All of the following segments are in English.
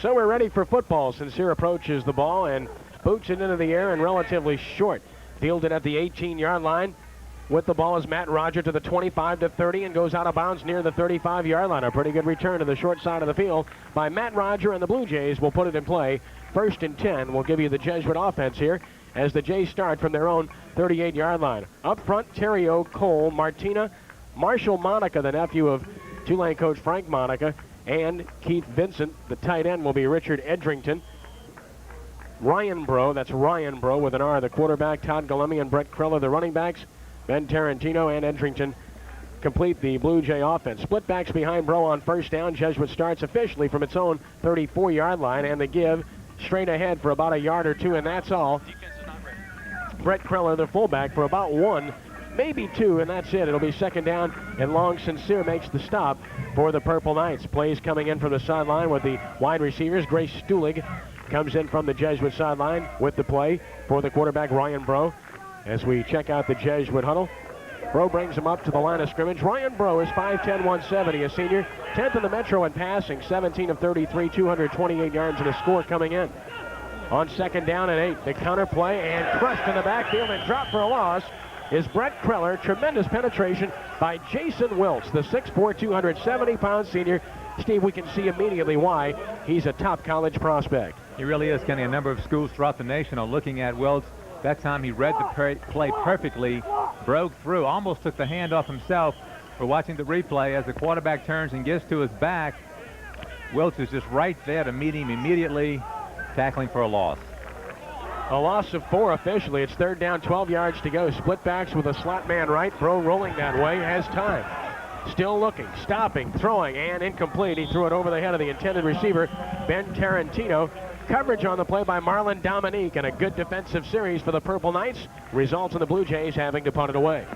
So we're ready for football. Sincere approaches the ball and boots it into the air and relatively short. Fielded at the 18-yard line. With the ball is Matt Roger to the 25 to 30 and goes out of bounds near the 35-yard line. A pretty good return to the short side of the field by Matt Roger, and the Blue Jays will put it in play. 1st and 10. We'll give you the Jesuit offense here as the Jays start from their own 38-yard line. Up front, Terrio, Cole, Martina, Marshall Monica, the nephew of Tulane coach Frank Monica, and Keith Vincent. The tight end will be Richard Edrington. Ryan Bro, that's Ryan Bro with an R, the quarterback. Todd Galemi and Brett Kreller, the running backs. Ben Tarantino and Edrington complete the Blue Jay offense. Split backs behind Bro on 1st down. Jesuit starts officially from its own 34-yard line, and the give straight ahead for about a yard or two, and that's all. Brett Kreller, the fullback, for about 1, maybe 2, and that's it. It'll be 2nd down, and Long Sincere makes the stop for the Purple Knights. Plays coming in from the sideline with the wide receivers. Grace Stulig comes in from the Jesuit sideline with the play for the quarterback, Ryan Bro. As we check out the Jesuit huddle, Bro brings him up to the line of scrimmage. Ryan Bro is 5'10", 170, a senior. 10th in the Metro in passing, 17 of 33, 228 yards and a score coming in. On 2nd down and 8, the counter play and crushed in the backfield and dropped for a loss is Brett Kreller. Tremendous penetration by Jason Wiltz, the 6'4", 270-pound senior. Steve, we can see immediately why he's a top college prospect. He really is, Kenny. A number of schools throughout the nation are looking at Wiltz. That time he read the play perfectly, broke through, almost took the handoff himself. We're watching the replay as the quarterback turns and gets to his back. Wiltz is just right there to meet him immediately, tackling for a loss. A loss of 4 officially. It's 3rd down, 12 yards to go. Split backs with a slot man right. Bro rolling that way, has time. Still looking, stopping, throwing, and incomplete. He threw it over the head of the intended receiver, Ben Tarantino. Coverage on the play by Marlon Dominique, and a good defensive series for the Purple Knights. Results in the Blue Jays having to punt it away.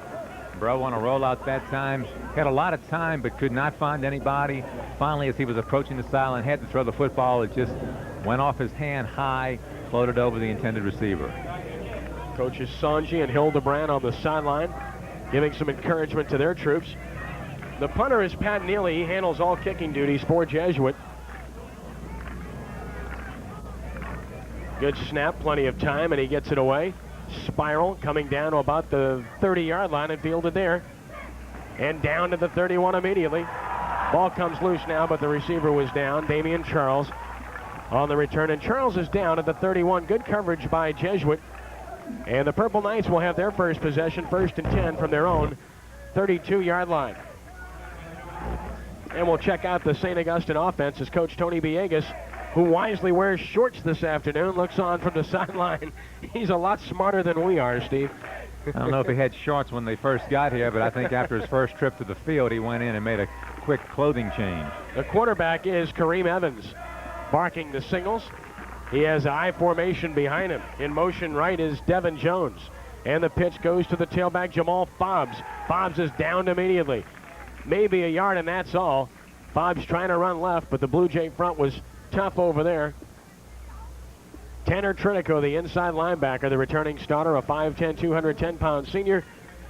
Bro on a rollout that time. Had a lot of time, but could not find anybody. Finally, as he was approaching the sideline, had to throw the football. It just went off his hand high, floated over the intended receiver. Coaches Sanji and Hildebrand on the sideline, giving some encouragement to their troops. The punter is Pat Neely. He handles all kicking duties for Jesuit. Good snap, plenty of time, and he gets it away. Spiral coming down to about the 30-yard line and fielded there. And down to the 31 immediately. Ball comes loose now, but the receiver was down. Damian Charles on the return, and Charles is down at the 31. Good coverage by Jesuit. And the Purple Knights will have their first possession, 1st and 10 from their own 32-yard line. And we'll check out the St. Augustine offense as Coach Tony Villegas, who wisely wears shorts this afternoon, looks on from the sideline. He's a lot smarter than we are, Steve. I don't know if he had shorts when they first got here, but I think after his first trip to the field, he went in and made a quick clothing change. The quarterback is Kareem Evans, barking the signals. He has I formation behind him. In motion right is Devin Jones. And the pitch goes to the tailback, Jamal Fobbs. Fobbs is downed immediately. Maybe a yard, and that's all. Fobbs trying to run left, but the Blue Jay front was tough over there. Tanner Trinico, the inside linebacker, the returning starter, a 5'10", 210-pound senior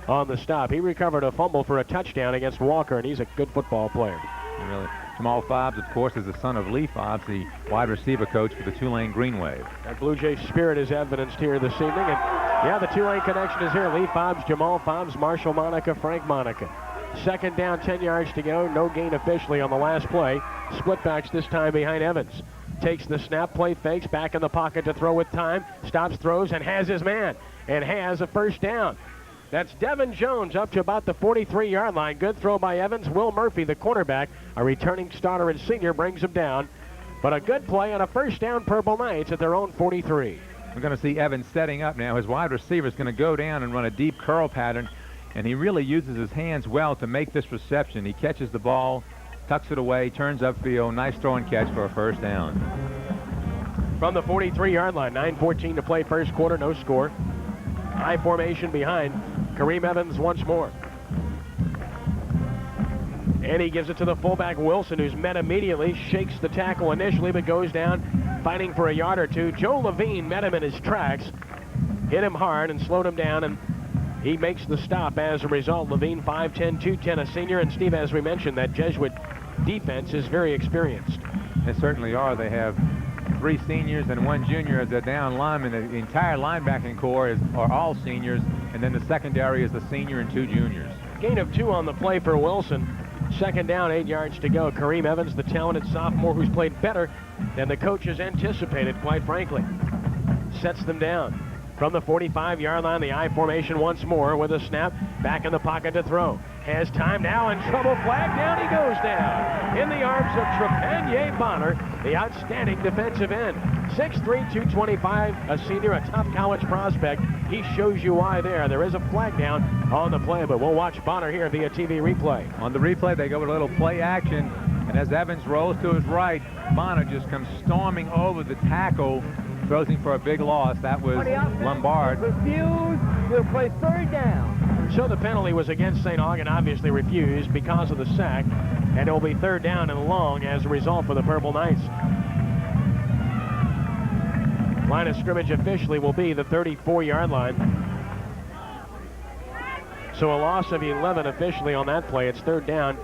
on the stop. He recovered a fumble for a touchdown against Walker, and he's a good football player. Really. Jamal Fobbs, of course, is the son of Lee Fobbs, the wide receiver coach for the Tulane Green Wave. That Blue Jay spirit is evidenced here this evening, and yeah, the Tulane connection is here. Lee Fobbs, Jamal Fobbs, Marshall Monica, Frank Monica. 2nd down, 10 yards to go. No gain officially on the last play. Split backs this time behind Evans. Takes the snap, play fakes, back in the pocket to throw with time. Stops, throws, and has his man. And has a 1st down. That's Devin Jones up to about the 43-yard line. Good throw by Evans. Will Murphy, the cornerback, a returning starter and senior, brings him down. But a good play on a 1st down, Purple Knights at their own 43. We're going to see Evans setting up now. His wide receiver is going to go down and run a deep curl pattern. And he really uses his hands well to make this reception. He catches the ball, tucks it away, turns upfield. Nice throw and catch for a 1st down. From the 43-yard line, 9:14 to play, 1st quarter, no score. High formation behind Kareem Evans once more. And he gives it to the fullback Wilson, who's met immediately, shakes the tackle initially, but goes down, fighting for a yard or two. Joe Levine met him in his tracks, hit him hard and slowed him down, and he makes the stop as a result. Levine, 5'10", 210, a senior. And Steve, as we mentioned, that Jesuit defense is very experienced. They certainly are. They have 3 seniors and 1 junior as their down linemen. The entire linebacking core are all seniors, and then the secondary is the senior and 2 juniors. Gain of 2 on the play for Wilson. Second down, 8 yards to go. Kareem Evans, the talented sophomore who's played better than the coaches anticipated, quite frankly, sets them down. From the 45-yard line, the I formation once more with a snap. Back in the pocket to throw. Has time now, and trouble flag. Down he goes down. In the arms of Trepanier Bonner, the outstanding defensive end. 6'3", 225, a senior, a top college prospect. He shows you why there. There is a flag down on the play, but we'll watch Bonner here via TV replay. On the replay, they go with a little play action, and as Evans rolls to his right, Bonner just comes storming over the tackle, throws him for a big loss. That was Lombard. Refused. He'll play third down. So the penalty was against St. Aug and obviously refused because of the sack, and it will be third down and long as a result for the Purple Knights. Line of scrimmage officially will be the 34-yard line. So a loss of 11 officially on that play. It's third down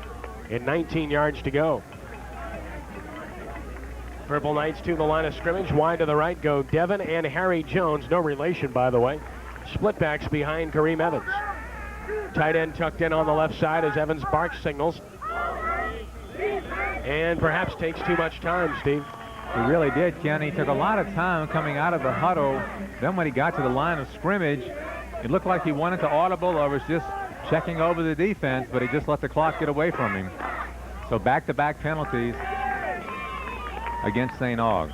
and 19 yards to go. Purple Knights to the line of scrimmage. Wide to the right go Devin and Harry Jones. No relation, by the way. Split backs behind Kareem Evans. Tight end tucked in on the left side as Evans barks signals. And perhaps takes too much time, Steve. He really did, Ken. He took a lot of time coming out of the huddle. Then when he got to the line of scrimmage, it looked like he wanted to audible or was just checking over the defense, but he just let the clock get away from him. So back-to-back penalties against St. Aug.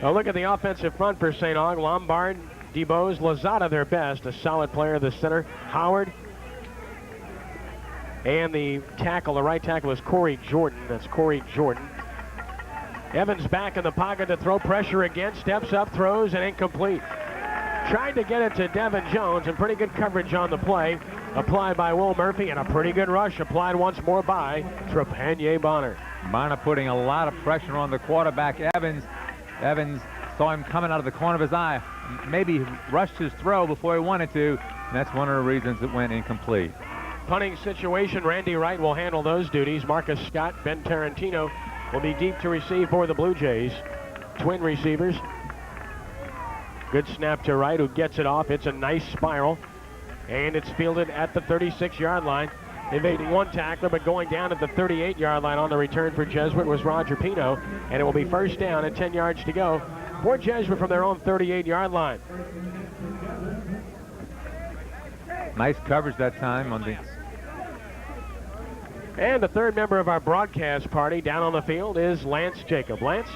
A look at the offensive front for St. Aug. Lombard, DeBose, Lozada their best. A solid player, the center. Howard. And the tackle, the right tackle is Corey Jordan. That's Corey Jordan. Evans back in the pocket to throw. Pressure again. Steps up, throws, and incomplete. Tried to get it to Devin Jones, and pretty good coverage on the play. Applied by Will Murphy, and a pretty good rush applied once more by Trepanier Bonner. Bonner putting a lot of pressure on the quarterback, Evans. Evans saw him coming out of the corner of his eye. Maybe rushed his throw before he wanted to, and that's one of the reasons it went incomplete. Punting situation, Randy Wright will handle those duties. Marcus Scott, Ben Tarantino will be deep to receive for the Blue Jays. Twin receivers. Good snap to Wright, who gets it off. It's a nice spiral, and it's fielded at the 36-yard line. Evading one tackler, but going down at the 38-yard line on the return for Jesuit was Roger Pino, and it will be first down at 10 yards to go for Jesuit from their own 38-yard line. Nice coverage that time on the... And the third member of our broadcast party down on the field is Lance Jacob. Lance?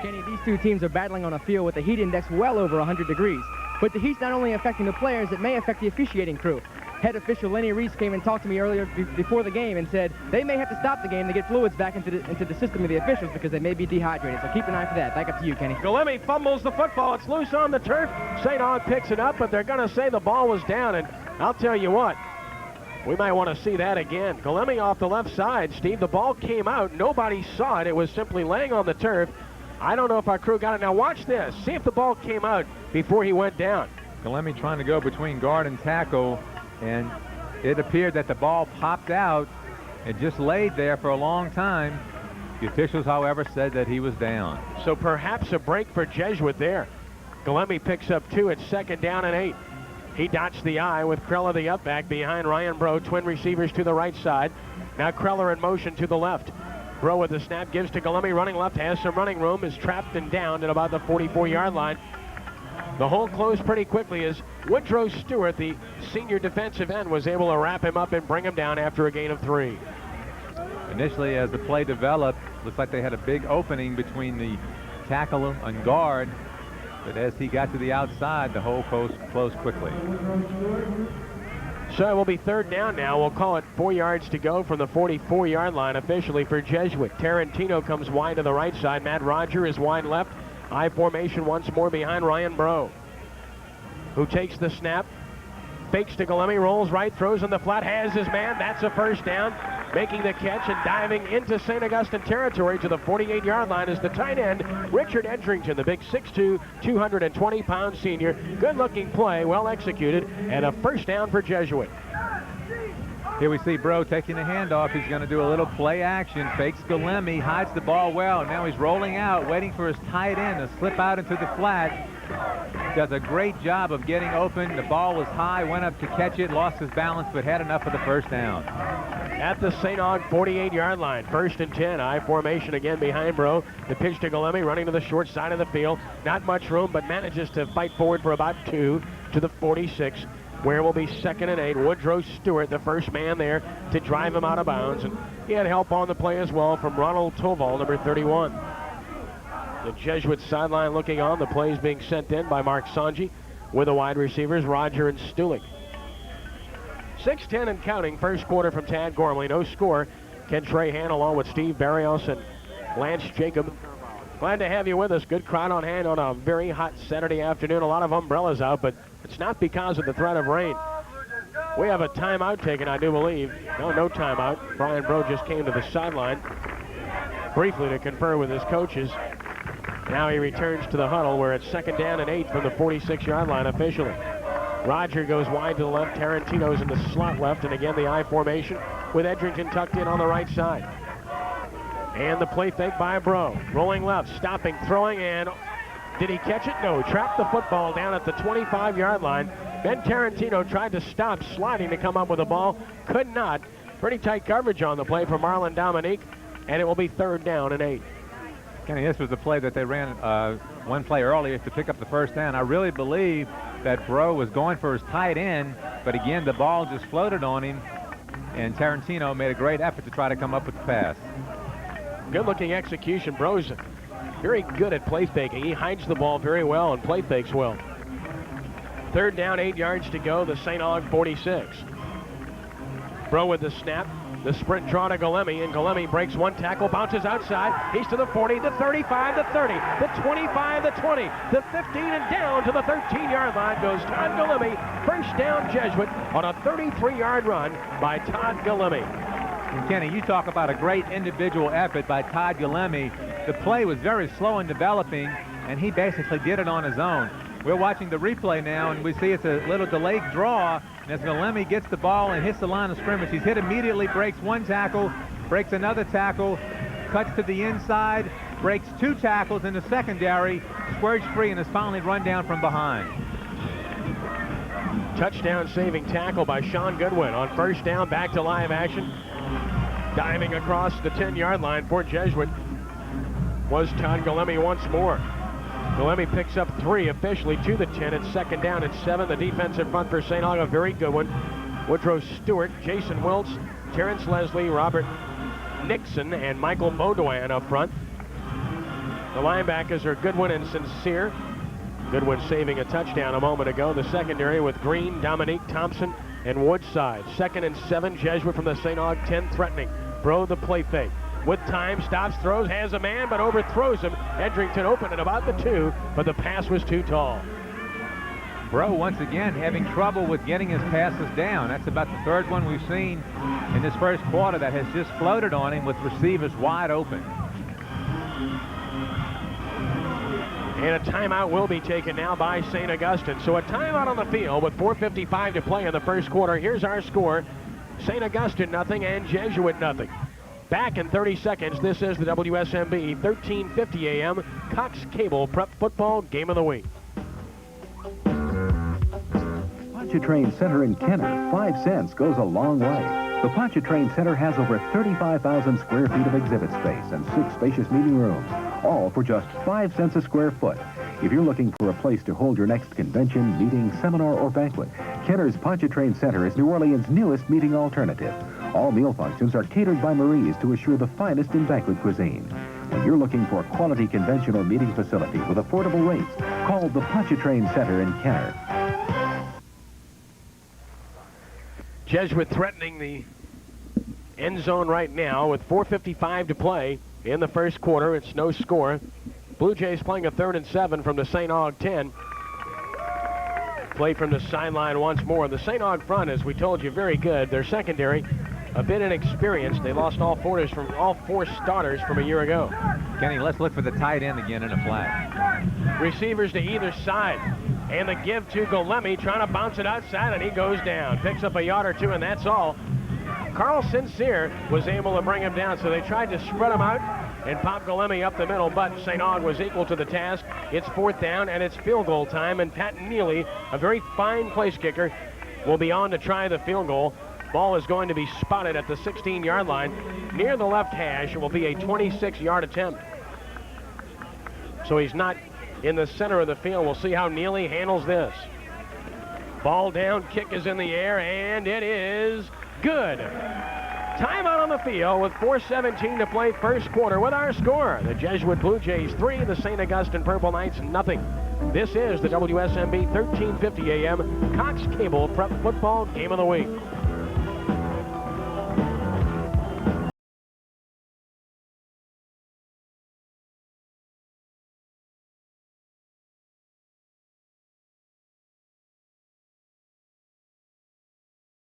Kenny, these two teams are battling on a field with a heat index well over 100 degrees. But the heat's not only affecting the players, it may affect the officiating crew. Head official Lenny Reese came and talked to me earlier before the game and said they may have to stop the game to get fluids back into the system of the officials because they may be dehydrated. So keep an eye for that. Back up to you, Kenny. Galemi fumbles the football. It's loose on the turf. St. Aug picks it up, but they're going to say the ball was down. And I'll tell you what, we might want to see that again. Galemi off the left side, Steve. The ball came out. Nobody saw it. It was simply laying on the turf. I don't know if our crew got it. Now watch this. See if the ball came out before he went down. Galemi trying to go between guard and tackle, and it appeared that the ball popped out. It just laid there for a long time. The officials, however, said that he was down. So perhaps a break for Jesuit there. Galemi picks up 2 at second down and 8. He dotched the eye with Kreller the up back behind Ryan Bro. Twin receivers to the right side. Now Kreller in motion to the left. Bro with the snap gives to Galemi, running left, has some running room, is trapped and downed at about the 44-yard line. The hole closed pretty quickly as Woodrow Stewart, the senior defensive end, was able to wrap him up and bring him down after a gain of 3. Initially, as the play developed, looks like they had a big opening between the tackle and guard, but as he got to the outside, the hole closed quickly. So it will be third down now. We'll call it 4 yards to go from the 44-yard line officially for Jesuit. Tarantino comes wide to the right side. Matt Roger is wide left. I formation once more behind Ryan Bro, who takes the snap, fakes to Galemi, rolls right, throws in the flat, has his man. That's a first down. Making the catch and diving into St. Augustine territory to the 48-yard line is the tight end, Richard Edrington, the big 6'2", 220-pound senior. Good-looking play, well executed, and a first down for Jesuit. Here we see Bro taking the handoff. He's going to do a little play action. Fakes Galemi, hides the ball well. Now he's rolling out, waiting for his tight end to slip out into the flat. Does a great job of getting open. The ball was high, went up to catch it, lost his balance, but had enough for the first down. At the St. Aug 48-yard line, 1st and 10. I formation again behind Bro. The pitch to Galemi, running to the short side of the field. Not much room, but manages to fight forward for about 2 to the 46, where will be 2nd and 8. Woodrow Stewart, the first man there to drive him out of bounds. And he had help on the play as well from Ronald Toval, number 31. The Jesuit sideline looking on. The plays being sent in by Mark Sanji with the wide receivers, Roger and Stulik. 6:10 and counting, first quarter from Tad Gormley. No score. Ken Trahan along with Steve Barrios and Lance Jacob. Glad to have you with us. Good crowd on hand on a very hot Saturday afternoon. A lot of umbrellas out, but it's not because of the threat of rain. We have a timeout taken, I do believe. No timeout. Brian Bro just came to the sideline briefly to confer with his coaches. Now he returns to the huddle where it's 2nd down and 8 from the 46-yard line officially. Roger goes wide to the left. Tarantino's in the slot left, and again the I formation with Edrington tucked in on the right side. And the play fake by Bro. Rolling left, stopping, throwing, and did he catch it? No, he trapped the football down at the 25-yard line. Ben Tarantino tried to stop sliding to come up with the ball. Could not. Pretty tight coverage on the play for Marlon Dominique, and it will be 3rd down and 8. Kenny, this was the play that they ran one play earlier to pick up the first down. I really believe that Bro was going for his tight end, but again, the ball just floated on him, and Tarantino made a great effort to try to come up with the pass. Good-looking execution. Bro's very good at play faking. He hides the ball very well and play fakes well. 3rd down, 8 yards to go, the St. Aug 46. Bro with the snap. The sprint draw to Galemi, and Galemi breaks one tackle, bounces outside. He's to the 40, the 35, the 30, the 25, the 20, the 15, and down to the 13-yard line goes Todd Galemi. First down, Jesuit, on a 33-yard run by Todd Galemi. And Kenny, you talk about a great individual effort by Todd Galemi. The play was very slow in developing, and he basically did it on his own. We're watching the replay now, and we see it's a little delayed draw. And as Galemi gets the ball and hits the line of scrimmage, he's hit immediately, breaks one tackle, breaks another tackle, cuts to the inside, breaks 2 tackles in the secondary, squares free, and is finally run down from behind. Touchdown saving tackle by Sean Goodwin on 1st down, back to live action. Diving across the 10-yard line for Jesuit was Todd Galemi once more. Galemi picks up 3 officially to the 10. It's 2nd down and 7. The defensive front for St. Aug, a very good one. Woodrow Stewart, Jason Wiltz, Terrence Leslie, Robert Nixon, and Michael Beaudoin up front. The linebackers are Goodwin and Sincere. Goodwin saving a touchdown a moment ago. The secondary with Green, Dominique, Thompson, and Woodside. 2nd and 7, Jesuit from the St. Aug 10 threatening. Bro the play fake. With time, stops, throws, has a man, but overthrows him. Edrington open at about the 2, but the pass was too tall. Bro, once again, having trouble with getting his passes down. That's about the 3rd one we've seen in this first quarter that has just floated on him with receivers wide open. And a timeout will be taken now by St. Augustine. So a timeout on the field with 4:55 to play in the first quarter. Here's our score. St. Augustine nothing and Jesuit nothing. Back in 30 seconds, this is the WSMB 1350 AM Cox Cable Prep Football Game of the Week. Pontchartrain Center in Kenner, 5 cents goes a long way. The Pontchartrain Center has over 35,000 square feet of exhibit space and 6 spacious meeting rooms, all for just 5 cents a square foot. If you're looking for a place to hold your next convention, meeting, seminar, or banquet, Kenner's Pontchartrain Center is New Orleans' newest meeting alternative. All meal functions are catered by Marie's to assure the finest in banquet cuisine. When you're looking for a quality convention or meeting facility with affordable rates, call the Pontchartrain Center in Kenner. Jesuit threatening the end zone right now with 4:55 to play in the first quarter. It's no score. Blue Jays playing a 3rd and 7 from the St. Aug 10. Play from the sideline once more. The St. Aug front, as we told you, very good. Their secondary, a bit inexperienced. They lost all 4 starters from a year ago. Kenny, let's look for the tight end again in a flat. Receivers to either side. And the give to Galemi, trying to bounce it outside, and he goes down. Picks up a yard or 2, and that's all. Carl Sincere was able to bring him down, so they tried to spread him out and pop Galemi up the middle, but St. Aug was equal to the task. It's 4th down, and it's field goal time, and Pat Neely, a very fine place kicker, will be on to try the field goal. Ball is going to be spotted at the 16-yard line near the left hash. It will be a 26-yard attempt. So he's not in the center of the field. We'll see how Neely handles this. Ball down, kick is in the air, and it is good. Timeout on the field with 4:17 to play first quarter with our score. The Jesuit Blue Jays 3, the St. Augustine Purple Knights nothing. This is the WSMB 1350 AM Cox Cable Prep Football Game of the Week.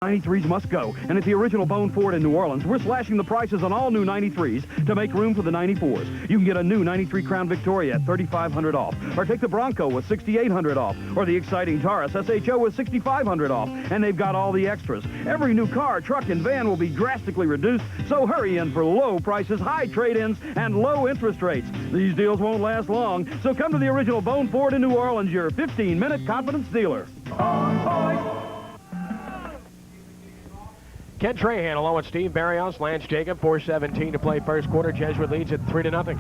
'93s must go, and at the original Bone Ford in New Orleans, we're slashing the prices on all new '93s to make room for the '94s. You can get a new '93 Crown Victoria at $3,500 off, or take the Bronco with $6,800 off, or the exciting Taurus SHO with $6,500 off, and they've got all the extras. Every new car, truck, and van will be drastically reduced, so hurry in for low prices, high trade-ins, and low interest rates. These deals won't last long, so come to the original Bone Ford in New Orleans, your 15-minute confidence dealer. Ken Trahan along with Steve Barrios, Lance Jacob, 4:17 to play first quarter. Jesuit leads at 3-0.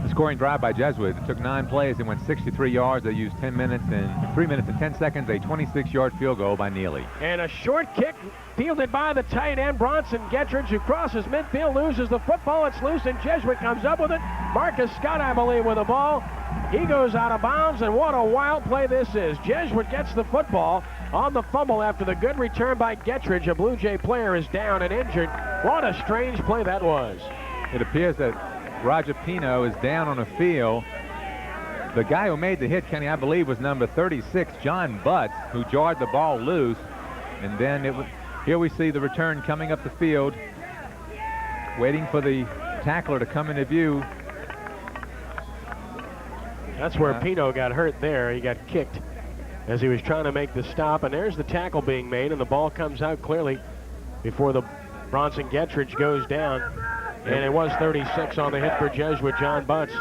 The scoring drive by Jesuit. It took 9 plays and went 63 yards. They used 3 minutes and 10 seconds, a 26-yard field goal by Neely. And a short kick fielded by the tight end, Bronson Gettridge, who crosses midfield, loses the football. It's loose, and Jesuit comes up with it. Marcus Scott, I believe, with the ball. He goes out of bounds, and what a wild play this is. Jesuit gets the football on the fumble after the good return by Gettridge. A Blue Jay player is down and injured. What a strange play that was. It appears that Roger Pino is down on the field. The guy who made the hit, Kenny, I believe, was number 36, John Butts, who jarred the ball loose. And then here we see the return coming up the field, waiting for the tackler to come into view. That's where Pino got hurt there. He got kicked as he was trying to make the stop, and there's the tackle being made, and the ball comes out clearly before the Bronson Gettridge goes down. And it was 36 on the hit for Jesuit, John Butts.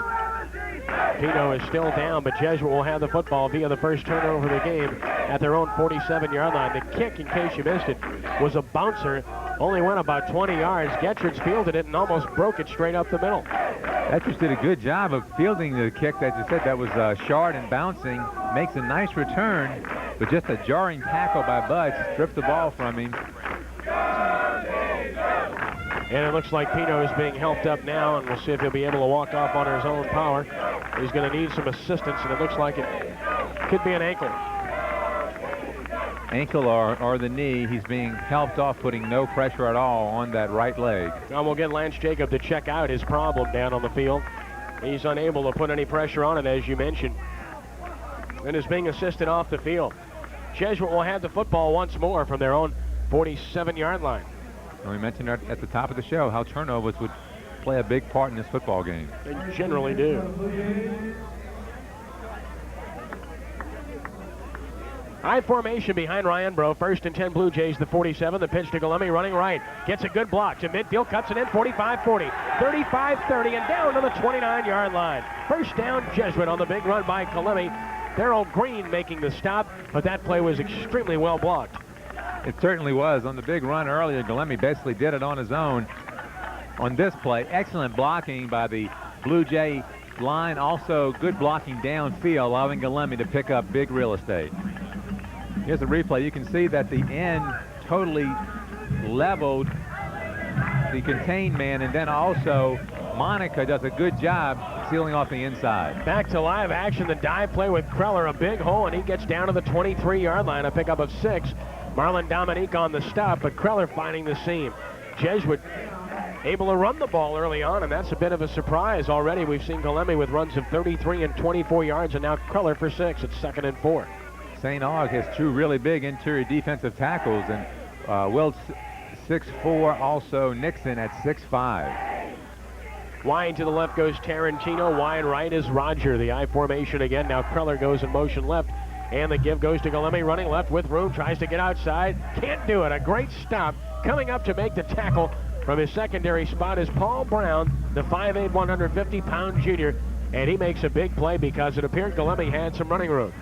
Pino is still down, but Jesuit will have the football via the first turnover of the game at their own 47-yard line. The kick, in case you missed it, was a bouncer. Only went about 20 yards. Gettridge fielded it and almost broke it straight up the middle. Gettridge did a good job of fielding the kick that you said that was short and bouncing. Makes a nice return, but just a jarring tackle by Butts stripped the ball from him. And it looks like Pino is being helped up now, and we'll see if he'll be able to walk off on his own power. He's going to need some assistance, and it looks like it could be an ankle. Ankle or the knee. He's being helped off, putting no pressure at all on that right leg. Now we'll get Lance Jacob to check out his problem down on the field. He's unable to put any pressure on it, as you mentioned, and is being assisted off the field. Jesuit will have the football once more from their own 47-yard line. And we mentioned at the top of the show how turnovers would play a big part in this football game. They generally do. High formation behind Ryan Bro. 1st and 10 Blue Jays, the 47. The pitch to Galemi running right. Gets a good block to midfield, cuts it in, 45-40, 35-30, and down to the 29-yard line. First down, Jesuit on the big run by Galemi. Daryl Green making the stop, but that play was extremely well blocked. It certainly was. On the big run earlier, Galemi basically did it on his own. On this play, excellent blocking by the Blue Jay line. Also, good blocking downfield, allowing Galemi to pick up big real estate. Here's the replay. You can see that the end totally leveled the contained man, and then also Monica does a good job sealing off the inside. Back to live action, the dive play with Kreller, a big hole, and he gets down to the 23-yard line, a pickup of 6. Marlon Dominique on the stop, but Kreller finding the seam. Jesuit able to run the ball early on, and that's a bit of a surprise already. We've seen Galemi with runs of 33 and 24 yards, and now Kreller for 6. It's 2nd and 4. St. Aug has 2 really big interior defensive tackles, and Wilt 6'4", also Nixon at 6'5". Wide to the left goes Tarantino. Wide right is Roger. The I formation again. Now Kreller goes in motion left. And the give goes to Galemi running left with room. Tries to get outside. Can't do it. A great stop Coming up to make the tackle from his secondary spot is Paul Brown, the 5'8", 150-pound junior, and he makes a big play because it appeared Galemi had some running room.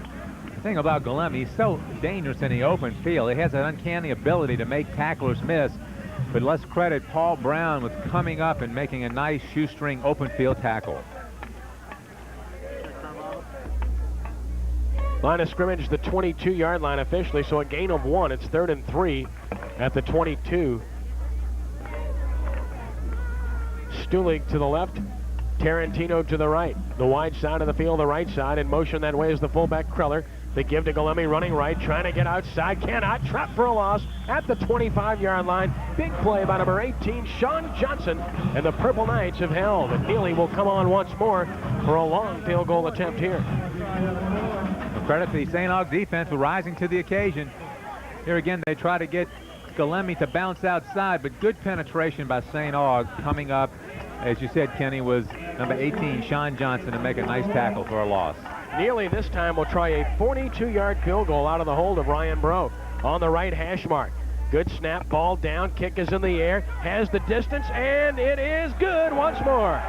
The thing about Galemi, he's so dangerous in the open field. He has an uncanny ability to make tacklers miss. But let's credit Paul Brown with coming up and making a nice shoestring open field tackle. Line of scrimmage, the 22-yard line officially, so a gain of 1. It's 3rd and 3 at the 22. Stulig to the left, Tarantino to the right. The wide side of the field, the right side. In motion that way is the fullback Kreller. They give to Galemi running right, trying to get outside. Cannot. Trapped for a loss at the 25-yard line. Big play by number 18, Sean Johnson. And the Purple Knights have held. And Neely will come on once more for a long field goal attempt here. Credit to the St. Aug defense for rising to the occasion. Here again, they try to get Galemi to bounce outside, but good penetration by St. Aug coming up. As you said, Kenny, was number 18, Sean Johnson, to make a nice tackle for a loss. Neely this time will try a 42-yard field goal out of the hold of Ryan Bro on the right hash mark. Good snap, ball down, kick is in the air, has the distance, and it is good once more.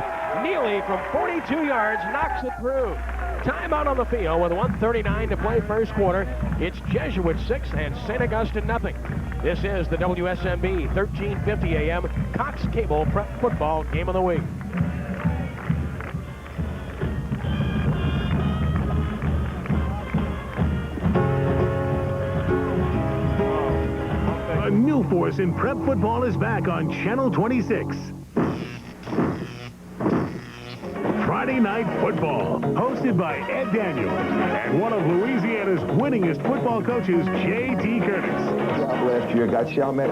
Neely from 42 yards knocks it through. Timeout on the field with 1:39 to play first quarter. It's Jesuit 6 and St. Augustine nothing. This is the WSMB 1350 AM Cox Cable Prep Football Game of the Week. A new force in prep football is back on Channel 26. Friday Night Football, hosted by Ed Daniels and one of Louisiana's winningest football coaches, J.T. Curtis. Last year got Chalmette.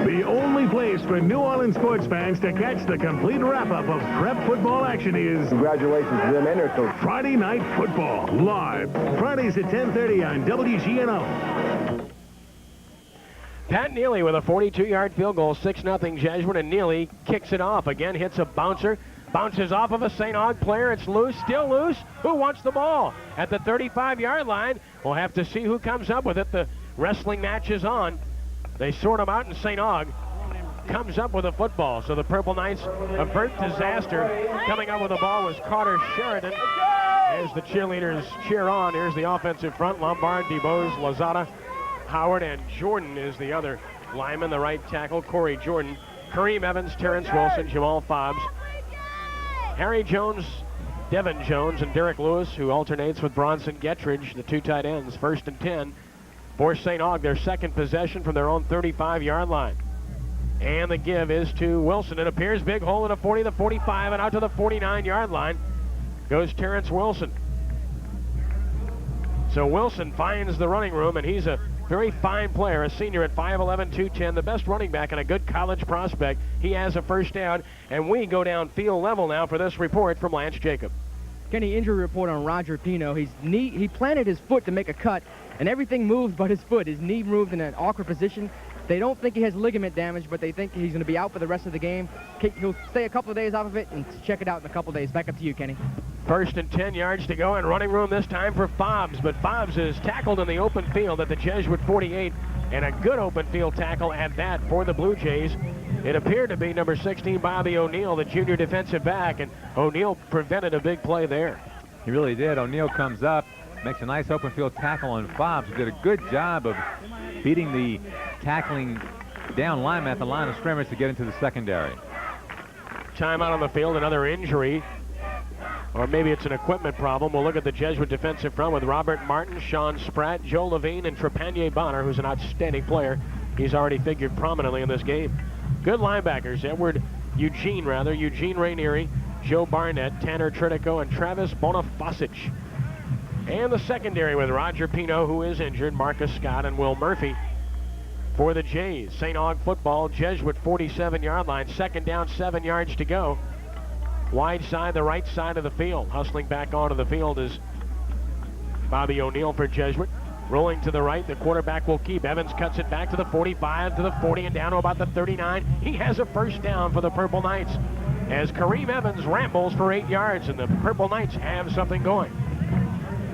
The only place for New Orleans sports fans to catch the complete wrap-up of prep football action is Congratulations to them and their coach. Friday Night Football, live, Fridays at 10:30 on WGNO. Pat Neely with a 42-yard field goal, 6-0 Jesuit, and Neely kicks it off. Again, hits a bouncer. Bounces off of a St. Aug player. It's loose, still loose. Who wants the ball? At the 35-yard line, we'll have to see who comes up with it. The wrestling match is on. They sort them out, and St. Aug comes up with a football. So the Purple Knights avert disaster. Coming up with the ball was Carter Sheridan. As the cheerleaders cheer on, here's the offensive front. Lombard, DeBose, Lozada, Howard, and Jordan is the other lineman, the right tackle, Corey Jordan. Kareem Evans, Terrence Wilson, Jamal Fobbs, Harry Jones, Devin Jones, and Derek Lewis, who alternates with Bronson Gettridge, the two tight ends. 1st and 10 for St. Aug, their second possession from their own 35-yard line. And the give is to Wilson. It appears big hole in the 40, the 45, and out to the 49-yard line goes Terrence Wilson. So Wilson finds the running room, and he's a very fine player, a senior at 5'11", 210, the best running back and a good college prospect. He has a first down, and we go down field level now for this report from Lance Jacob. Kenny, injury report on Roger Pino. He planted his foot to make a cut, and everything moved but his foot. His knee moved in an awkward position. They don't think he has ligament damage, but they think he's going to be out for the rest of the game. He'll stay a couple of days off of it and check it out in a couple of days. Back up to you, Kenny. 1st and 10 yards to go, and running room this time for Fobbs, but Fobbs is tackled in the open field at the Jesuit 48, and a good open field tackle at that for the Blue Jays. It appeared to be number 16, Bobby O'Neill, the junior defensive back, and O'Neill prevented a big play there. He really did. O'Neill comes up, makes a nice open field tackle on Fobbs, who did a good job of beating the tackling down lineman at the line of scrimmage to get into the secondary. Timeout on the field, another injury. Or maybe it's an equipment problem. We'll look at the Jesuit defensive front with Robert Martin, Sean Spratt, Joe Levine, and Trepanier Bonner, who's an outstanding player. He's already figured prominently in this game. Good linebackers, Eugene Rainieri, Joe Barnett, Tanner Tridico, and Travis Bonifacich. And the secondary with Roger Pino, who is injured, Marcus Scott, and Will Murphy. For the Jays, St. Aug football, Jesuit 47-yard line, 2nd down, 7 yards to go. Wide side, the right side of the field. Hustling back onto the field is Bobby O'Neill for Jesuit. Rolling to the right, the quarterback will keep. Evans cuts it back to the 45, to the 40, and down to about the 39. He has a first down for the Purple Knights as Kareem Evans rambles for 8 yards, and the Purple Knights have something going.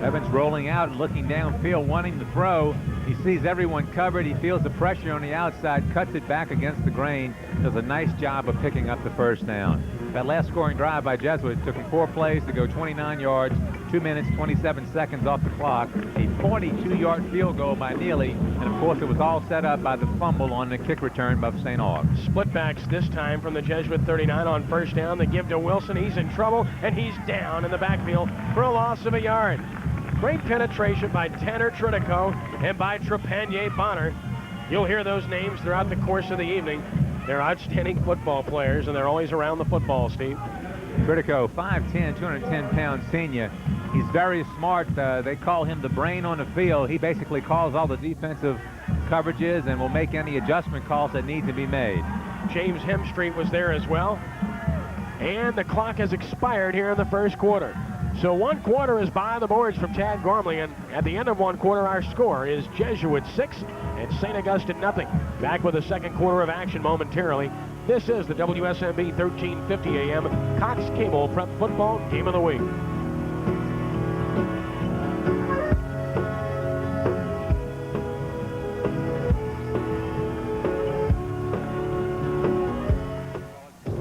Evans rolling out, looking downfield, wanting to throw. He sees everyone covered. He feels the pressure on the outside, cuts it back against the grain. Does a nice job of picking up the first down. That last scoring drive by Jesuit took him 4 plays to go 29 yards, 2 minutes, 27 seconds off the clock. A 42-yard field goal by Neely, and of course it was all set up by the fumble on the kick return by St. Aug. Split backs this time from the Jesuit 39 on first down. They give to Wilson. He's in trouble, and he's down in the backfield for a loss of a yard. Great penetration by Tanner Tridico and by Trepanier Bonner. You'll hear those names throughout the course of the evening. They're outstanding football players, and they're always around the football, Steve. Tridico, 5'10", 210-pound senior. He's very smart. They call him the brain on the field. He basically calls all the defensive coverages and will make any adjustment calls that need to be made. James Hemstreet was there as well. And the clock has expired here in the first quarter. So 1 quarter is by the boards from Tad Gormley, and at the end of 1 quarter, our score is Jesuit 6 and St. Augustine nothing. Back with the second quarter of action momentarily. This is the WSMB 1350 AM Cox Cable Prep Football Game of the Week.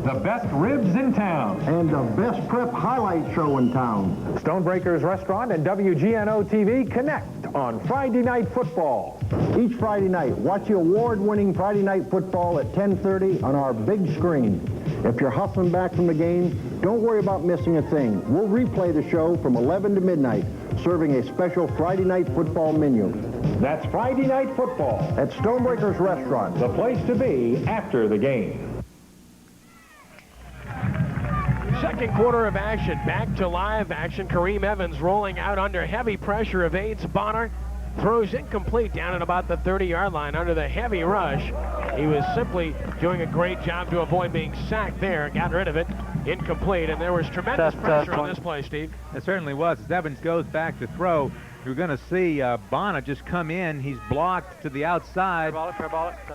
The best ribs in town. And the best prep highlight show in town. Stonebreakers Restaurant and WGNO TV connect on Friday Night Football. Each Friday night, watch the award-winning Friday Night Football at 10:30 on our big screen. If you're hustling back from the game, don't worry about missing a thing. We'll replay the show from 11 to midnight, serving a special Friday Night Football menu. That's Friday Night Football At Stonebreakers Restaurant. the place to be after the game. Second quarter of action, back to live action. Kareem Evans rolling out under heavy pressure, evades Bonner, throws incomplete down at about the 30-yard line under the heavy rush. He was simply doing a great job to avoid being sacked there, got rid of it, incomplete, and there was tremendous pressure on this play, Steve. It certainly was. As Evans goes back to throw, you're going to see Bonner just come in. He's blocked to the outside.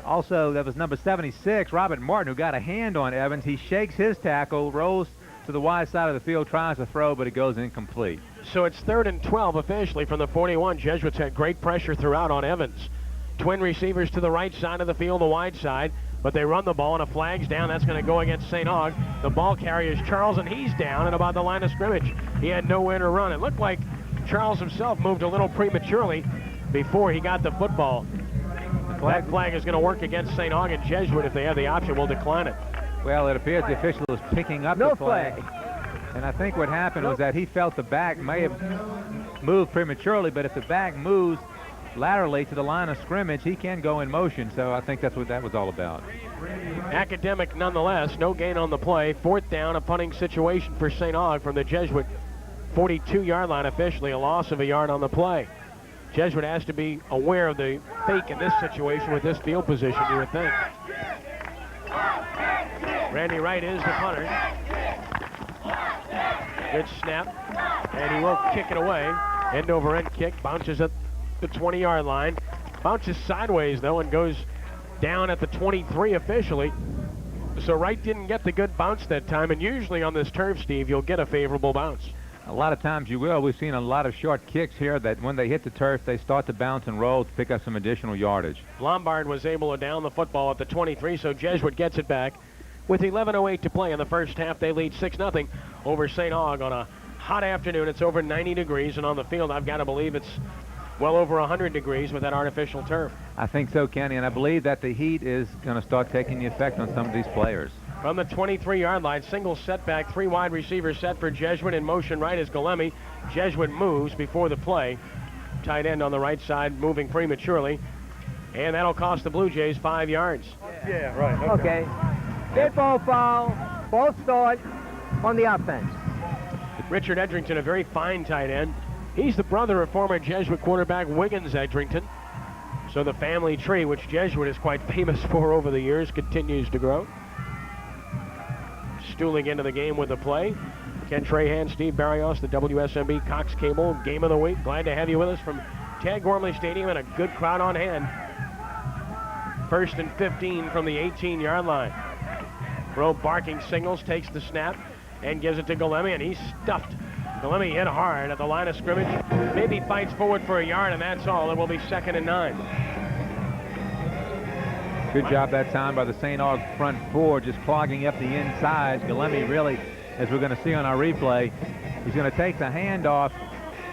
Also, that was number 76, Robert Martin, who got a hand on Evans. He shakes his tackle, rolls to the wide side of the field, tries to throw, but it goes incomplete. So it's 3rd and 12 officially from the 41. Jesuits had great pressure throughout on Evans. Twin receivers to the right side of the field, the wide side, but they run the ball and a flag's down. That's going to go against St. Aug. The ball carrier is Charles, and he's down at about the line of scrimmage. He had nowhere to run. It looked like Charles himself moved a little prematurely before he got the football. That flag is going to work against St. Aug, and Jesuit, if they have the option, will decline it. Well, it appears the official is picking up the flag. And I think what happened was that he felt the back may have moved prematurely, but if the back moves laterally to the line of scrimmage, he can go in motion. So I think that's what that was all about. Academic nonetheless, no gain on the play. 4th down, a punting situation for St. Aug from the Jesuit 42-yard line officially, a loss of a yard on the play. Jesuit has to be aware of the fake in this situation with this field position, you would think. Randy Wright is the punter. Good snap, and he will kick it away. End over end kick, bounces at the 20-yard line. Bounces sideways, though, and goes down at the 23 officially. So Wright didn't get the good bounce that time, and usually on this turf, Steve, you'll get a favorable bounce. A lot of times you will. We've seen a lot of short kicks here that when they hit the turf, they start to bounce and roll to pick up some additional yardage. Lombard was able to down the football at the 23, so Jesuit gets it back. With 11:08 to play in the first half, they lead 6-0 over St. Aug on a hot afternoon. It's over 90 degrees, and on the field, I've got to believe it's well over 100 degrees with that artificial turf. I think so, Kenny, and I believe that the heat is going to start taking the effect on some of these players. From the 23-yard line, single setback, 3 wide receivers set for Jesuit. In motion right is Galemi. Jesuit moves before the play. Tight end on the right side moving prematurely, and that'll cost the Blue Jays 5 yards. Yeah, right. Okay. Dead ball foul. Ball start on the offense. Richard Edrington, a very fine tight end. He's the brother of former Jesuit quarterback Wiggins Edrington. So the family tree, which Jesuit is quite famous for over the years, continues to grow. Stooling into the game with the play. Ken Trahan, Steve Barrios, the WSMB Cox Cable Game of the Week. Glad to have you with us from Tad Gormley Stadium and a good crowd on hand. 1st and 15 from the 18-yard line. Rowe barking signals, takes the snap, and gives it to Galemi, and he's stuffed Galemi hit hard at the line of scrimmage. Maybe fights forward for a yard, and that's all. It will be 2nd and 9. Good job that time by the St. Aug front four, just clogging up the inside. Galemi really, as we're going to see on our replay, he's going to take the handoff,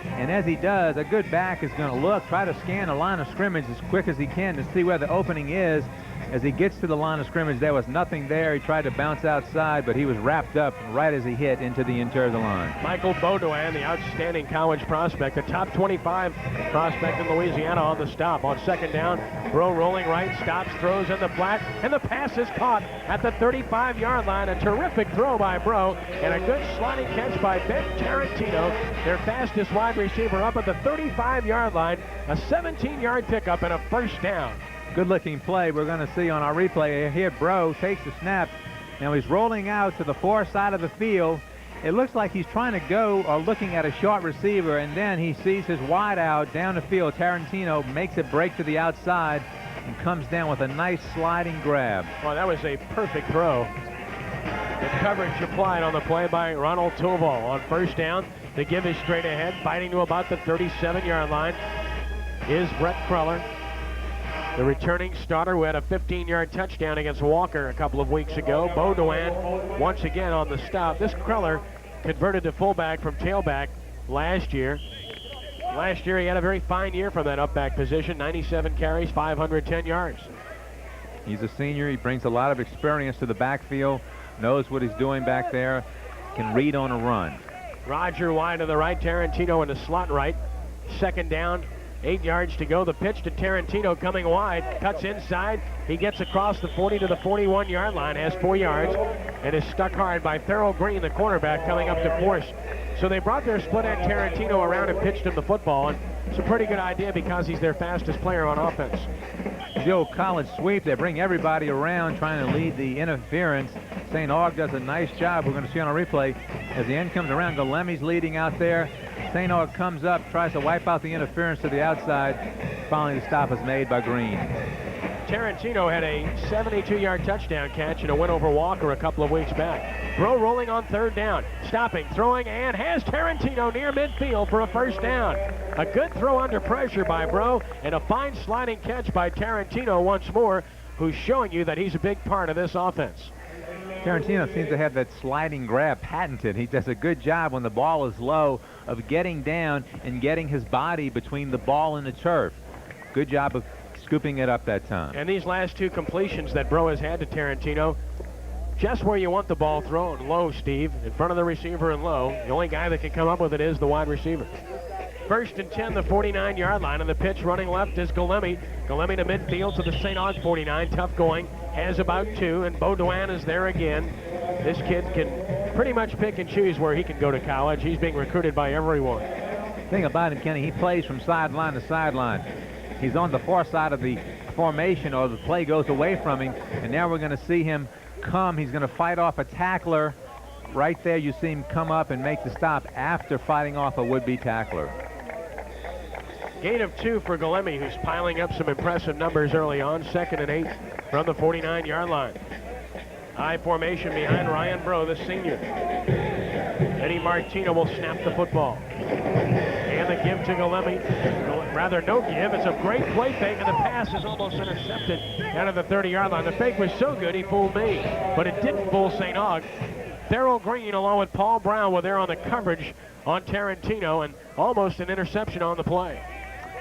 and as he does, a good back is going to look, try to scan the line of scrimmage as quick as he can to see where the opening is. As he gets to the line of scrimmage, there was nothing there. He tried to bounce outside, but he was wrapped up right as he hit into the interior of the line. Michael Baudouin, the outstanding college prospect, the top 25 prospect in Louisiana on the stop. On 2nd down, Bro rolling right, stops, throws in the flat, and the pass is caught at the 35-yard line. A terrific throw by Bro, and a good sliding catch by Ben Tarantino, their fastest wide receiver, up at the 35-yard line. A 17-yard pickup and a 1st down. Good-looking play we're going to see on our replay here. Bro takes the snap. Now he's rolling out to the far side of the field. It looks like he's trying to go or looking at a short receiver, and then he sees his wide out down the field. Tarantino makes it break to the outside and comes down with a nice sliding grab. Well, that was a perfect throw. The coverage applied on the play by Ronald Toval. On 1st down, the give is straight ahead, fighting to about the 37-yard line is Brett Cruller, the returning starter who had a 15-yard touchdown against Walker a couple of weeks ago. Baudouin once again on the stop. This Cruller converted to fullback from tailback last year. Last year he had a very fine year from that up-back position, 97 carries, 510 yards. He's a senior. He brings a lot of experience to the backfield, knows what he's doing back there, can read on a run. Roger wide to the right, Tarantino in the slot right. 2nd down, 8 yards to go. The pitch to Tarantino coming wide, cuts inside. He gets across the 40 to the 41-yard line, has 4 yards, and is stuck hard by Thurl Green, the cornerback, coming up to force. So they brought their split end Tarantino around and pitched him the football, and it's a pretty good idea because he's their fastest player on offense. The old college sweep, they bring everybody around trying to lead the interference. St. Aug does a nice job. We're going to see on our replay as the end comes around. Galemi's leading out there. St. Aug comes up, tries to wipe out the interference to the outside. Finally, the stop is made by Green. Tarantino had a 72-yard touchdown catch in a win over Walker a couple of weeks back. Bro rolling on 3rd down, stopping, throwing, and has Tarantino near midfield for a 1st down. A good throw under pressure by Bro, and a fine sliding catch by Tarantino once more, who's showing you that he's a big part of this offense. Tarantino seems to have that sliding grab patented. He does a good job when the ball is low of getting down and getting his body between the ball and the turf. Good job of scooping it up that time. And these last 2 completions that Bro has had to Tarantino, just where you want the ball thrown, low, Steve, in front of the receiver and low. The only guy that can come up with it is the wide receiver. 1st and 10, the 49-yard line, and the pitch running left is Galemi. Galemi to midfield to the St. Aug 49, tough going, has about 2, and Baudouin is there again. This kid can pretty much pick and choose where he can go to college. He's being recruited by everyone. The thing about him, Kenny, he plays from sideline to sideline. He's on the far side of the formation, or the play goes away from him, and now we're going to see him come. He's going to fight off a tackler. Right there, you see him come up and make the stop after fighting off a would-be tackler. Gain of 2 for Galemi, who's piling up some impressive numbers early on. 2nd and 8 from the 49-yard line. High formation behind Ryan Bro, the senior. Eddie Martino will snap the football. And the give to Galemi. Rather, no give. It's a great play fake, and the pass is almost intercepted out of the 30-yard line. The fake was so good, he fooled me. But it didn't fool St. Aug. Thurl Green, along with Paul Brown, were there on the coverage on Tarantino, and almost an interception on the play.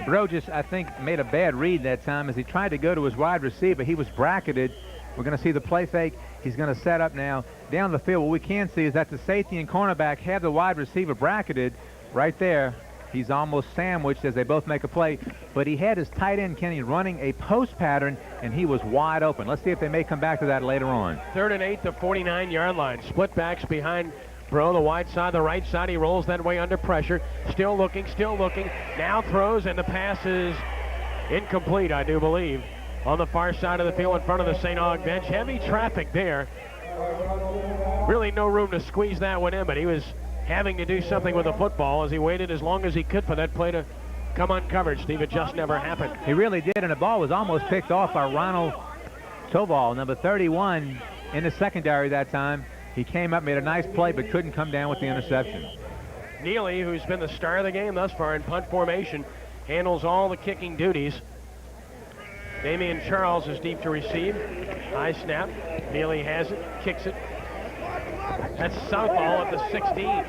Bro just, I think, made a bad read that time as he tried to go to his wide receiver. He was bracketed. We're going to see the play fake. He's going to set up now down the field. What we can see is that the safety and cornerback have the wide receiver bracketed right there. He's almost sandwiched as they both make a play, but he had his tight end, Kenny, running a post pattern, and he was wide open. Let's see if they may come back to that later on. 3rd and 8, the 49-yard line. Split backs behind Bro, the wide side, the right side. He rolls that way under pressure. Still looking, now throws, and the pass is incomplete, I do believe. On the far side of the field in front of the St. Aug bench. Heavy traffic there. Really no room to squeeze that one in, but he was having to do something with the football as he waited as long as he could for that play to come uncovered, Steve. It just never happened. He really did, and the ball was almost picked off by Ronald Toval, number 31, in the secondary that time. He came up, made a nice play, but couldn't come down with the interception. Neely, who's been the star of the game thus far in punt formation, handles all the kicking duties. Damian Charles is deep to receive. High snap. Neely has it, kicks it. That's Southall at the 16.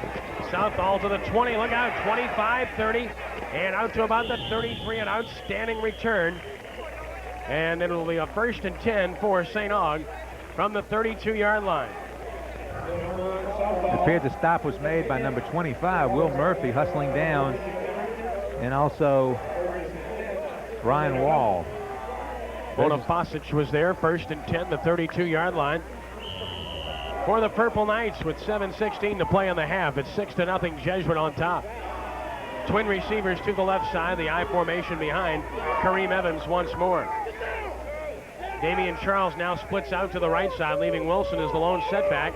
Southall to the 20. Look out, 25, 30, and out to about the 33. An outstanding return. And it'll be a 1st and 10 for St. Aug from the 32-yard line. It appeared the stop was made by number 25, Will Murphy, hustling down, and also Ryan Wall. Bonifasic was there, 1st and 10, the 32-yard line. For the Purple Knights with 7:16 to play in the half. It's 6-0 Jesuit on top. Twin receivers to the left side, the I formation behind. Kareem Evans once more. Damian Charles now splits out to the right side, leaving Wilson as the lone setback.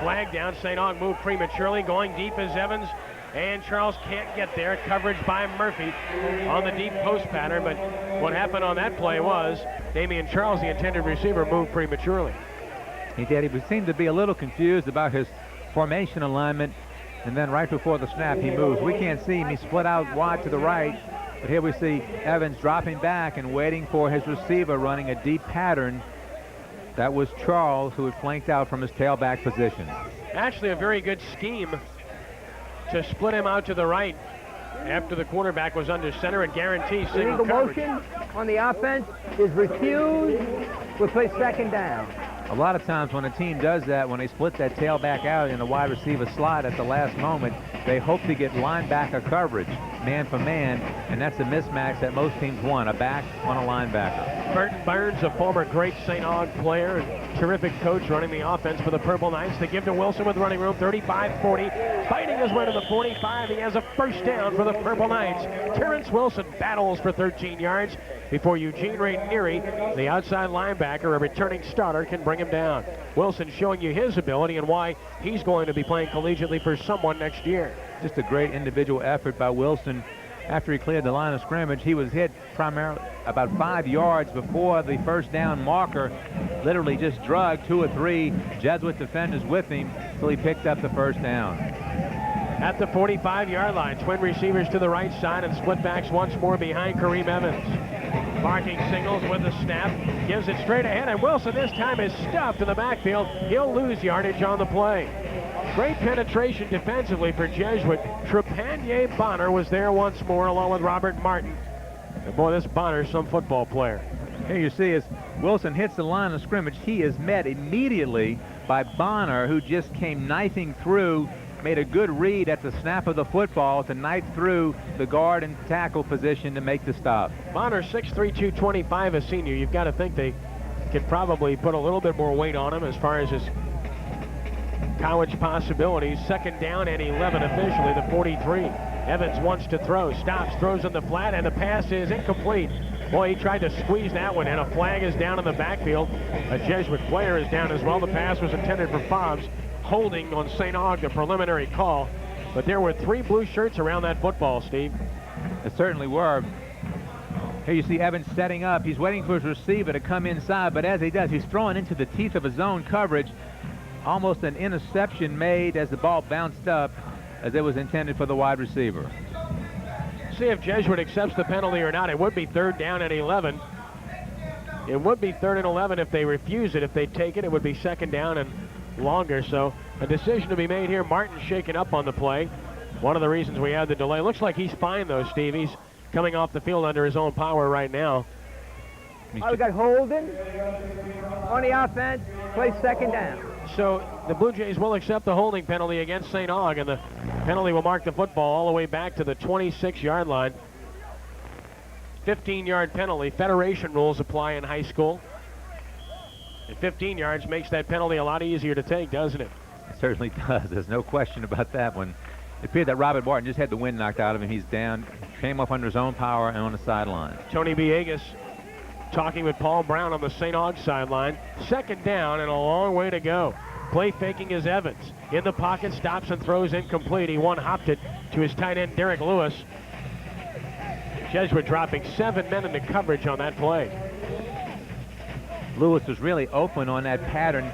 Flag down, St. Aug moved prematurely, going deep as Evans, and Charles can't get there. Coverage by Murphy on the deep post pattern, but what happened on that play was Damian Charles, the intended receiver, moved prematurely. He did. He seemed to be a little confused about his formation alignment, and then right before the snap, he moves. We can't see him. He split out wide to the right, but here we see Evans dropping back and waiting for his receiver, running a deep pattern. That was Charles, who had flanked out from his tailback position. Actually, a very good scheme to split him out to the right after the quarterback was under center and guarantee single Illegal coverage. motion on the offense is refused. We'll play 2nd down. A lot of times when a team does that, when they split that tailback out in the wide receiver slot at the last moment, they hope to get linebacker coverage, man for man, and that's a mismatch that most teams want, a back on a linebacker. Burton Burns, a former great St. Aug player and terrific coach running the offense for the Purple Knights. They give to Wilson with running room, 35-40, fighting his way to the 45. He has a 1st down for the Purple Knights. Terrence Wilson battles for 13 yards before Eugene Rainieri, the outside linebacker, a returning starter, can bring him down. Wilson showing you his ability and why he's going to be playing collegiately for someone next year. Just a great individual effort by Wilson. After he cleared the line of scrimmage, he was hit primarily about 5 yards before the 1st down marker. Literally just drugged 2 or 3 Jesuit defenders with him until he picked up the 1st down. At the 45-yard line, twin receivers to the right side and split backs once more behind Kareem Evans. Barking signals with the snap, gives it straight ahead, and Wilson this time is stuffed in the backfield. He'll lose yardage on the play. Great penetration defensively for Jesuit. Trepanier Bonner was there once more along with Robert Martin. And boy, this Bonner's some football player. Here you see as Wilson hits the line of scrimmage, he is met immediately by Bonner, who just came knifing through, made a good read at the snap of the football to knife through the guard and tackle position to make the stop. Bonner, 6'3", 225, a senior. You've got to think they could probably put a little bit more weight on him as far as his college possibilities. 2nd down and 11 officially, the 43. Evans wants to throw, stops, throws in the flat, and the pass is incomplete. Boy, he tried to squeeze that one, and a flag is down in the backfield. A Jesuit player is down as well. The pass was intended for Fobbs. Holding on St. Aug, the preliminary call. But there were 3 blue shirts around that football, Steve. There certainly were. Here you see Evans setting up. He's waiting for his receiver to come inside, but as he does, he's throwing into the teeth of his zone coverage. Almost an interception made as the ball bounced up as it was intended for the wide receiver. See if Jesuit accepts the penalty or not. It would be 3rd down and 11. It would be 3rd and 11 if they refuse it. If they take it, it would be 2nd down and longer. So a decision to be made here. Martin shaken up on the play. One of the reasons we had the delay. Looks like he's fine though, Steve. He's coming off the field under his own power right now. Oh, we got Holden on the offense. Play 2nd down. So the Blue Jays will accept the holding penalty against St. Aug, and the penalty will mark the football all the way back to the 26-yard line. 15-yard penalty. Federation rules apply in high school. And 15 yards makes that penalty a lot easier to take, doesn't it? It certainly does. There's no question about that one. It appeared that Robert Martin just had the wind knocked out of him. He's down, came up under his own power and on the sideline. Tony Villegas talking with Paul Brown on the St. Aug sideline. 2nd down and a long way to go. Play faking is Evans. In the pocket, stops and throws incomplete. He one-hopped it to his tight end, Derek Lewis. Jesuit dropping 7 men into coverage on that play. Lewis was really open on that pattern.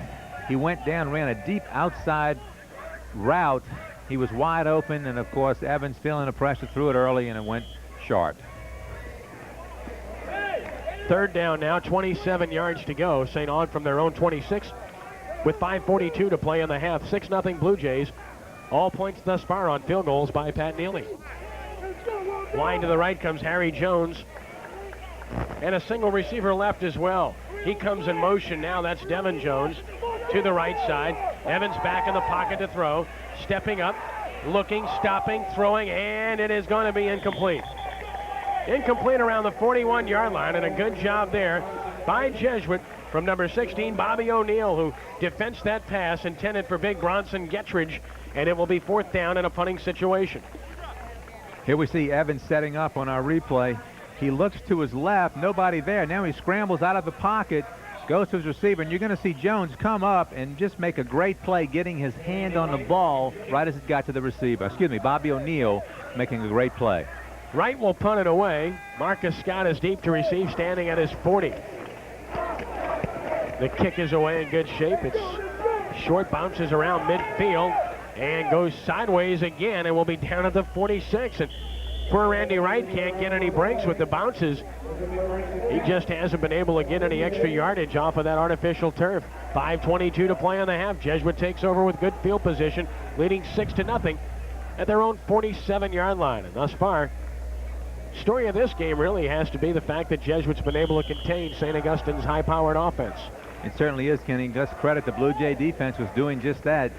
He went down, ran a deep outside route. He was wide open, and of course Evans feeling the pressure, threw it early, and it went short. Third down now, 27 yards to go. St. Aug from their own 26 with 5:42 to play in the half. 6-0 Blue Jays. All points thus far on field goals by Pat Neely. Line to the right comes Harry Jones. And a single receiver left as well. He comes in motion now. That's Devin Jones to the right side. Evans back in the pocket to throw. Stepping up, looking, stopping, throwing, and it is going to be incomplete. Incomplete around the 41-yard line, and a good job there by Jesuit from number 16, Bobby O'Neill, who defensed that pass intended for big Bronson Getridge, and it will be 4th down in a punting situation. Here we see Evans setting up on our replay. He looks to his left, nobody there. Now he scrambles out of the pocket, goes to his receiver, and you're going to see Jones come up and just make a great play getting his hand on the ball right as it got to the receiver. Excuse me, Bobby O'Neill making a great play. Wright will punt it away. Marcus Scott is deep to receive, standing at his 40. The kick is away in good shape. It's short, bounces around midfield, and goes sideways again, and will be down at the 46. And poor Randy Wright can't get any breaks with the bounces. He just hasn't been able to get any extra yardage off of that artificial turf. 5:22 to play in the half. Jesuit takes over with good field position, leading 6-0 at their own 47-yard line. And thus far, story of this game really has to be the fact that Jesuit's been able to contain St. Augustine's high-powered offense. It certainly is, Kenny. Just credit the Blue Jay defense was doing just that.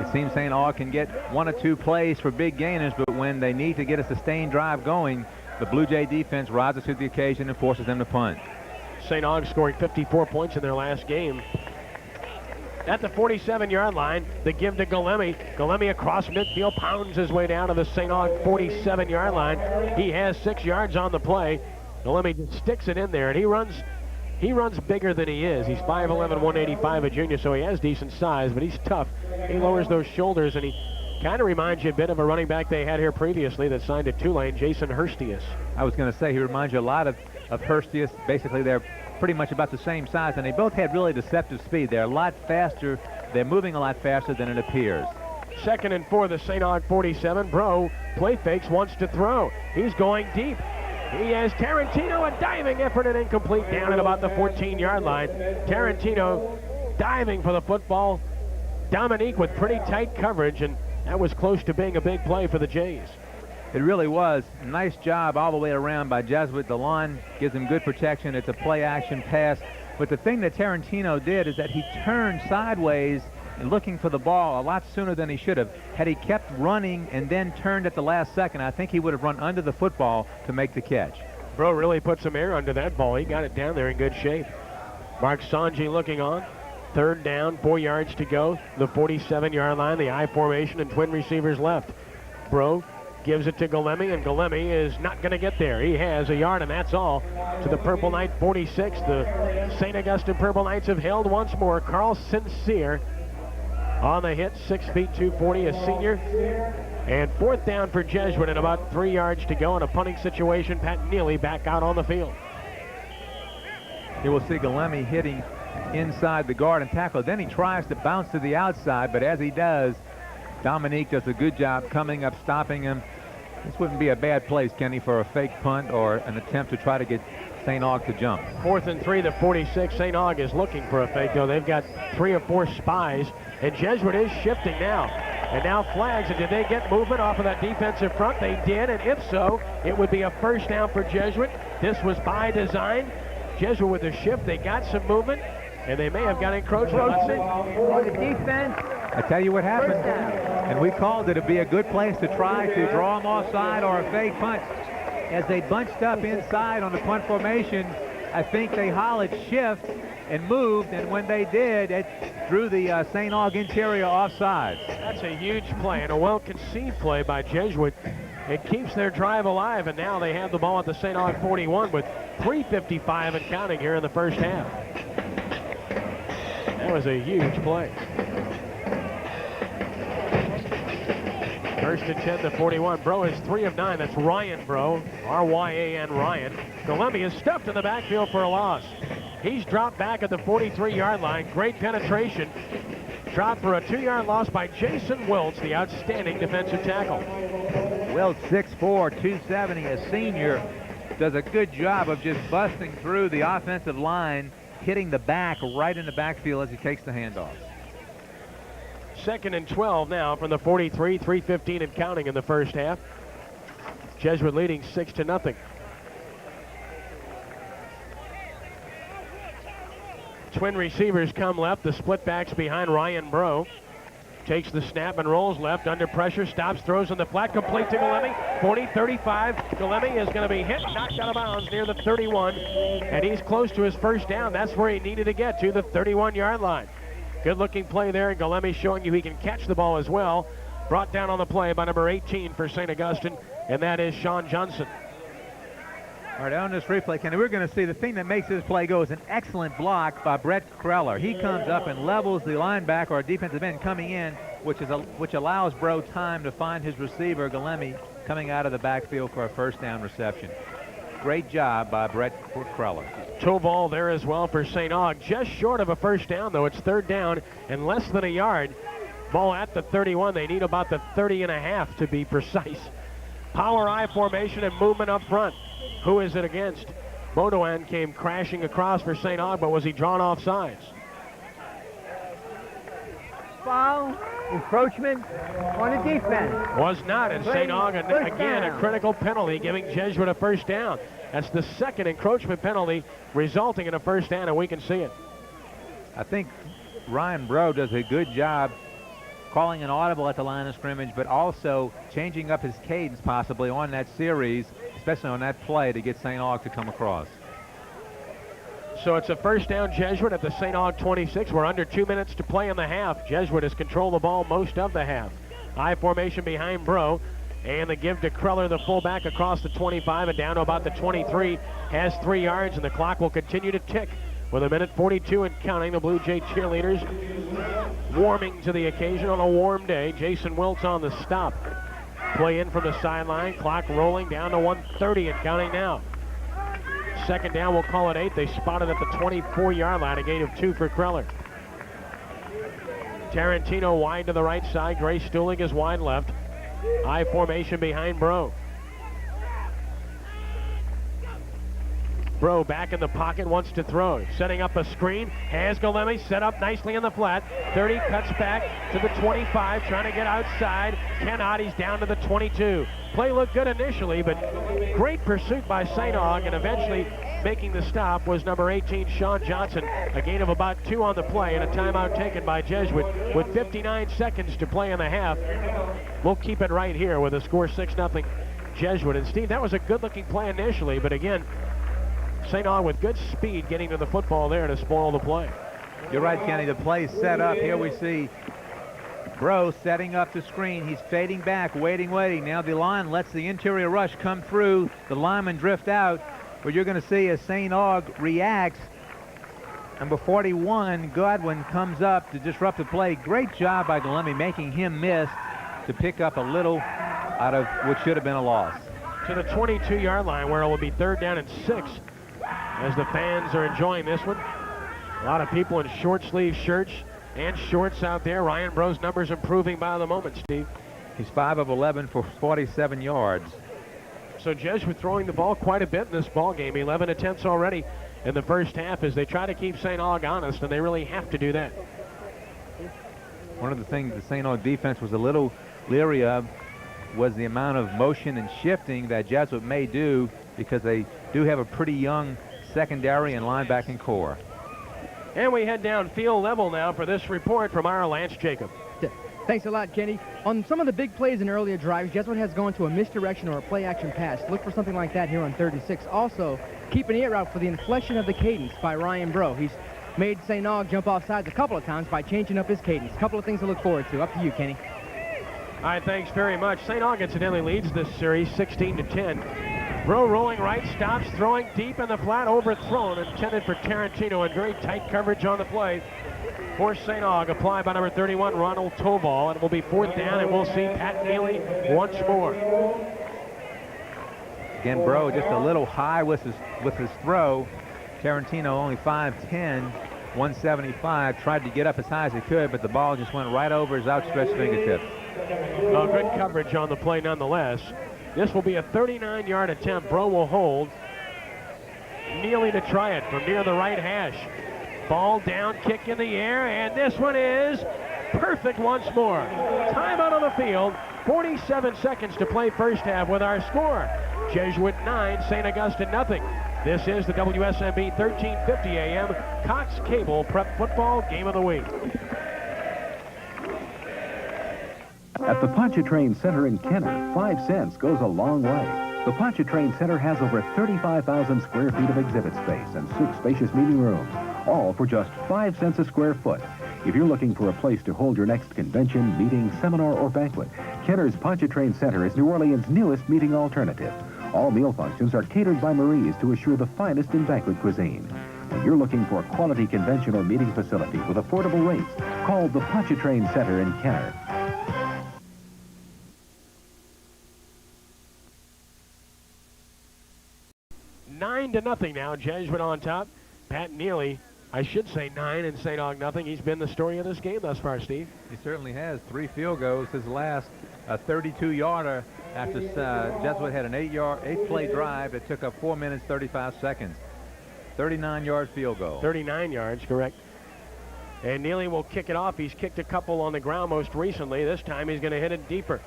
It seems St. Aug can get 1 or 2 plays for big gainers, but when they need to get a sustained drive going, the Blue Jay defense rises to the occasion and forces them to punt. St. Aug scoring 54 points in their last game. At the 47-yard line, the give to Galemi. Galemi across midfield, pounds his way down to the St. Aug 47-yard line. He has 6 yards on the play. Galemi just sticks it in there, and he runs bigger than he is. He's 5'11", 185, a junior, so he has decent size, but he's tough. He lowers those shoulders, and he kind of reminds you a bit of a running back they had here previously that signed at Tulane, Jason Hurstius. I was going to say he reminds you a lot of Hurstius. Basically, they're pretty much about the same size, and they both had really deceptive speed. They're a lot faster. They're moving a lot faster than it appears. 2nd and 4, the St. Aug 47. Bro play fakes, wants to throw. He's going deep. He has Tarantino, a diving effort, and incomplete down at about the 14-yard line. Tarantino diving for the football. Dominique with pretty tight coverage, and that was close to being a big play for the Jays. It really was. Nice job all the way around by Jesuit. The line gives him good protection. It's a play-action pass. But the thing that Tarantino did is that he turned sideways and looking for the ball a lot sooner than he should have. Had he kept running and then turned at the last second, I think he would have run under the football to make the catch. Bro really put some air under that ball. He got it down there in good shape. Mark Sanji looking on. 3rd down, 4 yards to go. The 47-yard line, the I formation, and twin receivers left. Bro gives it to Galemi, and Galemi is not going to get there. He has a yard, and that's all to the Purple Knight 46. The St. Augustine Purple Knights have held once more. Carl Sincere on the hit, 6 feet 240, a senior. And 4th down for Jesuit and about 3 yards to go in a punting situation. Pat Neely back out on the field. You will see Galemi hitting inside the guard and tackle. Then he tries to bounce to the outside, but as he does, Dominique does a good job coming up, stopping him. This wouldn't be a bad place, Kenny, for a fake punt or an attempt to try to get St. Aug to jump. 4th and 3, the 46. St. Aug is looking for a fake, though. They've got 3 or 4 spies, and Jesuit is shifting now. And now flags, and did they get movement off of that defensive front? They did, and if so, it would be a 1st down for Jesuit. This was by design. Jesuit with the shift, they got some movement, and they may have got encroachment. Let's see. For the defense. I tell you what happened, and we called it to be a good place to try to draw them offside or a fake punt. As they bunched up inside on the punt formation, I think they hollered shift and moved, and when they did, it drew the St. Aug interior offside. That's a huge play and a well-conceived play by Jesuit. It keeps their drive alive, and now they have the ball at the St. Aug 41 with 3:55 and counting here in the first half. That was a huge play. 1st and 10 to 41. Bro is 3 of 9. That's Ryan Bro, R-Y-A-N Ryan. Galemi is stuffed in the backfield for a loss. He's dropped back at the 43-yard line. Great penetration. Dropped for a 2-yard loss by Jason Wiltz, the outstanding defensive tackle. Wiltz, 6'4", 270, a senior, does a good job of just busting through the offensive line, hitting the back right in the backfield as he takes the handoff. 2nd and 12 now from the 43, 3:15 and counting in the first half. Jesuit leading 6-0. Twin receivers come left, the split backs behind Ryan Bro. Takes the snap and rolls left under pressure, stops, throws in the flat, complete to Galemi. 40, 35. Galemi is going to be hit, knocked out of bounds near the 31, and he's close to his first down. That's where he needed to get to, the 31-yard line. Good looking play there, and Galemi showing you he can catch the ball as well. Brought down on the play by number 18 for St. Augustine, and that is Sean Johnson. All right, on this replay, Kenny, we're going to see the thing that makes this play go is an excellent block by Brett Kreller. He comes up and levels the linebacker or defensive end coming in, which allows Bro time to find his receiver, Galemi, coming out of the backfield for a first down reception. Great job by Brett Kreller. Toe ball there as well for St. Aug. Just short of a first down, though. It's 3rd down and less than a yard. Ball at the 31. They need about the 30.5 to be precise. Power I formation and movement up front. Who is it against? Baudouin came crashing across for St. Aug, but was he drawn off sides? Foul, encroachment on the defense. Was not, and St. Aug again a critical penalty, giving Jesuit a first down. That's the 2nd encroachment penalty, resulting in a first down, and we can see it. I think Ryan Bro does a good job calling an audible at the line of scrimmage, but also changing up his cadence possibly on that series, especially on that play to get St. Aug to come across. So it's a first down, Jesuit at the St. Aug 26. We're under 2 minutes to play in the half. Jesuit has controlled the ball most of the half. I formation behind Bro, and the give to Kreller, the fullback, across the 25 and down to about the 23. Has 3 yards, and the clock will continue to tick with 1:42 and counting. The Blue Jay cheerleaders warming to the occasion on a warm day. Jason Wiltz on the stop. Play in from the sideline. Clock rolling down to 1:30 and counting now. 2nd down, we'll call it 8. They spotted at the 24-yard line, a gain of 2 for Kreller. Tarantino wide to the right side. Gray Stuhling is wide left. I formation behind Bro. Bro back in the pocket, wants to throw. Setting up a screen. Has Galemi set up nicely in the flat. 30, cuts back to the 25, trying to get outside. Cannot, he's down to the 22. Play looked good initially, but great pursuit by St. Aug, and eventually making the stop was number 18, Sean Johnson. A gain of about 2 on the play, and a timeout taken by Jesuit with 59 seconds to play in the half. We'll keep it right here with a score 6-0 Jesuit. And Steve, that was a good-looking play initially, but again, St. Aug with good speed getting to the football there to spoil the play. You're right, Kenny. The play's set up. Here we see Bro setting up the screen. He's fading back, waiting. Now the line lets the interior rush come through. The linemen drift out. What you're going to see as St. Aug reacts. Number 41, Godwin, comes up to disrupt the play. Great job by Galemi making him miss to pick up a little out of what should have been a loss. To the 22-yard line, where it will be 3rd down and 6. As the fans are enjoying this one. A lot of people in short sleeve shirts and shorts out there. Ryan Bro's numbers improving by the moment, Steve. He's 5 of 11 for 47 yards. So Jesuit throwing the ball quite a bit in this ball game. 11 attempts already in the first half as they try to keep St. Aug honest, and they really have to do that. One of the things the St. Aug defense was a little leery of was the amount of motion and shifting that Jesuit may do, because they do have a pretty young secondary and linebacking core. And we head down field level now for this report from our Lance Jacob. Thanks a lot, Kenny. On some of the big plays in earlier drives, Jesuit has gone to a misdirection or a play-action pass. Look for something like that here on 36. Also, keep an ear out for the inflection of the cadence by Ryan Bro. He's made St. Aug jump off sides a couple of times by changing up his cadence. A couple of things to look forward to. Up to you, Kenny. All right, thanks very much. St. Aug incidentally leads this series 16-10. Bro rolling right, stops, throwing deep in the flat, overthrown, intended for Tarantino, and very tight coverage on the play for St. Aug. Applied by number 31, Ronald Toval, and it will be 4th down, and we'll see Pat Neely once more. Again, Bro just a little high with his throw. Tarantino only 5'10", 175, tried to get up as high as he could, but the ball just went right over his outstretched fingertips. Well, good coverage on the play nonetheless. This will be a 39-yard attempt. Bro will hold. Neely to try it from near the right hash. Ball down, kick in the air, and this one is perfect once more. Timeout on the field. 47 seconds to play first half with our score. Jesuit 9, St. Augustine nothing. This is the WSMB 1350 AM Cox Cable Prep Football Game of the Week. At the Pontchartrain Center in Kenner, 5 cents goes a long way. The Pontchartrain Center has over 35,000 square feet of exhibit space and 6 spacious meeting rooms, all for just 5 cents a square foot. If you're looking for a place to hold your next convention, meeting, seminar, or banquet, Kenner's Pontchartrain Center is New Orleans' newest meeting alternative. All meal functions are catered by Marie's to assure the finest in banquet cuisine. When you're looking for a quality convention or meeting facility with affordable rates, call the Pontchartrain Center in Kenner. 9-0 now. Jesuit on top. Pat Neely, I should say 9 and St. Aug nothing. He's been the story of this game thus far, Steve. He certainly has. 3 field goals. His last, a 32-yarder after Jesuit had an 8-play drive that took up 4 minutes, 35 seconds. 39-yard field goal. 39 yards, correct. And Neely will kick it off. He's kicked a couple on the ground most recently. This time he's going to hit it deeper.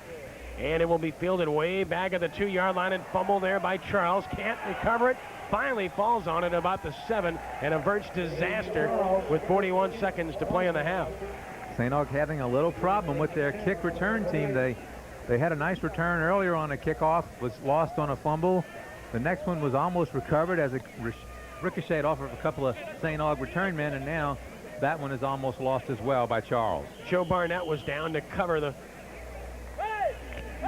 And it will be fielded way back at the 2-yard line and fumbled there by Charles. Can't recover it. Finally falls on it about the 7 and averts disaster with 41 seconds to play in the half. St. Aug having a little problem with their kick return team. They had a nice return earlier on a kickoff, was lost on a fumble. The next one was almost recovered as it ricocheted off of a couple of St. Aug return men, and now that one is almost lost as well by Charles. Joe Barnett was down to cover the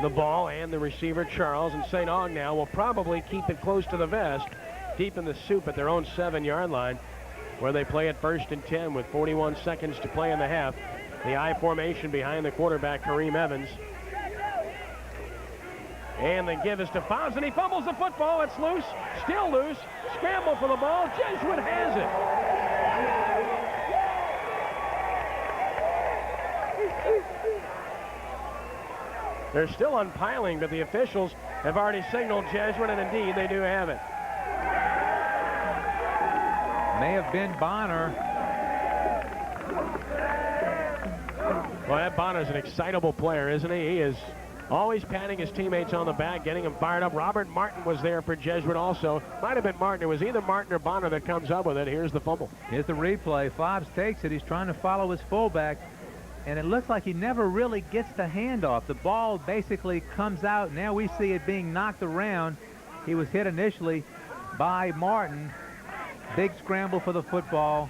ball and the receiver Charles, and St. Aug now will probably keep it close to the vest, deep in the soup at their own 7-yard line, where they play at 1st and 10 with 41 seconds to play in the half. The I formation behind the quarterback Kareem Evans. And the give is to Fowles, and he fumbles the football. It's loose, still loose. Scramble for the ball. Jesuit has it. They're still unpiling, but the officials have already signaled Jesuit, and indeed they do have it. May have been Bonner. Well, that Bonner's an excitable player, isn't he? He is always patting his teammates on the back, getting them fired up. Robert Martin was there for Jesuit also. Might have been Martin. It was either Martin or Bonner that comes up with it. Here's the fumble. Here's the replay. Fobbs takes it. He's trying to follow his fullback, and it looks like he never really gets the handoff. The ball basically comes out. Now we see it being knocked around. He was hit initially by Martin. Big scramble for the football.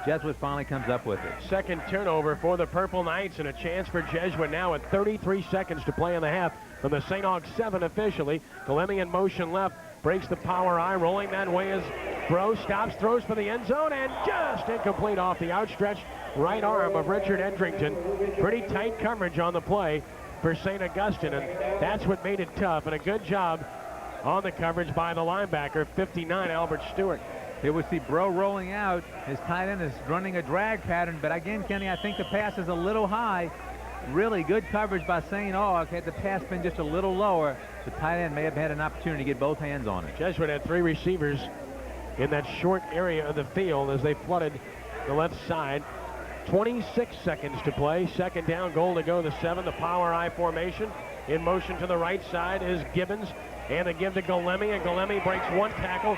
Jesuit finally comes up with it. Second turnover for the Purple Knights, and a chance for Jesuit now with 33 seconds to play in the half from the St. Aug 7 officially. Galemi in motion left, breaks the power I. Rolling that way is Bro, stops, throws for the end zone, and just incomplete off the outstretched right arm of Richard Edrington. Pretty tight coverage on the play for St. Augustine, and that's what made it tough, and a good job on the coverage by the linebacker, 59, Albert Stewart. Here we see Bro rolling out. His tight end is running a drag pattern, but again, Kenny, I think the pass is a little high. Really good coverage by St. Aug. Had the pass been just a little lower, the tight end may have had an opportunity to get both hands on it. Jesuit had 3 receivers in that short area of the field as they flooded the left side. 26 seconds to play. Second down, goal to go, the 7, the power I formation. In motion to the right side is Gibbons, and a give to Galemi, and Galemi breaks 1 tackle,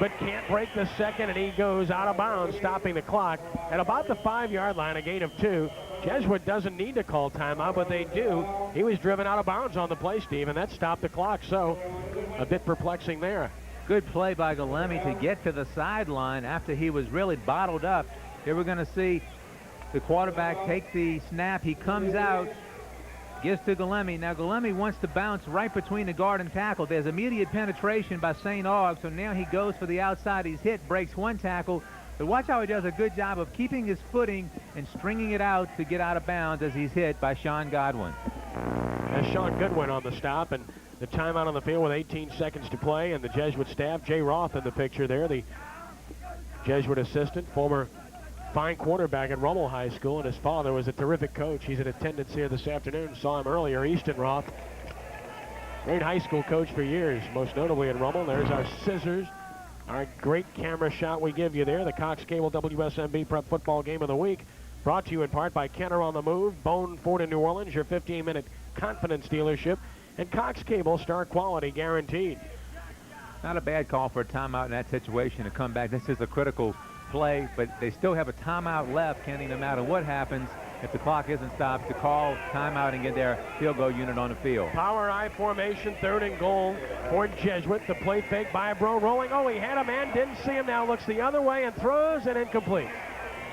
but can't break the second, and he goes out of bounds, stopping the clock at about the 5-yard line, a gain of 2. Jesuit doesn't need to call timeout, but they do. He was driven out of bounds on the play, Steve, and that stopped the clock, so a bit perplexing there. Good play by Galemi to get to the sideline after he was really bottled up. Here we're going to see the quarterback take the snap. He comes out, gives to Galemi. Now Galemi wants to bounce right between the guard and tackle. There's immediate penetration by St. Aug, so now he goes for the outside. He's hit, breaks 1 tackle. But watch how he does a good job of keeping his footing and stringing it out to get out of bounds as he's hit by Sean Godwin. As Sean Goodwin on the stop, and the timeout on the field with 18 seconds to play, and the Jesuit staff, Jay Roth in the picture there, the Jesuit assistant, former fine quarterback at Rummel High School, and his father was a terrific coach. He's in attendance here this afternoon. Saw him earlier, Easton Roth. Great high school coach for years, most notably at Rummel. There's our scissors. Our great camera shot we give you there. The Cox Cable WSMB Prep Football Game of the Week. Brought to you in part by Kenner on the Move, Bone Ford in New Orleans, your 15-minute confidence dealership, and Cox Cable, star quality guaranteed. Not a bad call for a timeout in that situation to come back. This is a critical play, but they still have a timeout left, Kenny, no matter what happens. If the clock isn't stopped, to call timeout and get their field goal unit on the field. Power I formation, 3rd and goal for Jesuit. The play fake by Bro, rolling. Oh, he had a man, didn't see him, now looks the other way and throws, and incomplete.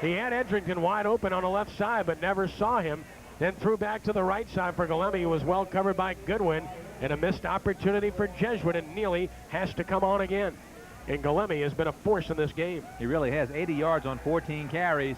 He had Edrington wide open on the left side, but never saw him. Then threw back to the right side for Galemi, who was well covered by Goodwin, and a missed opportunity for Jesuit, and Neely has to come on again. And Galemi has been a force in this game. He really has. 80 yards on 14 carries.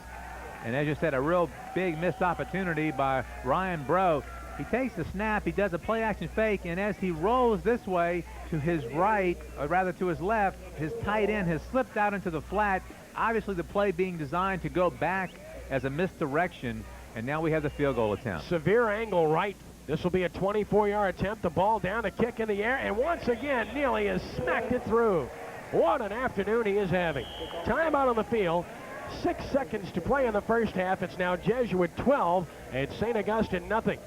And as you said, a real big missed opportunity by Ryan Bro. He takes the snap, he does a play-action fake, and as he rolls this way to his right, or rather to his left, his tight end has slipped out into the flat. Obviously the play being designed to go back as a misdirection, and now we have the field goal attempt. Severe angle right. This will be a 24-yard attempt. The ball down, the kick in the air, and once again, Neely has smacked it through. What an afternoon he is having. Timeout on the field. 6 seconds to play in the first half. It's now Jesuit 12 and St. Augustine nothing.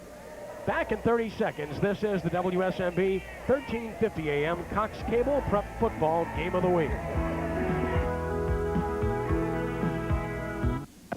Back in 30 seconds. This is the WSMB 1350 AM Cox Cable Prep Football Game of the Week.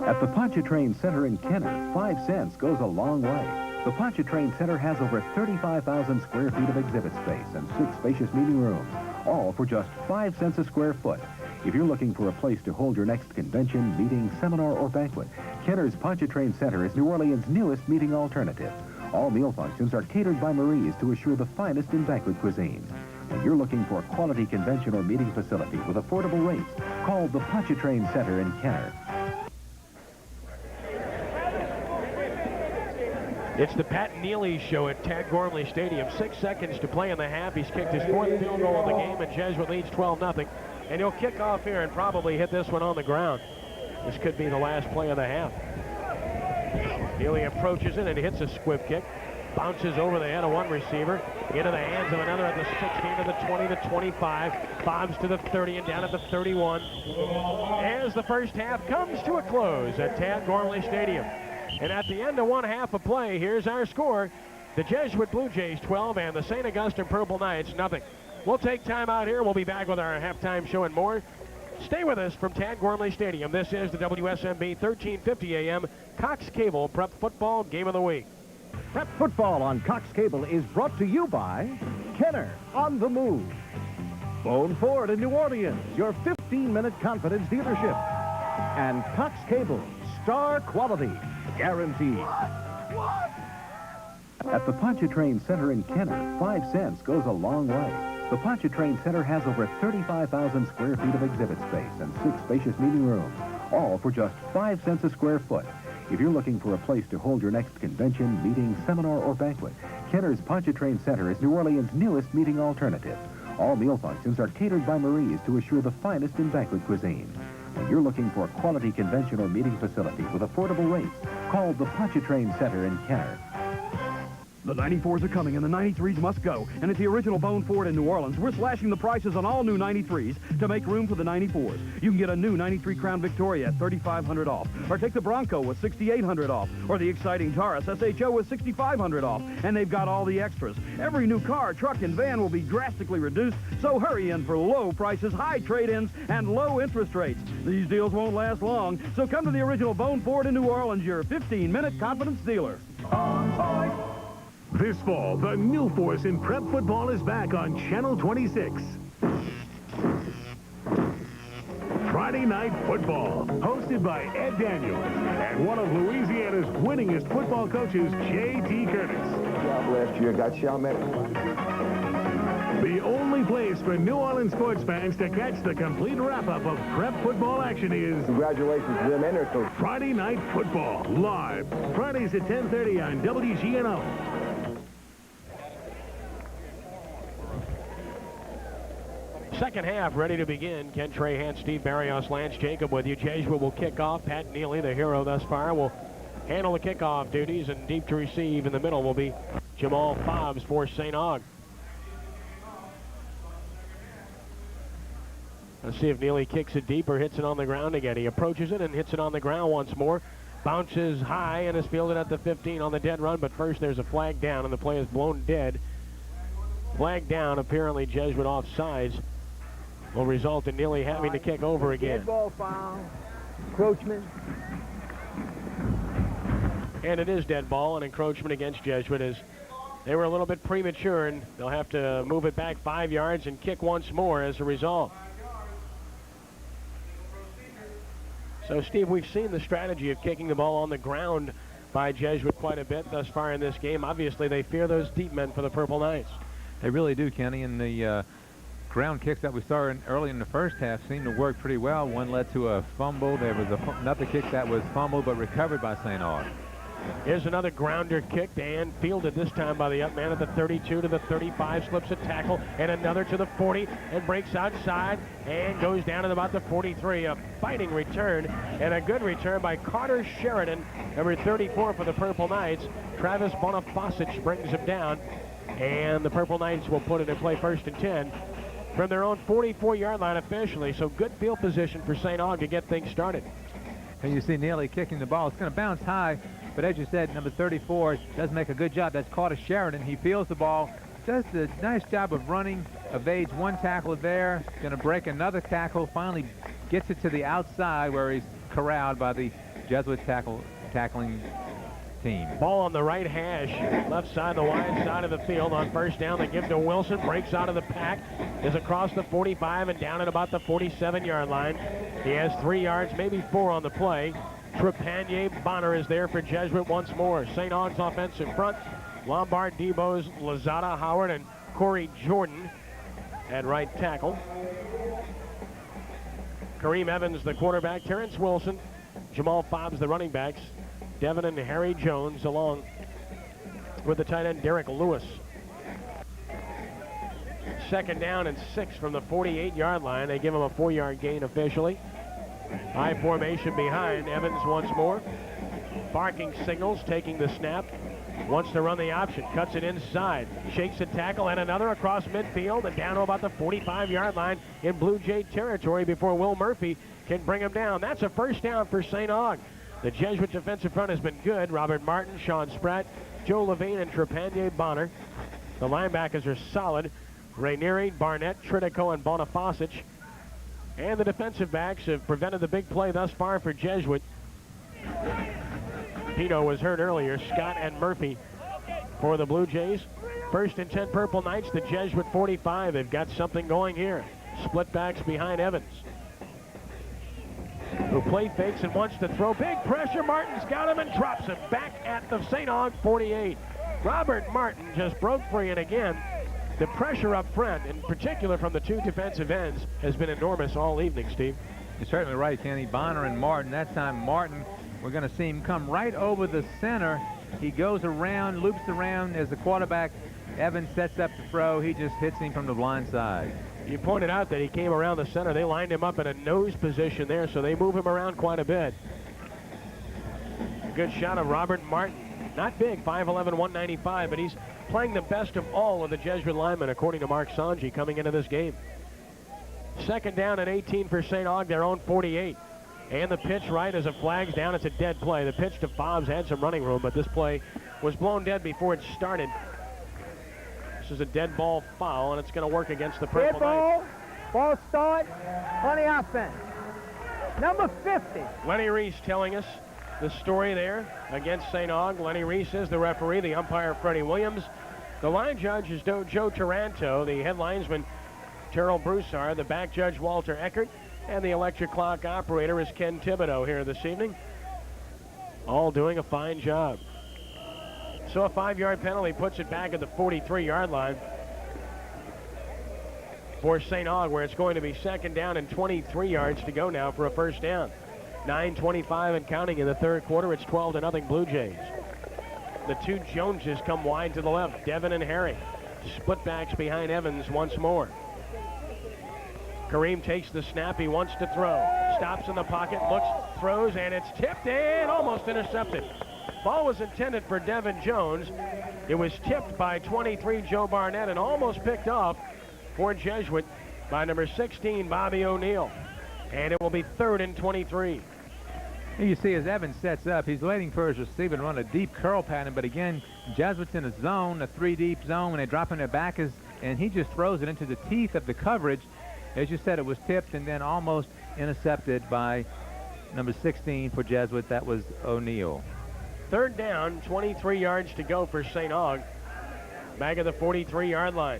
At the Pontchartrain Center in Kenner, 5 cents goes a long way. The Pontchartrain Center has over 35,000 square feet of exhibit space and 6 spacious meeting rooms, all for just 5 cents a square foot. If you're looking for a place to hold your next convention, meeting, seminar, or banquet, Kenner's Pontchartrain Center is New Orleans' newest meeting alternative. All meal functions are catered by Marie's to assure the finest in banquet cuisine. When you're looking for a quality convention or meeting facility with affordable rates, call the Pontchartrain Center in Kenner. It's the Pat Neely Show at Tad Gormley Stadium. 6 seconds to play in the half. He's kicked his 4th field goal of the game, and Jesuit leads 12-0. And he'll kick off here and probably hit this one on the ground. This could be the last play of the half. Neely approaches it and hits a squib kick. Bounces over the head of one receiver, into the hands of another at the 16, to the 20, to 25, bobs to the 30 and down at the 31. As the first half comes to a close at Tad Gormley Stadium. And at the end of one half of play, here's our score. The Jesuit Blue Jays 12 and the St. Augustine Purple Knights nothing. We'll take time out here. We'll be back with our halftime show and more. Stay with us from Tad Gormley Stadium. This is the WSMB 1350 AM Cox Cable Prep Football Game of the Week. Prep Football on Cox Cable is brought to you by Kenner on the Move, Bone Ford in New Orleans, your 15-minute confidence dealership, and Cox Cable, star quality guaranteed. At the Pontchartrain Center in Kenner, 5 cents goes a long way. The Pontchartrain Center has over 35,000 square feet of exhibit space and 6 spacious meeting rooms, all for just 5 cents a square foot. If you're looking for a place to hold your next convention, meeting, seminar, or banquet, Kenner's Pontchartrain Center is New Orleans' newest meeting alternative. All meal functions are catered by Marie's to assure the finest in banquet cuisine. When you're looking for a quality convention or meeting facility with affordable rates, call the Pontchartrain Center in Kenner. The 94s are coming and the 93s must go. And at the original Bone Ford in New Orleans, we're slashing the prices on all new 93s to make room for the 94s. You can get a new 93 Crown Victoria at $3,500 off. Or take the Bronco with $6,800 off. Or the exciting Taurus SHO with $6,500 off. And they've got all the extras. Every new car, truck, and van will be drastically reduced, so hurry in for low prices, high trade-ins, and low interest rates. These deals won't last long, so come to the original Bone Ford in New Orleans, your 15-minute confidence dealer. This fall, the new force in prep football is back on Channel 26. Friday Night Football, hosted by Ed Daniels and one of Louisiana's winningest football coaches, J.T. Curtis. Job last year, got Chalmette. The only place for New Orleans sports fans to catch the complete wrap-up of prep football action is... Congratulations to them and their coach. Friday Night Football, live, Fridays at 10:30 on WGNO. Second half ready to begin. Ken Trahan, Steve Barrios, Lance Jacob with you. Jesuit will kick off. Pat Neely, the hero thus far, will handle the kickoff duties, and deep to receive in the middle will be Jamal Fobbs for St. Aug. Let's see if Neely kicks it deep or hits it on the ground again. He approaches it and hits it on the ground once more. Bounces high and is fielded at the 15 on the dead run, but first there's a flag down and the play is blown dead. Flag down, apparently Jesuit offsides, will result in Neely having to kick over again. Dead ball foul, encroachment. And it is dead ball and encroachment against Jesuit, as they were a little bit premature, and they'll have to move it back 5 yards and kick once more as a result. So, Steve, we've seen the strategy of kicking the ball on the ground by Jesuit quite a bit thus far in this game. Obviously, they fear those deep men for the Purple Knights. They really do, Kenny, and the ground kicks that we saw early in the first half seemed to work pretty well. One led to a fumble. There was another kick that was fumbled but recovered by St. Aug. Here's another grounder kicked and fielded this time by the up man at the 32 to the 35, slips a tackle, and another to the 40 and breaks outside and goes down at about the 43. A fighting return and a good return by Carter Sheridan, number 34 for the Purple Knights. Travis Bonifacich brings him down, and the Purple Knights will put it in play 1st and 10 from their own 44-yard line officially. So good field position for St. Aug to get things started. And you see Neely kicking the ball. It's going to bounce high, but as you said, number 34 does make a good job. That's Carter Sheridan. He fields the ball, does a nice job of running, evades one tackle there, going to break another tackle, finally gets it to the outside where he's corralled by the Jesuit tackling team. Ball on the right hash, left side, the wide side of the field on 1st down. They give to Wilson, breaks out of the pack, is across the 45 and down at about the 47-yard line. He has 3 yards, maybe 4 on the play. Trepanier Bonner is there for Jesuit once more. St. Aug's offensive front, Lombard, Debos, Lazada, Howard, and Corey Jordan at right tackle. Kareem Evans, the quarterback, Terrence Wilson, Jamal Fobbs, the running backs, Devin and Harry Jones, along with the tight end Derek Lewis. 2nd down and 6 from the 48-yard line. They give him a 4-yard gain officially. High formation behind. Evans once more. Barking signals, taking the snap. Wants to run the option, cuts it inside, shakes a tackle and another across midfield and down to about the 45-yard line in Blue Jay territory before Will Murphy can bring him down. That's a 1st down for St. Aug. The Jesuit defensive front has been good. Robert Martin, Sean Spratt, Joe Levine, and Trepanier Bonner. The linebackers are solid. Rainieri, Barnett, Tridico, and Bonifacich. And the defensive backs have prevented the big play thus far for Jesuit. Pino was hurt earlier. Scott and Murphy for the Blue Jays. 1st and 10 Purple Knights, the Jesuit 45. They've got something going here. Split backs behind Evans, who play fakes and wants to throw. Big pressure. Martin's got him and drops him back at the St. Aug 48. Robert Martin just broke free, and again, the pressure up front, in particular from the 2 defensive ends, has been enormous all evening, Steve. You're certainly right, Kenny. Bonner and Martin. That time Martin, we're going to see him come right over the center. He goes around, loops around as the quarterback. Evans sets up the throw. He just hits him from the blind side. You pointed out that he came around the center. They lined him up in a nose position there, so they move him around quite a bit. Good shot of Robert Martin. Not big, 5'11", 195, but he's playing the best of all of the Jesuit linemen, according to Mark Sanji, coming into this game. 2nd down and 18 for St. Aug, their own 48. And the pitch right as a flag's down. It's a dead play. The pitch to Fobbs had some running room, but this play was blown dead before it started. This is a dead ball foul, and it's going to work against the Purple Knights. Ball start on the offense. Number 50. Lenny Reese telling us the story there against St. Aug. Lenny Reese is the referee, the umpire Freddie Williams. The line judge is Joe Taranto, the head linesman Terrell Broussard, the back judge Walter Eckert, and the electric clock operator is Ken Thibodeau here this evening. All doing a fine job. So a 5-yard penalty puts it back at the 43-yard line for St. Aug, where it's going to be 2nd down and 23 yards to go now for a 1st down. 9:25 and counting in the 3rd quarter. It's 12-0 Blue Jays. The 2 Joneses come wide to the left. Devin and Harry. Split backs behind Evans once more. Kareem takes the snap. He wants to throw. Stops in the pocket, looks, throws, and it's tipped and almost intercepted. Ball was intended for Devin Jones. It was tipped by 23 Joe Barnett and almost picked off for Jesuit by number 16 Bobby O'Neill. And it will be 3rd and 23. Here you see as Evans sets up, he's waiting for his receiver to run a deep curl pattern, but again, Jesuit's in a zone, a 3-deep zone, and they drop in their back, and he just throws it into the teeth of the coverage. As you said, it was tipped and then almost intercepted by number 16 for Jesuit. That was O'Neill. 3rd down, 23 yards to go for St. Aug. Back at the 43-yard line.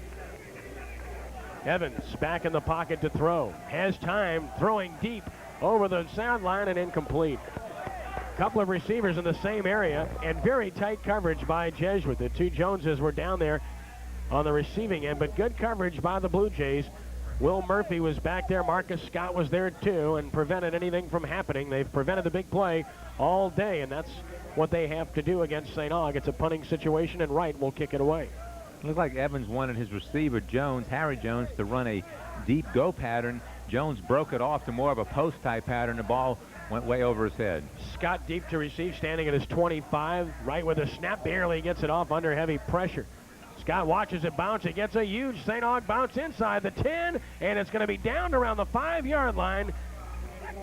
Evans back in the pocket to throw. Has time, throwing deep over the sideline and incomplete. Couple of receivers in the same area and very tight coverage by Jesuit. The two Joneses were down there on the receiving end, but good coverage by the Blue Jays. Will Murphy was back there. Marcus Scott was there too and prevented anything from happening. They've prevented the big play all day, and that's what they have to do against St. Aug. It's a punting situation, and Wright will kick it away. Looks like Evans wanted his receiver, Jones, Harry Jones, to run a deep go pattern. Jones broke it off to more of a post-type pattern. The ball went way over his head. Scott deep to receive, standing at his 25. Right with a snap, barely gets it off under heavy pressure. Scott watches it bounce. It gets a huge St. Aug bounce inside the 10, and it's going to be down around the 5-yard line.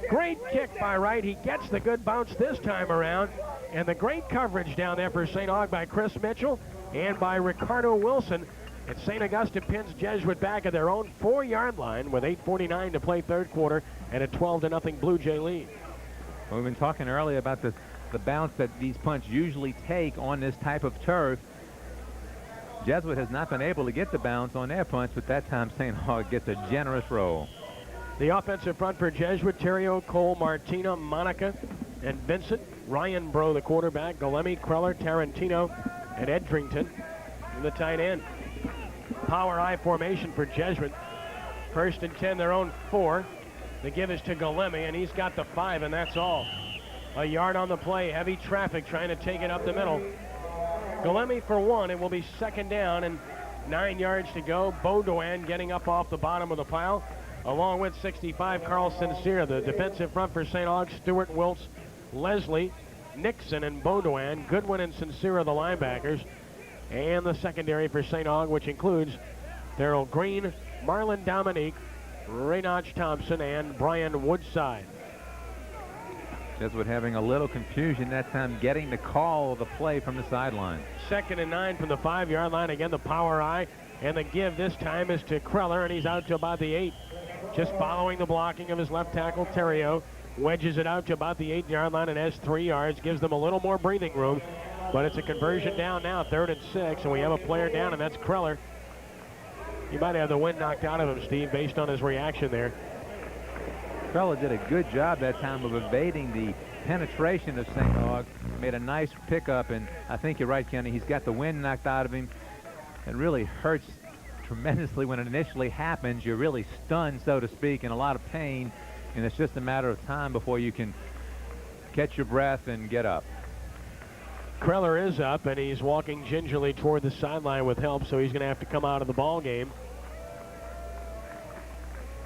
Great kick by Wright. He gets the good bounce this time around. And the great coverage down there for St. Aug by Chris Mitchell and by Ricardo Wilson. And St. Augustine pins Jesuit back at their own 4-yard line with 8:49 to play 3rd quarter and a 12-0 Blue Jay lead. Well, we've been talking earlier about the bounce that these punts usually take on this type of turf. Jesuit has not been able to get the bounce on their punts, but that time St. Aug gets a generous roll. The offensive front for Jesuit: Terrio, Cole, Martina, Monica, and Vincent. Ryan Bro, the quarterback. Golemi, Kreller, Tarantino, and Edrington in the tight end. Power I formation for Jesuit. 1st and 10, their own 4. The give is to Golemi, and he's got the 5, and that's all. A yard on the play. Heavy traffic trying to take it up the middle. Golemi for 1. It will be 2nd down and 9 yards to go. Baudouin getting up off the bottom of the pile, along with 65, Carl Sincere. The defensive front for St. Aug: Stewart, Wiltz, Leslie, Nixon, and Baudouin. Goodwin and Sincere are the linebackers. And the secondary for St. Aug, which includes Darrell Green, Marlon Dominique, Raynach Thompson, and Brian Woodside. Jesuit having a little confusion that time getting the call of the play from the sideline. 2nd and 9 from the 5-yard line. Again, the power I, and the give this time is to Kreller, and he's out to about the 8. Just following the blocking of his left tackle, Terrio. Wedges it out to about the 8-yard line and has 3 yards. Gives them a little more breathing room. But it's a conversion down now, 3rd and 6, and we have a player down, and that's Kreller. He might have the wind knocked out of him, Steve, based on his reaction there. Kreller did a good job that time of evading the penetration of St. Aug. Made a nice pickup, and I think you're right, Kenny. He's got the wind knocked out of him. It really hurts tremendously when it initially happens. You're really stunned, so to speak, in a lot of pain, and it's just a matter of time before you can catch your breath and get up. Kreller is up, and he's walking gingerly toward the sideline with help, so he's going to have to come out of the ball game.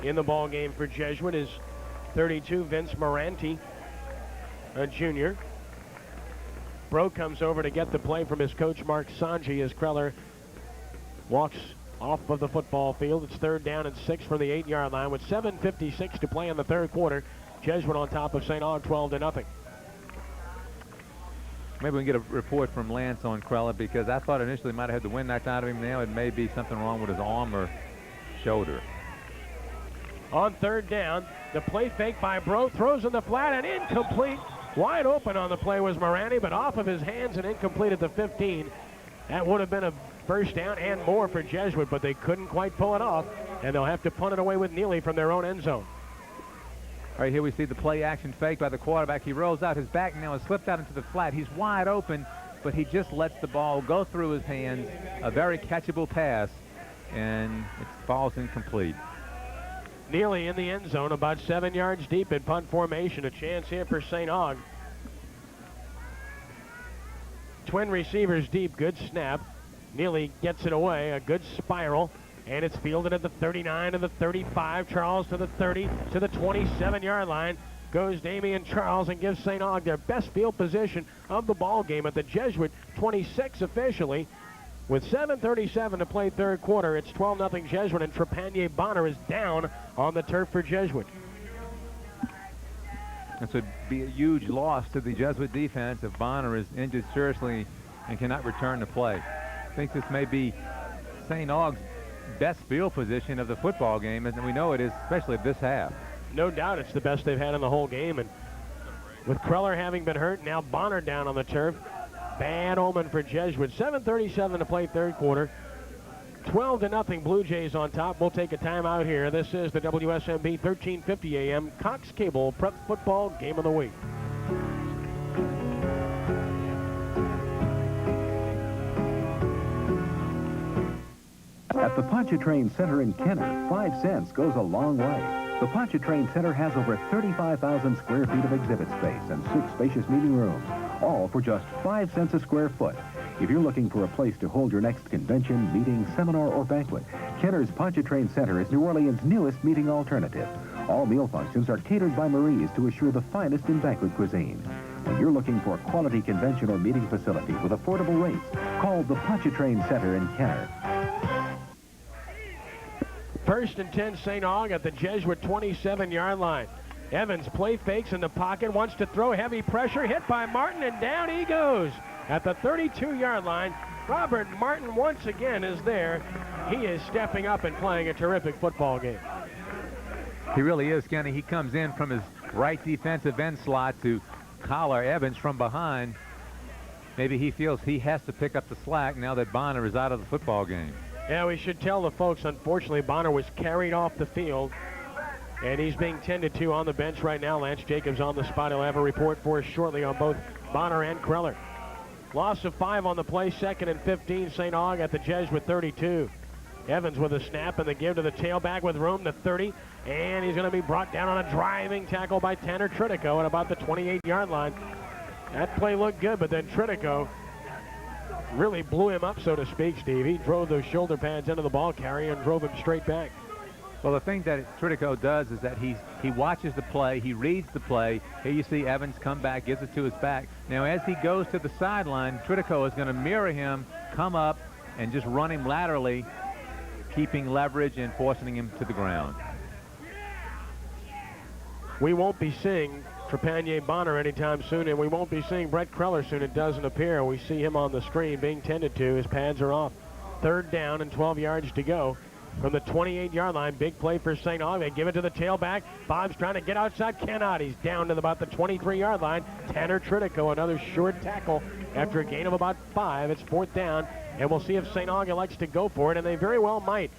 In the ball game for Jesuit is 32, Vince Moranti, a junior. Bro comes over to get the play from his coach, Mark Sanji, as Kreller walks off of the football field. It's 3rd down and 6 from the 8-yard line with 7:56 to play in the 3rd quarter. Jesuit on top of St. Aug, 12-0. Maybe we can get a report from Lance on Kreller, because I thought initially he might have had the wind knocked out of him. Now it may be something wrong with his arm or shoulder. On 3rd down, the play fake by Bro, throws in the flat and incomplete. Wide open on the play was Morani, but off of his hands and incomplete at the 15. That would have been a first down and more for Jesuit, but they couldn't quite pull it off, and they'll have to punt it away with Neely from their own end zone. All right, here we see the play action fake by the quarterback. He rolls out his back now and slipped out into the flat. He's wide open, but he just lets the ball go through his hands. A very catchable pass, and it falls incomplete. Neely in the end zone, about 7 yards deep in punt formation. A chance here for St. Aug. Twin receivers deep, good snap. Neely gets it away, a good spiral, And it's fielded at the 39 to the 35. Charles to the 30 to the 27-yard line. Goes Damian Charles and gives St. Aug their best field position of the ball game at the Jesuit 26 officially. With 7:37 to play third quarter, it's 12-0 Jesuit, and Trepanier Bonner is down on the turf for Jesuit. This would be a huge loss to the Jesuit defense if Bonner is injured seriously and cannot return to play. I think this may be St. Aug's best field position of the football game, and we know it is, especially this half. No doubt it's the best they've had in the whole game, and with Kreller having been hurt, now Bonner down on the turf. Bad omen for Jesuit. 7:37 to play third quarter. 12-0 Blue Jays on top. We'll take a timeout here. This is the WSMB 1350 AM Cox Cable Prep Football Game of the Week. At the Pontchartrain Center in Kenner, 5 cents goes a long way. The Pontchartrain Center has over 35,000 square feet of exhibit space and 6 spacious meeting rooms, all for just 5 cents a square foot. If you're looking for a place to hold your next convention, meeting, seminar, or banquet, Kenner's Pontchartrain Center is New Orleans' newest meeting alternative. All meal functions are catered by Marie's to assure the finest in banquet cuisine. When you're looking for a quality convention or meeting facility with affordable rates, call the Pontchartrain Center in Kenner. First and 10 St. Aug at the Jesuit 27-yard line. Evans play fakes in the pocket, wants to throw, heavy pressure, hit by Martin, and down he goes. At the 32-yard line, Robert Martin once again is there. He is stepping up and playing a terrific football game. He really is, Kenny. He comes in from his right defensive end slot to collar Evans from behind. Maybe he feels he has to pick up the slack now that Bonner is out of the football game. Yeah, we should tell the folks, unfortunately, Bonner was carried off the field, and he's being tended to on the bench right now. Lance Jacobs on the spot. He'll have a report for us shortly on both Bonner and Kreller. Loss of 5 on the play, 2nd and 15, St. Aug at the Jesuit 32. Evans with a snap and the give to the tailback with room to 30, and he's going to be brought down on a driving tackle by Tanner Tritico at about the 28-yard line. That play looked good, but then Tritico really blew him up, so to speak, Steve. He drove those shoulder pads into the ball carrier and drove him straight back. Well, the thing that Tritico does is that he watches the play, he reads the play. Here you see Evans come back, gives it to his back. Now, as he goes to the sideline, Tritico is going to mirror him, come up, and just run him laterally, keeping leverage and forcing him to the ground. We won't be seeing Trepanier Bonner anytime soon, and we won't be seeing Brett Kreller soon. It doesn't appear. We see him on the screen being tended to. His pads are off. 3rd down and 12 yards to go from the 28-yard line. Big play for St. Aug. They give it to the tailback. Bob's trying to get outside. Cannot. He's down to about the 23-yard line. Tanner Tritico, another short tackle after a gain of about 5. It's 4th down, and we'll see if St. Aug elects to go for it, and they very well might.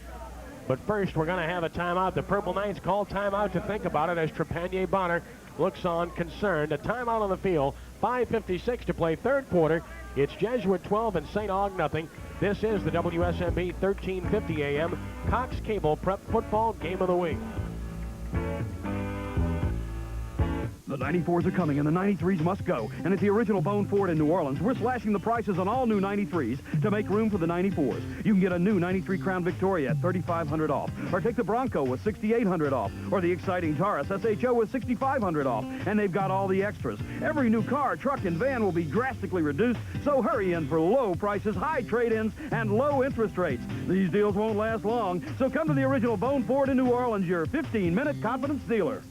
But first, we're going to have a timeout. The Purple Knights call timeout to think about it as Trepanier Bonner looks on concerned. A timeout on the field. 5:56 to play third quarter. It's Jesuit 12 and St. Aug nothing. This is the WSMB 1350 AM Cox Cable Prep Football Game of the Week. The 94s are coming, and the 93s must go. And at the original Bone Ford in New Orleans, we're slashing the prices on all new 93s to make room for the 94s. You can get a new 93 Crown Victoria at $3,500 off, or take the Bronco with $6,800 off, or the exciting Taurus SHO with $6,500 off. And they've got all the extras. Every new car, truck, and van will be drastically reduced, so hurry in for low prices, high trade-ins, and low interest rates. These deals won't last long, so come to the original Bone Ford in New Orleans, your 15-minute confidence dealer.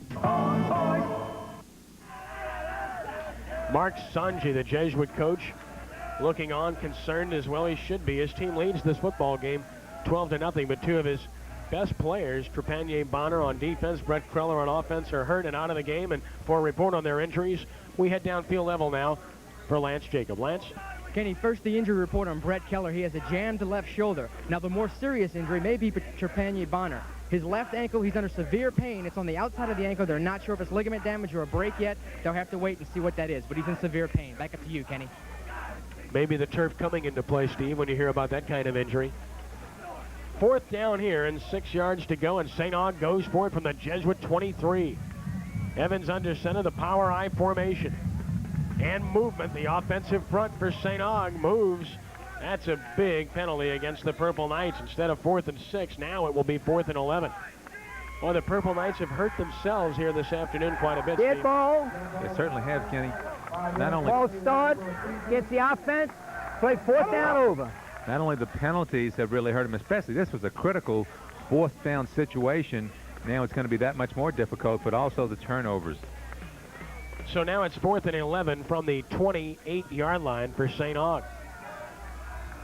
Mark Sanji, the Jesuit coach, looking on, concerned as well he should be. His team leads this football game 12-0, but 2 of his best players, Trepanier Bonner on defense, Brett Kreller on offense, are hurt and out of the game. And for a report on their injuries, we head down field level now for Lance Jacob. Lance? Kenny, first the injury report on Brett Keller. He has a jammed left shoulder. Now, the more serious injury may be Trepanier Bonner. His left ankle, he's under severe pain. It's on the outside of the ankle. They're not sure if it's ligament damage or a break yet. They'll have to wait and see what that is, but he's in severe pain. Back up to you, Kenny. Maybe the turf coming into play, Steve, when you hear about that kind of injury. 4th down here and 6 yards to go, and St. Aug goes for it from the Jesuit 23. Evans under center, the power I formation. And movement, the offensive front for St. Aug moves That's a big penalty against the Purple Knights. Instead of 4th and 6, now it will be 4th and 11. Well, the Purple Knights have hurt themselves here this afternoon quite a bit. Dead ball. They certainly have, Kenny. Not only Ball start, gets the offense, play 4th down over. Not only the penalties have really hurt him, especially this was a critical 4th down situation. Now it's going to be that much more difficult, but also the turnovers. So now it's 4th and 11 from the 28-yard line for St. Aug.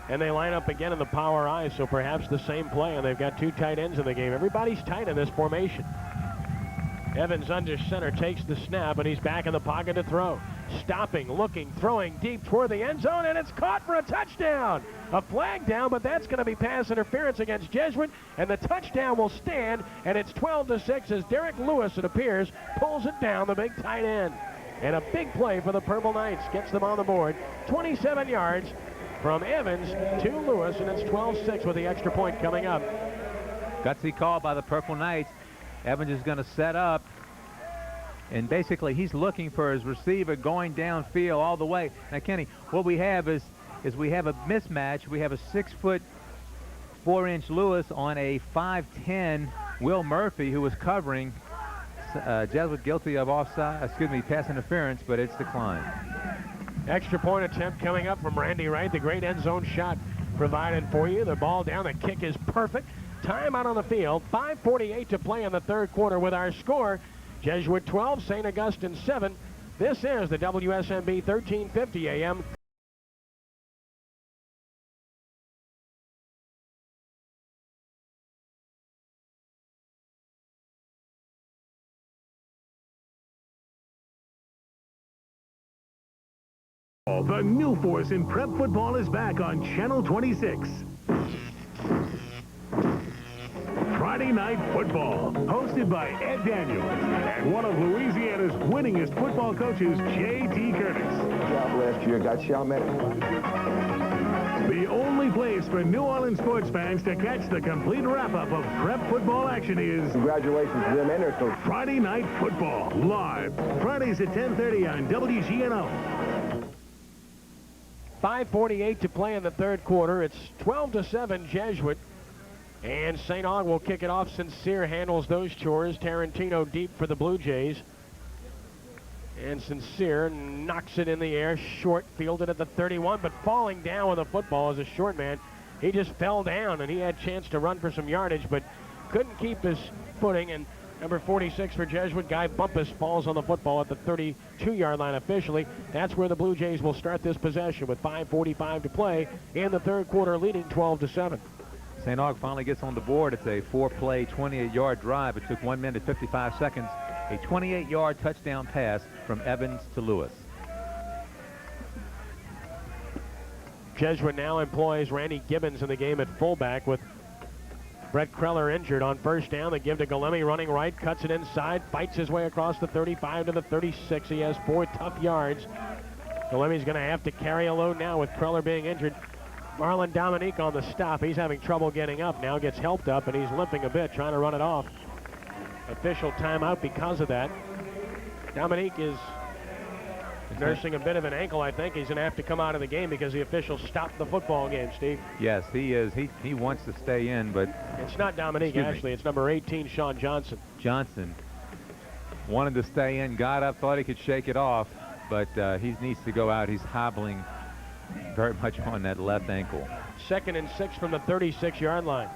And they line up again in the power I, so perhaps the same play, and they've got 2 tight ends in the game. Everybody's tight in this formation. Evans under center takes the snap, and he's back in the pocket to throw. Stopping, looking, throwing deep toward the end zone, and it's caught for a touchdown. A flag down, but that's going to be pass interference against Jesuit, and the touchdown will stand, and it's 12-6 as Derek Lewis, it appears, pulls it down, the big tight end. And a big play for the Purple Knights, gets them on the board. 27 yards from Evans to Lewis, and it's 12-6 with the extra point coming up. Gutsy call by the Purple Knights. Evans is going to set up, and basically he's looking for his receiver going downfield all the way. Now, Kenny, what we have is we have a mismatch. We have a 6'4" Lewis on a 5'10" Will Murphy, who was covering. Jesuit guilty of pass interference, but it's declined. Extra point attempt coming up from Randy Wright. The great end zone shot provided for you. The ball down. The kick is perfect. Time out on the field. 5:48 to play in the third quarter with our score. Jesuit 12, St. Augustine 7. This is the WSMB 1350 AM. The new force in prep football is back on Channel 26. Friday Night Football, hosted by Ed Daniels and one of Louisiana's winningest football coaches, J.T. Curtis. Good job last year, guys. See how many? The only place for New Orleans sports fans to catch the complete wrap-up of prep football action is... Congratulations to them and their coach. Friday Night Football, live, Fridays at 10:30 on WGNO. 5:48 to play in the third quarter. It's 12-7 Jesuit. And St. Aug will kick it off. Sincere handles those chores. Tarantino deep for the Blue Jays. And Sincere knocks it in the air. Short, fielded at the 31, but falling down with the football as a short man. He just fell down, and he had a chance to run for some yardage, but couldn't keep his footing. And number 46 for Jesuit, Guy Bumpus, falls on the football at the 32-yard line officially. That's where the Blue Jays will start this possession with 5:45 to play in the third quarter, leading 12-7. St. Aug finally gets on the board. It's a 4-play, 28-yard drive. It took 1 minute, 55 seconds. A 28-yard touchdown pass from Evans to Lewis. Jesuit now employs Randy Gibbons in the game at fullback with Brett Kreller injured on first down. They give to Galemi running right, cuts it inside, fights his way across the 35 to the 36. He has 4 tough yards. Galemi's going to have to carry a load now with Kreller being injured. Marlon Dominique on the stop. He's having trouble getting up now, gets helped up, and he's limping a bit, trying to run it off. Official timeout because of that. Dominique is nursing a bit of an ankle, I think. He's going to have to come out of the game because the officials stopped the football game, Steve. Yes, he is. He wants to stay in, but... It's not Dominique, actually. It's number 18, Sean Johnson. Johnson wanted to stay in, got up, thought he could shake it off, but he needs to go out. He's hobbling very much on that left ankle. 2nd and 6 from the 36-yard line.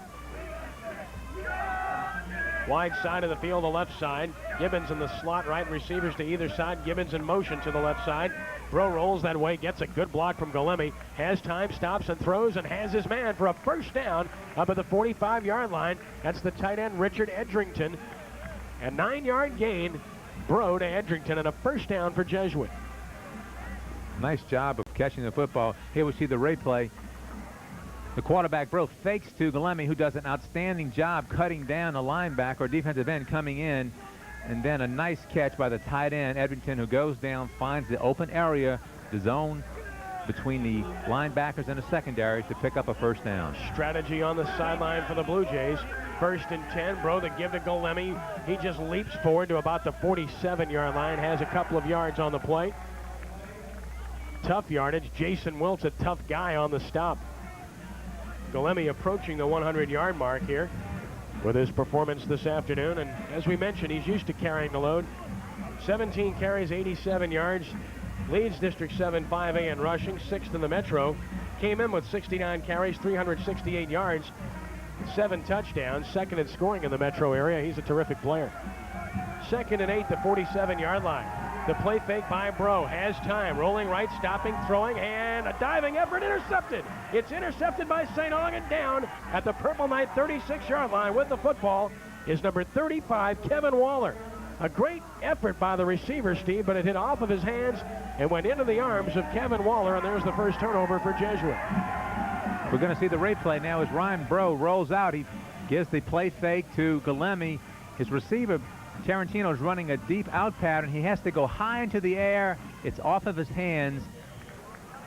Wide side of the field, the left side. Gibbons in the slot, right receivers to either side. Gibbons in motion to the left side. Bro rolls that way, gets a good block from Galemi. Has time, stops and throws, and has his man for a first down up at the 45-yard line. That's the tight end, Richard Edrington. A 9-yard gain, Bro to Edrington, and a first down for Jesuit. Nice job of catching the football. Here we see the replay. The quarterback, Bro, fakes to Galemi, who does an outstanding job cutting down a linebacker or defensive end coming in. And then a nice catch by the tight end, Edrington, who goes down, finds the open area, the zone between the linebackers and the secondary to pick up a first down. Strategy on the sideline for the Blue Jays. 1st and 10, Bro, the give to Galemi. He just leaps forward to about the 47-yard line, has a couple of yards on the play. tough yardage. Jason Wilt's a tough guy on the stop. Galemi approaching the 100-yard mark here with his performance this afternoon. And as we mentioned, he's used to carrying the load. 17 carries, 87 yards. Leads District 7 5A in rushing, 6th in the Metro. Came in with 69 carries, 368 yards, 7 touchdowns, 2nd in scoring in the Metro area. He's a terrific player. 2nd and 8, the 47-yard line. The play fake by Bro, has time, rolling right, stopping, throwing, and a diving effort, intercepted. It's intercepted by St. Aug, and down at the Purple Knight 36-yard line with the football is number 35, Kevin Waller. A great effort by the receiver, Steve, but it hit off of his hands and went into the arms of Kevin Waller, and there's the first turnover for Jesuit. We're going to see the replay now as Ryan Bro rolls out. He gives the play fake to Galemi. His receiver, Tarantino, is running a deep out pattern. He has to go high into the air. It's off of his hands.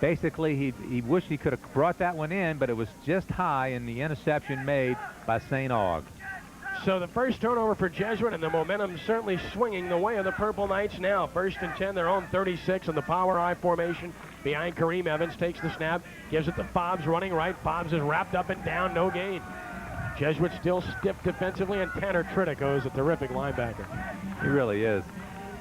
Basically, he wished he could have brought that one in, but it was just high, and the interception made by St. Aug. So the first turnover for Jesuit, and the momentum certainly swinging the way of the Purple Knights now. 1st and 10, their own 36 in the power I formation behind Kareem Evans. Takes the snap, gives it to Fobbs running right. Fobbs is wrapped up and down, no gain. Jesuit still stiff defensively, and Tanner Tridico is a terrific linebacker. He really is.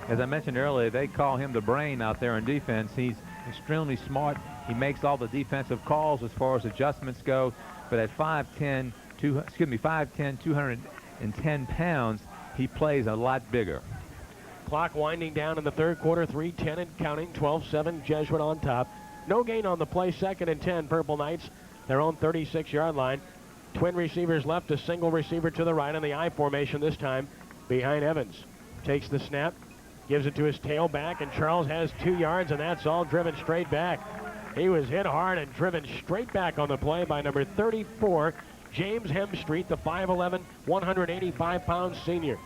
As I mentioned earlier, they call him the brain out there in defense. He's extremely smart. He makes all the defensive calls as far as adjustments go. But at 5'10", 210 pounds, he plays a lot bigger. Clock winding down in the third quarter, 3:10 and counting, 12-7, Jesuit on top. No gain on the play, 2nd and 10, Purple Knights, their own 36-yard line. Twin receivers left, a single receiver to the right in the I formation this time behind Evans. Takes the snap, gives it to his tailback, and Charles has 2 yards, and that's all driven straight back. He was hit hard and driven straight back on the play by number 34, James Hemstreet, the 5'11", 185-pound senior.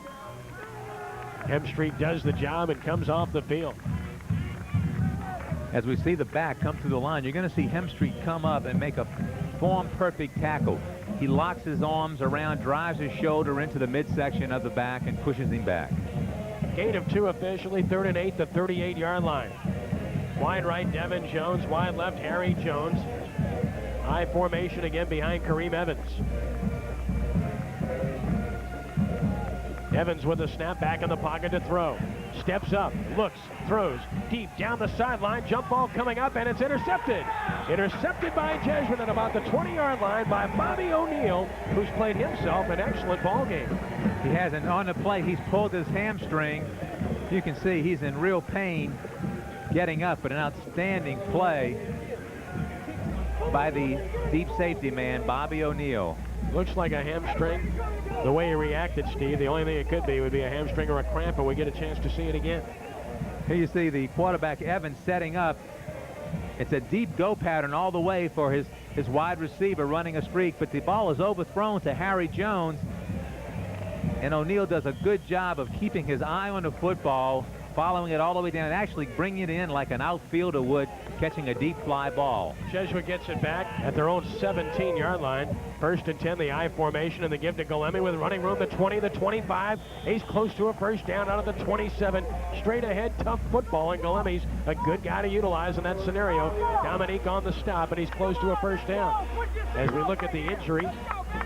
Hemstreet does the job and comes off the field. As we see the back come through the line, you're going to see Hemstreet come up and make a form-perfect tackle. He locks his arms around, drives his shoulder into the midsection of the back, and pushes him back. Gain of 2 officially, 3rd and 8, the 38-yard line. Wide right, Devin Jones. Wide left, Harry Jones. I formation again behind Kareem Evans. Evans with a snap, back in the pocket to throw. Steps up, looks, throws, deep down the sideline. Jump ball coming up, and it's intercepted. Intercepted by Jesuit at about the 20-yard line by Bobby O'Neill, who's played himself an excellent ball game. He has, and on the play, he's pulled his hamstring. You can see he's in real pain getting up, but an outstanding play by the deep safety man, Bobby O'Neill. Looks like a hamstring. The way he reacted, Steve, the only thing it could be would be a hamstring or a cramp, and we get a chance to see it again. Here you see the quarterback, Evans, setting up. It's a deep go pattern all the way for his wide receiver running a streak, but the ball is overthrown to Harry Jones, and O'Neill does a good job of keeping his eye on the football, following it all the way down, and actually bringing it in like an outfielder would, catching a deep fly ball. Jesuit gets it back at their own 17-yard line. 1st and 10, the I formation, and the give to Galemi with running room, the 20, the 25. He's close to a first down out of the 27. Straight ahead, tough football, and Galemi's a good guy to utilize in that scenario. Dominique on the stop, and he's close to a first down. As we look at the injury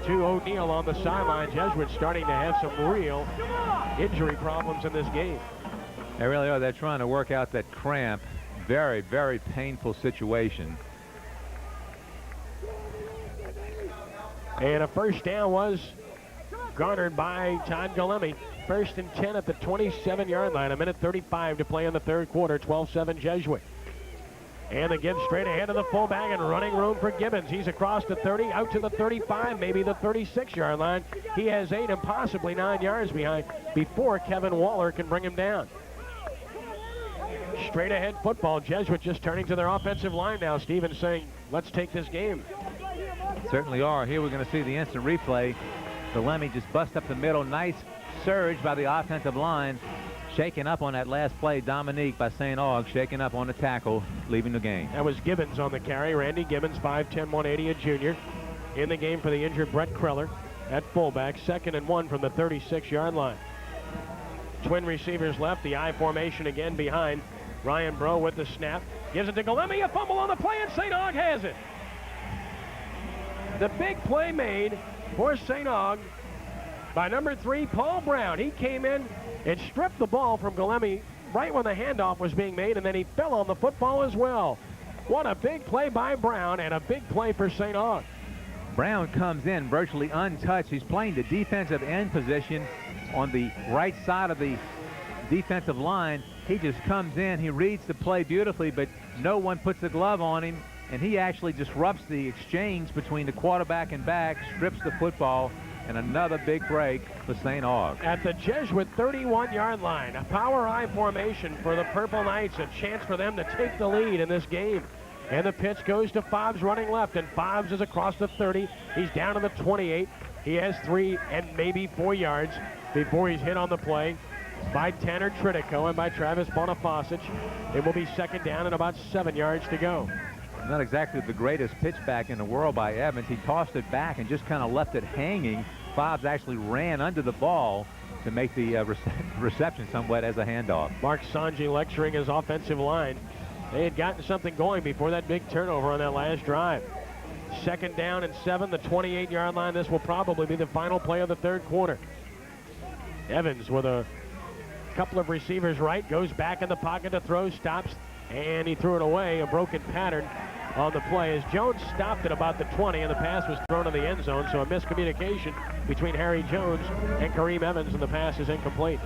to O'Neill on the sideline, Jesuit starting to have some real injury problems in this game. They really are. They're trying to work out that cramp. Very, very painful situation. And a first down was garnered by Todd Galemi. 1st and 10 at the 27-yard line. 1:35 to play in the third quarter. 12-7 Jesuit. And the give straight ahead to the fullback, and running room for Gibbons. He's across the 30, out to the 35, maybe the 36-yard line. He has 8 and possibly 9 yards behind before Kevin Waller can bring him down. Straight ahead football. Jesuit just turning to their offensive line now, Stephen, saying, let's take this game. Certainly are. Here we're going to see the instant replay. Galemi just bust up the middle. Nice surge by the offensive line. Shaken up on that last play. Dominique by St. Aug shaken up on the tackle, leaving the game. That was Gibbons on the carry. Randy Gibbons, 5'10", 180, a junior. In the game for the injured Brett Kreller at fullback. 2nd and 1 from the 36-yard line. Twin receivers left. The I formation again behind Ryan Bro with the snap. Gives it to Galemi. A fumble on the play, and St. Aug has it. The big play made for St. Aug by number 3, Paul Brown. He came in and stripped the ball from Galemi right when the handoff was being made, and then he fell on the football as well. What a big play by Brown, and a big play for St. Aug. Brown comes in virtually untouched. He's playing the defensive end position on the right side of the defensive line. He just comes in, he reads the play beautifully, but no one puts a glove on him, and he actually disrupts the exchange between the quarterback and back, strips the football, and another big break for St. Aug. At the Jesuit 31-yard line, a power I formation for the Purple Knights, a chance for them to take the lead in this game. And the pitch goes to Fobbs running left, and Fobbs is across the 30. He's down to the 28. He has 3 and maybe 4 yards before he's hit on the play by Tanner Tridico and by Travis Bonifacich. It will be second down and about 7 yards to go. Not exactly the greatest pitch back in the world by Evans. He tossed it back and just kind of left it hanging. Fobbs actually ran under the ball to make the reception somewhat as a handoff. Mark Sanji lecturing his offensive line. They had gotten something going before that big turnover on that last drive. Second down and 7, the 28-yard line. This will probably be the final play of the third quarter. Evans with a couple of receivers right, goes back in the pocket to throw, stops, and he threw it away. A broken pattern on the play as Jones stopped at about the 20, and the pass was thrown in the end zone, so a miscommunication between Harry Jones and Kareem Evans, and the pass is incomplete.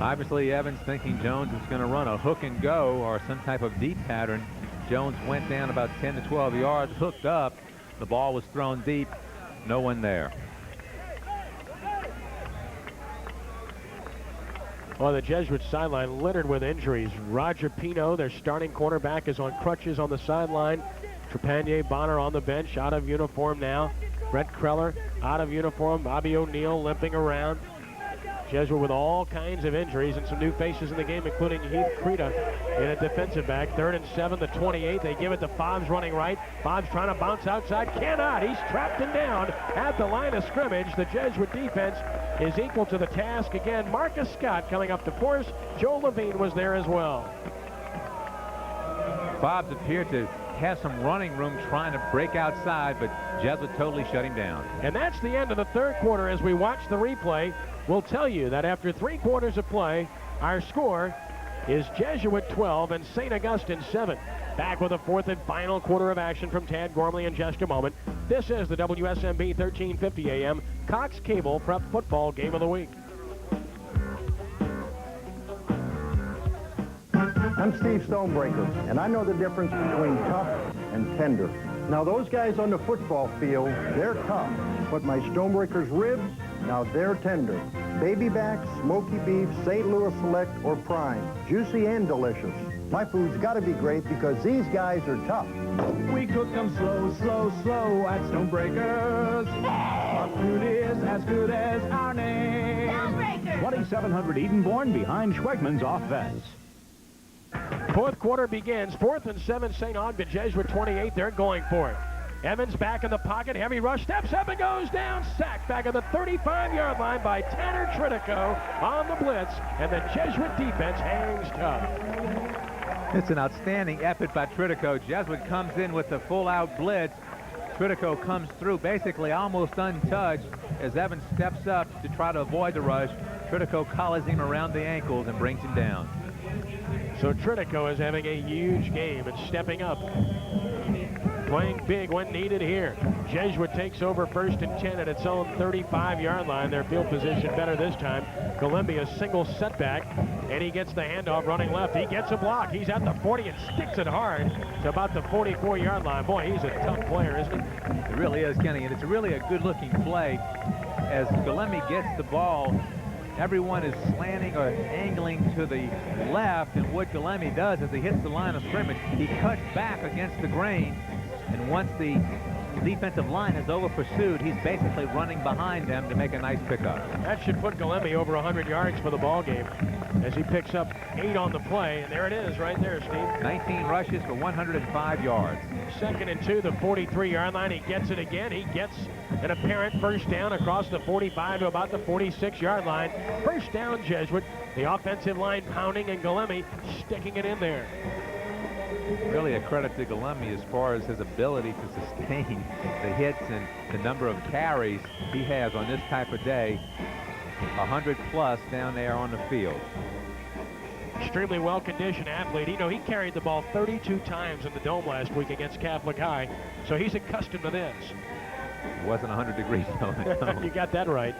Obviously, Evans thinking Jones is going to run a hook and go or some type of deep pattern. Jones went down about 10 to 12 yards, hooked up. The ball was thrown deep. No one there. Well, the Jesuit sideline littered with injuries. Roger Pino, their starting cornerback, is on crutches on the sideline. Trepanier Bonner on the bench, out of uniform now. Brett Kreller out of uniform. Bobby O'Neill limping around. Jesuit with all kinds of injuries and some new faces in the game, including Heath Creta in a defensive back. 3rd and 7, the 28. They give it to Fobbs running right. Fobbs trying to bounce outside. Cannot. He's trapped and down at the line of scrimmage. The Jesuit defense is equal to the task again. Marcus Scott coming up to force. Joe Levine was there as well. Fobbs appeared to have some running room trying to break outside, but Jesuit totally shut him down. And that's the end of the third quarter. As we watch the replay, we'll tell you that after 3 quarters of play, our score is Jesuit 12 and St. Augustine 7. Back with a 4th and final quarter of action from Tad Gormley in just a moment. This is the WSMB 1350 AM Cox Cable Prep Football Game of the Week. I'm Steve Stonebreaker, and I know the difference between tough and tender. Now, those guys on the football field, they're tough, but my Stonebreaker's ribs, now they're tender. Baby back, smoky beef, St. Louis Select, or Prime. Juicy and delicious. My food's got to be great because these guys are tough. We cook them slow, slow, slow at Stonebreakers. Our food is as good as our name. Stonebreakers! 2700 Edenborn behind Schwegman's off Vents. Fourth quarter begins. 4th and 7, St. Aug, the Jesuit 28. They're going for it. Evans back in the pocket. Heavy rush. Steps up and goes down. Sacked back at the 35-yard line by Tanner Tridico on the blitz. And the Jesuit defense hangs tough. It's an outstanding effort by Tridico. Jesuit comes in with the full-out blitz. Tridico comes through basically almost untouched as Evans steps up to try to avoid the rush. Tridico collars him around the ankles and brings him down. So Tridico is having a huge game and stepping up. Playing big when needed here. Jesuit takes over 1st and 10 at its own 35-yard line. Their field position better this time. Columbia single setback, and he gets the handoff running left. He gets a block. He's at the 40 and sticks it hard to about the 44-yard line. Boy, he's a tough player, isn't he? It really is, Kenny, and it's really a good-looking play. As Galemi gets the ball, everyone is slanting or angling to the left, and what Galemi does as he hits the line of scrimmage, he cuts back against the grain, and once the defensive line is over pursued, he's basically running behind them to make a nice pickup. That should put Galemi over 100 yards for the ball game as he picks up 8 on the play, and there it is right there, Steve. 19 rushes for 105 yards. 2nd and 2, the 43-yard line. He gets it again. He gets an apparent first down across the 45 to about the 46-yard line. First down, Jesuit. The offensive line pounding, and Galemi sticking it in there. Really a credit to Galemi as far as his ability to sustain the hits and the number of carries he has on this type of day. 100 plus down there on the field. Extremely well-conditioned athlete. You know, he carried the ball 32 times in the Dome last week against Catholic High, so he's accustomed to this. It wasn't 100 degrees though. You got that right.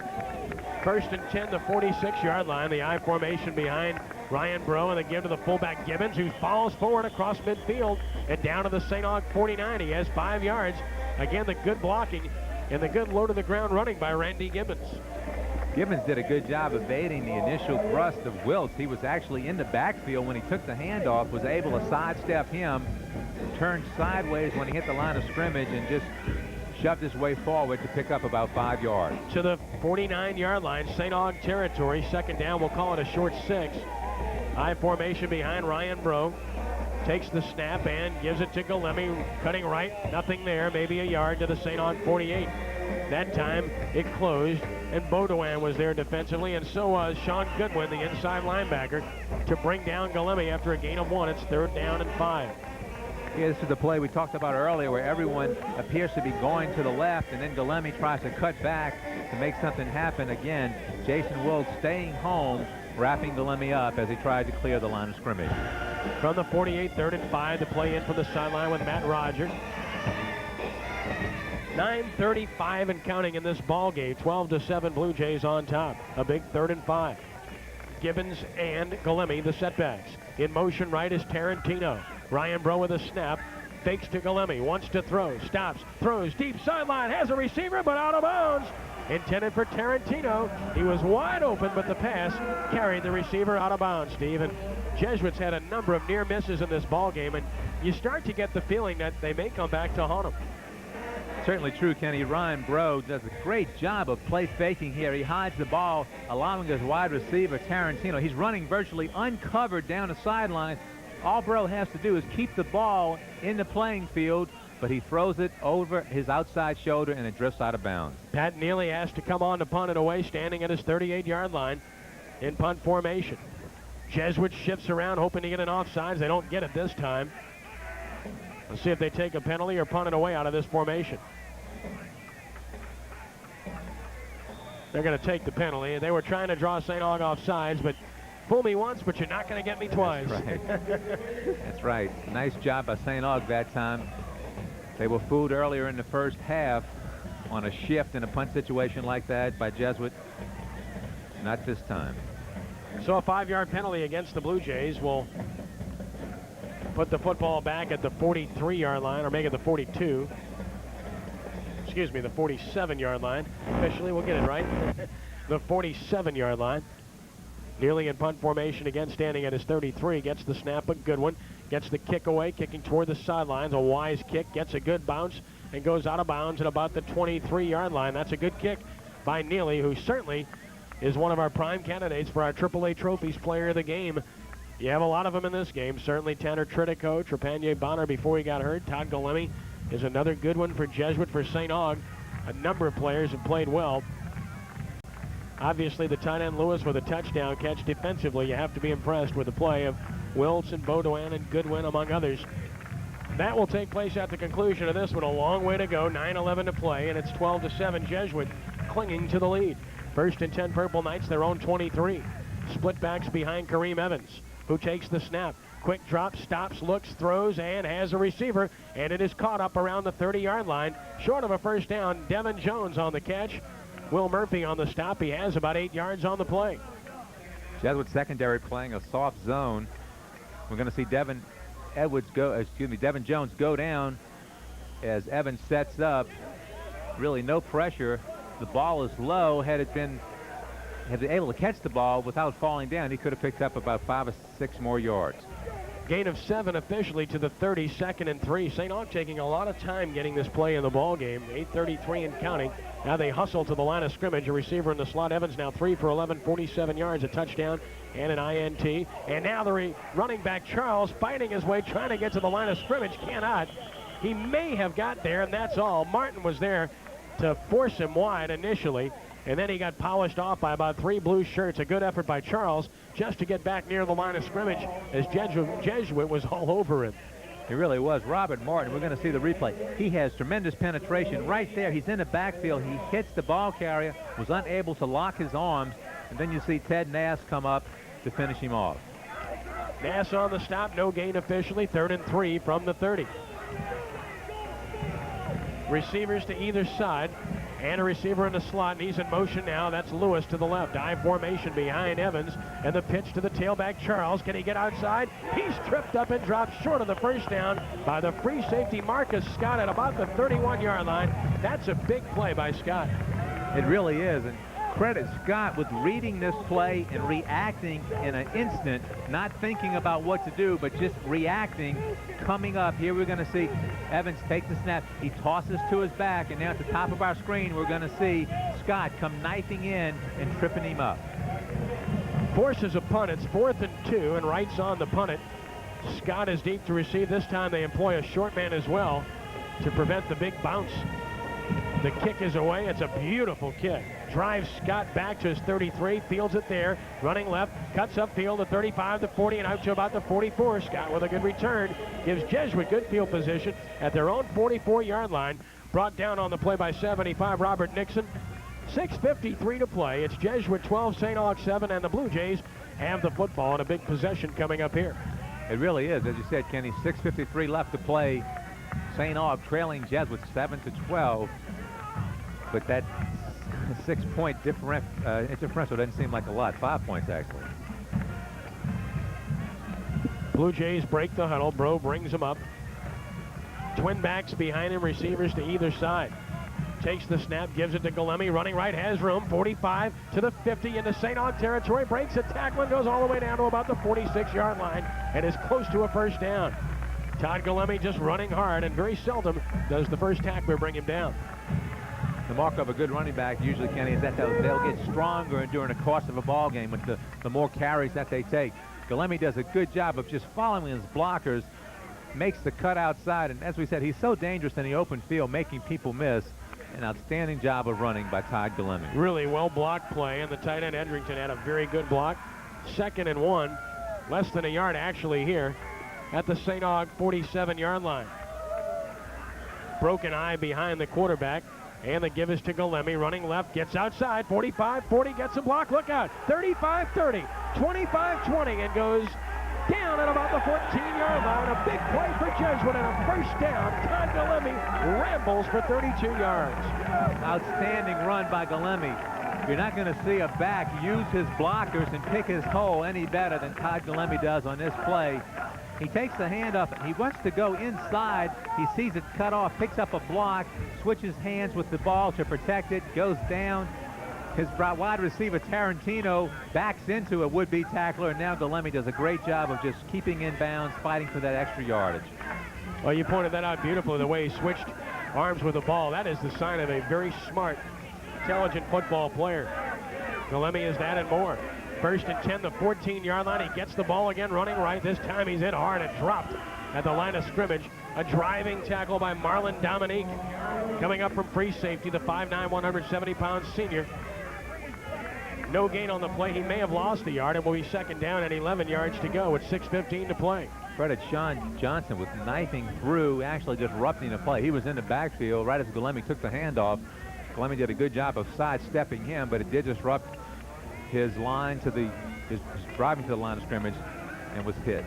First and 10, the 46-yard line. The I formation behind Ryan Bro, and they give to the fullback Gibbons, who falls forward across midfield and down to the St. Aug 49. He has 5 yards. Again, the good blocking and the good low to the ground running by Randy Gibbons. Gibbons did a good job evading the initial thrust of Wiltz. He was actually in the backfield when he took the handoff, was able to sidestep him, turned sideways when he hit the line of scrimmage, and just shoved his way forward to pick up about 5 yards. To the 49-yard line, St. Aug territory. Second down, we'll call it a short 6. I formation behind Ryan Bro. Takes the snap and gives it to Galemi, cutting right, nothing there, maybe a yard to the St. Aug 48. That time it closed, and Baudouin was there defensively, and so was Sean Goodwin, the inside linebacker, to bring down Galemi after a gain of 1. It's 3rd down and 5. Yeah, this is the play we talked about earlier where everyone appears to be going to the left, and then Galemi tries to cut back to make something happen. Again, Jason Wiltz staying home, wrapping Galemi up as he tried to clear the line of scrimmage. From the 48, 3rd and 5 to play in from the sideline with Matt Rogers. 9:35 and counting in this ball game. 12-7 Blue Jays on top. A big 3rd and 5. Gibbons and Galemi, the setbacks. In motion right is Tarantino. Ryan Bro with a snap. Fakes to Galemi. Wants to throw. Stops. Throws deep sideline. Has a receiver, but out of bounds. Intended for Tarantino. He was wide open, but the pass carried the receiver out of bounds, Steve. And Jesuits had a number of near misses in this ball game, and you start to get the feeling that they may come back to haunt them. Certainly true, Kenny. Ryan Bro does a great job of play faking here. He hides the ball, allowing his wide receiver, Tarantino. He's running virtually uncovered down the sideline. All Bro has to do is keep the ball in the playing field, but he throws it over his outside shoulder and it drifts out of bounds. Pat Neely has to come on to punt it away, standing at his 38-yard line in punt formation. Jesuit shifts around, hoping to get an offsides. They don't get it this time. Let's see if they take a penalty or punt it away out of this formation. They're going to take the penalty. They were trying to draw St. Aug off sides, but fool me once, but you're not going to get me twice. That's right. That's right. Nice job by St. Aug that time. They were fooled earlier in the first half on a shift in a punt situation like that by Jesuit. Not this time. So a 5-yard penalty against the Blue Jays will put the football back at the 43-yard line, or make it the 42. Excuse me, the 47-yard line. Officially, we'll get it right. The 47-yard line. Nearly in punt formation again, standing at his 33. Gets the snap, but Goodwin gets the kick away, kicking toward the sidelines. A wise kick, gets a good bounce, and goes out of bounds at about the 23-yard line. That's a good kick by Neely, who certainly is one of our prime candidates for our AAA Trophies Player of the Game. You have a lot of them in this game. Certainly Tanner Tritico, Trepanier Bonner before he got hurt. Todd Galemi is another good one for Jesuit. For St. Aug, a number of players have played well. Obviously, the tight end Lewis with a touchdown catch defensively. You have to be impressed with the play of Wiltz and Baudouin and Goodwin, among others. That will take place at the conclusion of this one. A long way to go. 9-11 to play, and it's 12-7. Jesuit clinging to the lead. 1st and 10 Purple Knights, their own 23. Split backs behind Kareem Evans, who takes the snap. Quick drop, stops, looks, throws, and has a receiver, and it is caught up around the 30-yard line. Short of a first down, Devin Jones on the catch. Will Murphy on the stop. He has about 8 yards on the play. Jesuit secondary playing a soft zone. We're going to see Devin Jones go down as Evans sets up. Really no pressure. The ball is low. Had been able to catch the ball without falling down, he could have picked up about 5 or 6 more yards. Gain of 7 officially to the 30, 2nd and 3. St. Aug taking a lot of time getting this play in the ball game. 8:33 and counting. Now they hustle to the line of scrimmage. A receiver in the slot. Evans now 3 for 11, 47 yards, a touchdown and an INT. And now the running back Charles fighting his way, trying to get to the line of scrimmage. Cannot. He may have got there, and that's all. Martin was there to force him wide initially, and then he got polished off by about 3 blue shirts. A good effort by Charles just to get back near the line of scrimmage as Jesuit was all over him. He really was. Robert Martin, we're going to see the replay. He has tremendous penetration right there. He's in the backfield. He hits the ball carrier, was unable to lock his arms, and then you see Ted Nass come up to finish him off. Nass on the stop, no gain officially, 3rd and 3 from the 30. Receivers to either side, and a receiver in the slot, and he's in motion now. That's Lewis to the left. I formation behind Evans, and the pitch to the tailback, Charles. Can he get outside? He's tripped up and dropped short of the first down by the free safety, Marcus Scott, at about the 31-yard line. That's a big play by Scott. It really is, and credit Scott with reading this play and reacting in an instant, not thinking about what to do, but just reacting, coming up. Here we're going to see Evans take the snap. He tosses to his back, and now at the top of our screen, we're going to see Scott come knifing in and tripping him up. Forces a punt. It's 4th and 2, and Wright's on the punt it. Scott is deep to receive. This time they employ a short man as well to prevent the big bounce. The kick is away. It's a beautiful kick. Drives Scott back to his 33, fields it there, running left, cuts upfield to 35 to 40 and out to about the 44. Scott with a good return gives Jesuit good field position at their own 44-yard line. Brought down on the play by 75, Robert Nixon. 6:53 to play. It's Jesuit 12, St. Aug 7, and the Blue Jays have the football and a big possession coming up here. It really is, as you said, Kenny. 6:53 left to play. St. Aug trailing Jesuit 7-12, but that 6-point differential doesn't seem like a lot. 5 points, actually. Blue Jays break the huddle. Bro brings him up. Twin backs behind him, receivers to either side. Takes the snap, gives it to Galemi, running right, has room, 45 to the 50 into St. Aug territory, breaks a tackle and goes all the way down to about the 46-yard line and is close to a first down. Todd Galemi just running hard, and very seldom does the first tackler bring him down. The mark of a good running back usually, Kenny, is that they'll get stronger during the course of a ball game with the more carries that they take. Galemi does a good job of just following his blockers, makes the cut outside, and as we said, he's so dangerous in the open field, making people miss. An outstanding job of running by Todd Galemi. Really well blocked play, and the tight end Edrington had a very good block. 2nd and 1, less than a yard actually here at the St. Aug 47-yard line. Broken eye behind the quarterback, and the give is to Galemi, running left, gets outside, 45-40, gets a block, look out, 35-30, 25-20, and goes down at about the 14-yard line. A big play for Jesuit and a first down. Todd Galemi rambles for 32 yards. Outstanding run by Galemi. You're not going to see a back use his blockers and pick his hole any better than Todd Galemi does on this play. He takes the handoff. He wants to go inside. He sees it cut off, picks up a block, switches hands with the ball to protect it, goes down. His wide receiver, Tarantino, backs into a would-be tackler, and now Galemi does a great job of just keeping in bounds, fighting for that extra yardage. Well, you pointed that out beautifully, the way he switched arms with the ball. That is the sign of a very smart, intelligent football player. Galemi is that and more. 1st and 10, the 14-yard line. He gets the ball again, running right. This time he's hit hard and dropped at the line of scrimmage. A driving tackle by Marlon Dominique. Coming up from free safety, the 5'9", 170-pound senior. No gain on the play. He may have lost a yard. It will be 2nd down and 11 yards to go with 6:15 to play. Credit Sean Johnson with knifing through, actually disrupting the play. He was in the backfield right as Galemi took the handoff. Galemi did a good job of sidestepping him, but it did disrupt his line to his driving to the line of scrimmage and was hit.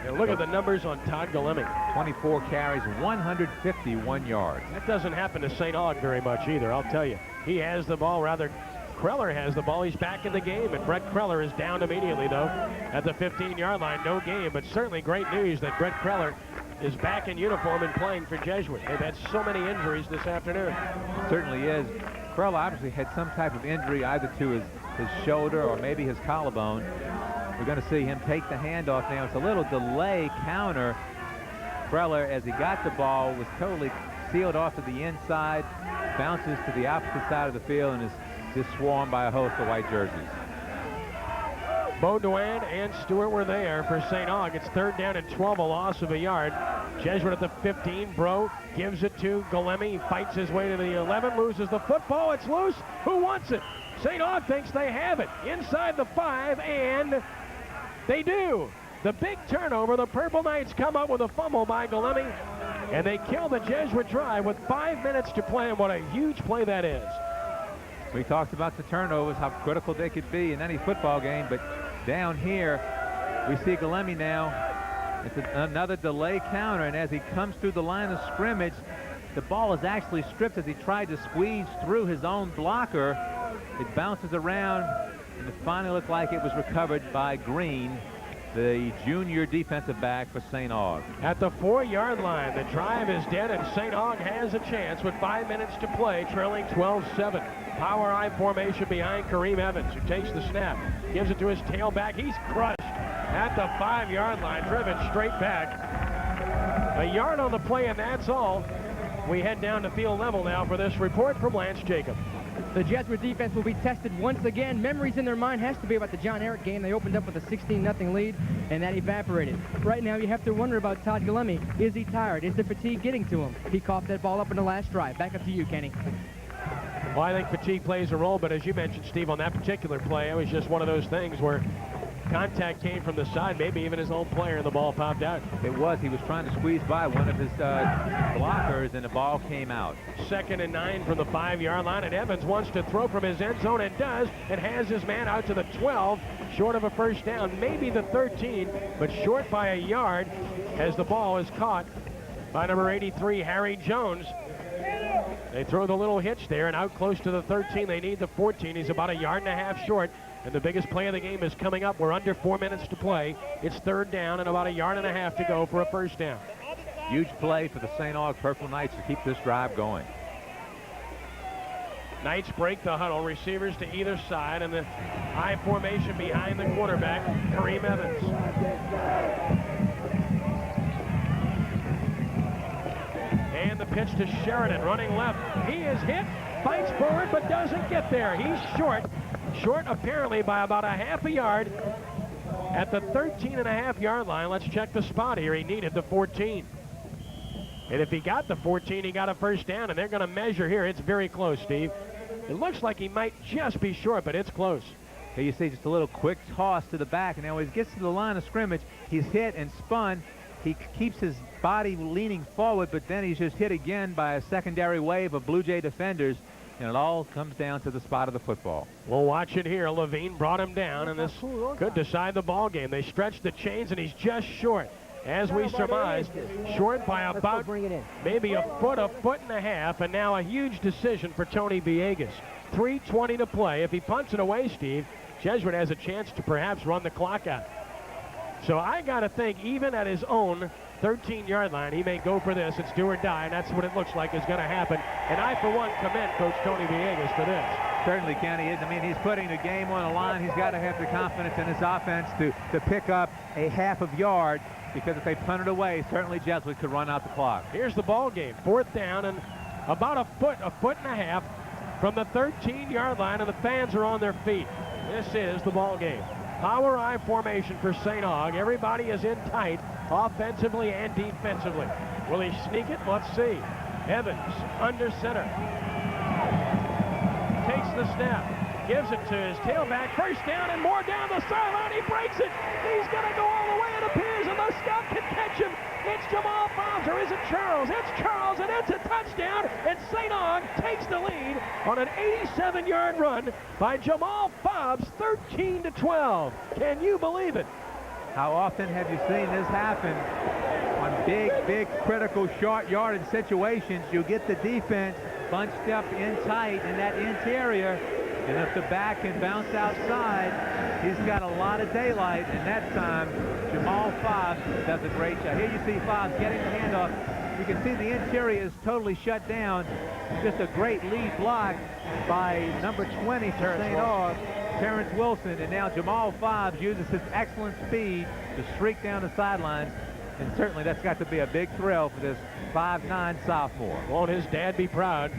And look at the numbers on Todd Galemi. 24 carries, 151 yards. That doesn't happen to St. Aug very much either, I'll tell you. He has the ball, rather Kreller has the ball. He's back in the game, and Brett Kreller is down immediately, though, at the 15-yard line. No game, but certainly great news that Brett Kreller is back in uniform and playing for Jesuit. They've had so many injuries this afternoon. It certainly is. Kreller obviously had some type of injury either to his shoulder or maybe his collarbone. We're going to see him take the handoff now. It's a little delay counter. Kreller, as he got the ball, was totally sealed off to the inside, bounces to the opposite side of the field, and is just swarmed by a host of white jerseys. Beaudoin and Stewart were there for St. Aug. It's 3rd down and 12, a loss of a yard. Jesuit at the 15. Bro gives it to Galemi. He fights his way to the 11, loses the football. It's loose. Who wants it? St. Aug thinks they have it. Inside the 5, and they do. The big turnover. The Purple Knights come up with a fumble by Galemi, and they kill the Jesuit drive with 5 minutes to play, and what a huge play that is. We talked about the turnovers, how critical they could be in any football game, but down here, we see Galemi now. It's another delay counter, and as he comes through the line of scrimmage, the ball is actually stripped as he tried to squeeze through his own blocker. It bounces around, and it finally looked like it was recovered by Green, the junior defensive back for St. Aug. At the 4-yard line, the drive is dead, and St. Aug has a chance with 5 minutes to play, trailing 12-7. Power I formation behind Kareem Evans, who takes the snap, gives it to his tailback. He's crushed at the 5-yard line, driven straight back. A yard on the play, and that's all. We head down to field level now for this report from Lance Jacob. The Jesuit defense will be tested once again. Memories in their mind has to be about the John Eric game. They opened up with a 16-0 lead, and that evaporated. Right now, you have to wonder about Todd Galemi. Is he tired? Is the fatigue getting to him? He coughed that ball up in the last drive. Back up to you, Kenny. Well, I think fatigue plays a role, but as you mentioned, Steve, on that particular play, it was just one of those things where contact came from the side, maybe even his own player, and the ball popped out. It was. He was trying to squeeze by one of his blockers, and the ball came out. 2nd and 9 from the 5-yard line, and Evans wants to throw from his end zone and does, and has his man out to the 12, short of a first down, maybe the 13, but short by a yard as the ball is caught by number 83, Harry Jones. They throw the little hitch there, and out close to the 13. They need the 14. He's about 1.5 yards short. And the biggest play of the game is coming up. We're under 4 minutes to play. It's 3rd down and about 1.5 yards to go for a first down. Huge play for the St. Aug Purple Knights to keep this drive going. Knights break the huddle. Receivers to either side, and the high formation behind the quarterback, Kareem Evans. And the pitch to Sheridan, running left. He is hit, fights forward, but doesn't get there. He's short. Short apparently by about 0.5 yard at the 13.5-yard line. Let's check the spot here. He needed the 14. And if he got the 14, he got a first down, and they're going to measure here. It's very close, Steve. It looks like he might just be short, but it's close. Here you see just a little quick toss to the back, and now as he gets to the line of scrimmage, he's hit and spun. He keeps his body leaning forward, but then he's just hit again by a secondary wave of Blue Jay defenders. And it all comes down to the spot of the football. We'll watch it here. Levine brought him down, and this could decide the ball game. They stretch the chains, and he's just short. As we surmised, short by about maybe a foot and a half, and now a huge decision for Tony Villegas. 3:20 to play. If he punts it away, Steve, Jesuit has a chance to perhaps run the clock out. So I got to think, even at his own 13-yard line, he may go for this. It's do or die, and that's what it looks like is going to happen. And I, for one, commend Coach Tony Villegas for this. Certainly, Kenny. I mean, he's putting the game on the line. He's got to have the confidence in his offense to pick up a 1/2 yard, because if they punt it away, certainly Jesuit could run out the clock. Here's the ball game. 4th down and about a foot and a half from the 13-yard line, and the fans are on their feet. This is the ball game. Power I formation for St. Aug. Everybody is in tight, offensively and defensively. Will he sneak it? Let's see. Evans under center. Takes the snap. Gives it to his tailback. First down and more down the sideline. He breaks it. He's going to go all the way, it appears, and the scout can catch him. It's Jamal Fobbs, or is it Charles? It's Charles, and it's a touchdown, and St. Aug takes the lead on an 87-yard run by Jamal Fobbs, 13-12. Can you believe it? How often have you seen this happen? On big, critical, short yardage situations, you get the defense bunched up in tight in that interior, and if the back can bounce outside, he's got a lot of daylight, and that time, Jamal Fobbs does a great job. Here you see Fobbs getting the handoff. You can see the interior is totally shut down. Just a great lead block by number 20 for St. Aug, Terrence Wilson, and now Jamal Fobbs uses his excellent speed to streak down the sidelines, and certainly that's got to be a big thrill for this 5'9" sophomore. Won't his dad be proud?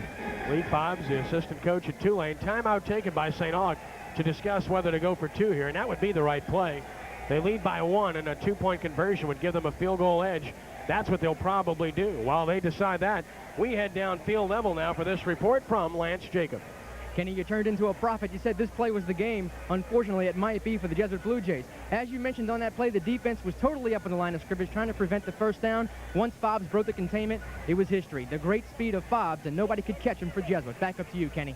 Lee Fobbs, the assistant coach at Tulane. Timeout taken by St. Aug to discuss whether to go for 2 here, and that would be the right play. They lead by 1, and a 2-point conversion would give them a field goal edge. That's what they'll probably do. While they decide that, we head down field level now for this report from Lance Jacob. Kenny, you turned into a prophet. You said this play was the game. Unfortunately, it might be for the Jesuit Blue Jays. As you mentioned on that play, the defense was totally up in the line of scrimmage, trying to prevent the first down. Once Fobbs broke the containment, it was history. The great speed of Fobbs, and nobody could catch him for Jesuit. Back up to you, Kenny.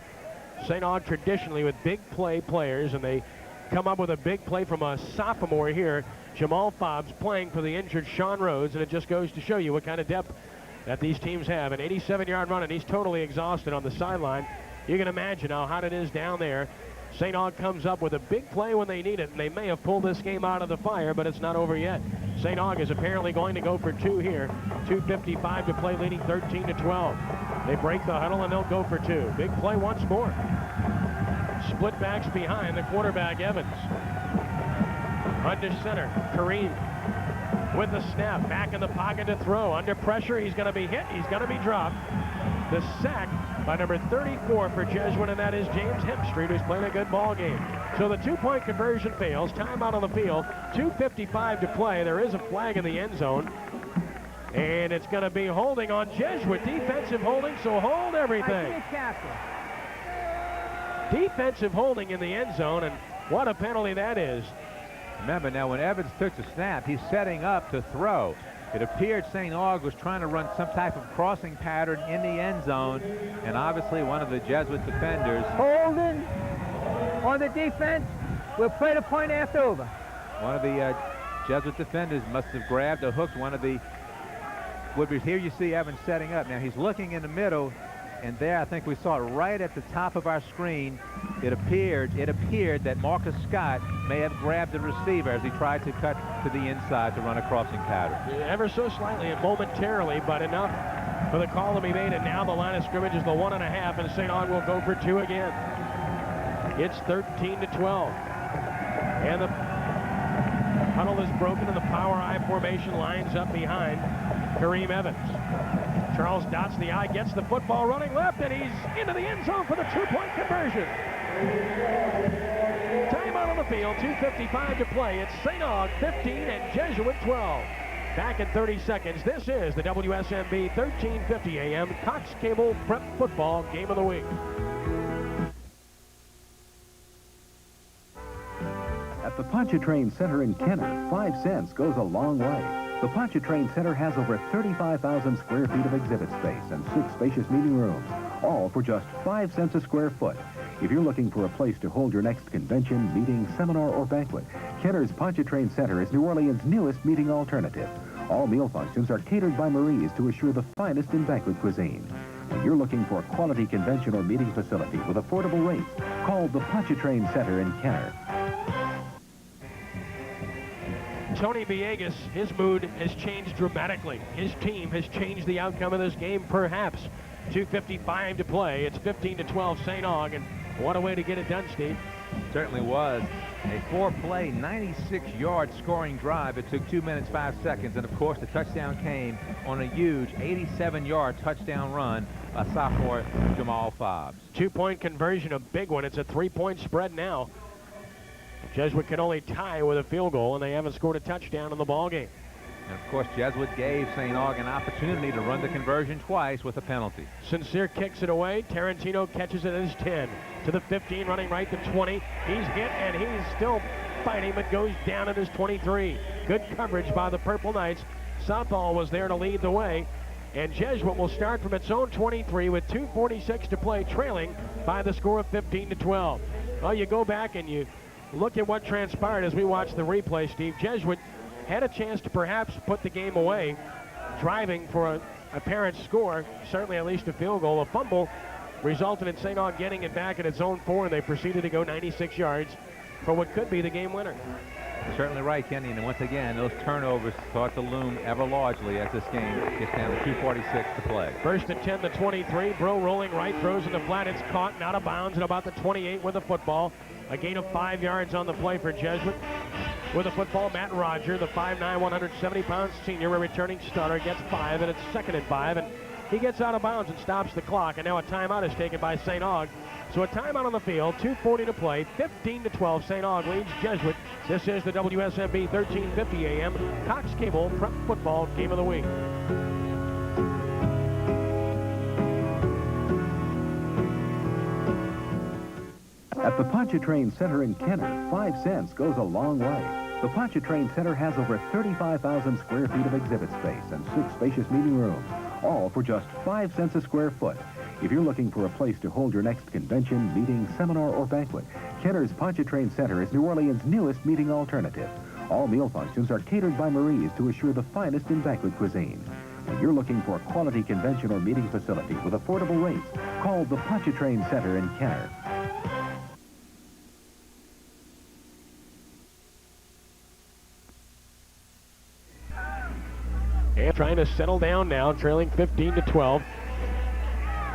St. Aug traditionally with big play players, and they come up with a big play from a sophomore here, Jamal Fobbs, playing for the injured Sean Rhodes, and it just goes to show you what kind of depth that these teams have. An 87-yard run, and he's totally exhausted on the sideline. You can imagine how hot it is down there. St. Aug comes up with a big play when they need it, and they may have pulled this game out of the fire, but it's not over yet. St. Aug is apparently going to go for 2 here. 2:55 to play, leading 13-12. They break the huddle, and they'll go for 2. Big play once more. Split backs behind the quarterback, Evans. Under center, Kareem with the snap, back in the pocket to throw. Under pressure, he's going to be hit, he's going to be dropped. The sack by number 34 for Jesuit, and that is James Hempstreet, who's playing a good ball game. So the 2-point conversion fails. Timeout on the field. 2:55 to play. There is a flag in the end zone. And it's going to be holding on Jesuit. Defensive holding, so hold everything. Defensive holding in the end zone, and what a penalty that is. Remember, now when Evans took the snap, he's setting up to throw. It appeared St. Aug was trying to run some type of crossing pattern in the end zone, and obviously one of the Jesuit defenders. Holding on the defense. We'll play the point after over. One of the Jesuit defenders must have grabbed or hooked one of the Woodbridge. Here you see Evans setting up. Now he's looking in the middle, and there I think we saw it right at the top of our screen. It appeared that Marcus Scott may have grabbed the receiver as he tried to cut to the inside to run a crossing pattern. Ever so slightly and momentarily, but enough for the call to be made, and now the line of scrimmage is the 1.5, and St. Aug will go for 2 again. It's 13-12. And the huddle is broken, and the power I formation lines up behind Kareem Evans. Charles dots the I, gets the football running left, and he's into the end zone for the 2-point conversion. Timeout on the field, 2:55 to play. It's St. Aug 15 and Jesuit 12. Back in 30 seconds. This is the WSMB 1350 AM Cox Cable Prep Football Game of the Week. At the Pontchartrain Center in Kenner, 5 cents goes a long way. The Pontchartrain Center has over 35,000 square feet of exhibit space and 6 spacious meeting rooms, all for just 5 cents a square foot. If you're looking for a place to hold your next convention, meeting, seminar, or banquet, Kenner's Pontchartrain Center is New Orleans' newest meeting alternative. All meal functions are catered by Marie's to assure the finest in banquet cuisine. When you're looking for a quality convention or meeting facility with affordable rates, call the Pontchartrain Center in Kenner. Tony Villegas, his mood has changed dramatically. His team has changed the outcome of this game, perhaps. 2:55 to play. It's 15-12 St. Aug, and what a way to get it done, Steve. Certainly was. A 4-play, 96-yard scoring drive. It took 2 minutes, 5 seconds, and of course the touchdown came on a huge 87-yard touchdown run by sophomore Jamal Fobbs. 2-point conversion, a big one. It's a 3-point spread now. Jesuit can only tie with a field goal, and they haven't scored a touchdown in the ball game. And of course, Jesuit gave St. Aug an opportunity to run the conversion twice with a penalty. Sincere kicks it away. Tarantino catches it at his 10. To the 15, running right to 20. He's hit, and he's still fighting, but goes down at his 23. Good coverage by the Purple Knights. Southall was there to lead the way. And Jesuit will start from its own 23 with 2:46 to play, trailing by the score of 15-12. Well, you go back and you look at what transpired as we watch the replay, Steve. Jesuit had a chance to perhaps put the game away, driving for a apparent score, certainly at least a field goal. A fumble resulted in St. Aug getting it back at its own 4, and they proceeded to go 96 yards for what could be the game winner. You're certainly right, Kenny, and once again, those turnovers start to loom ever largely as this game gets down to 2:46 to play. First and 10 to 23. Bro rolling right, throws in the flat. It's caught and out of bounds at about the 28 with the football. A gain of 5 yards on the play for Jesuit. With the football, Matt Roger, the 5'9", 170-pound senior, a returning starter, gets 5, and it's 2nd and 5, and he gets out of bounds and stops the clock, and now a timeout is taken by St. Aug. So a timeout on the field, 2:40 to play, 15-12. St. Aug leads Jesuit This is the WSMB 1350 AM Cox Cable Prep Football Game of the Week. At the Pontchartrain Center in Kenner, 5 cents goes a long way. The Pontchartrain Center has over 35,000 square feet of exhibit space and 6 spacious meeting rooms, all for just 5 cents a square foot. If you're looking for a place to hold your next convention, meeting, seminar, or banquet, Kenner's Pontchartrain Center is New Orleans' newest meeting alternative. All meal functions are catered by Marie's to assure the finest in banquet cuisine. When you're looking for a quality convention or meeting facility with affordable rates, call the Pontchartrain Center in Kenner. And trying to settle down now, trailing 15-12.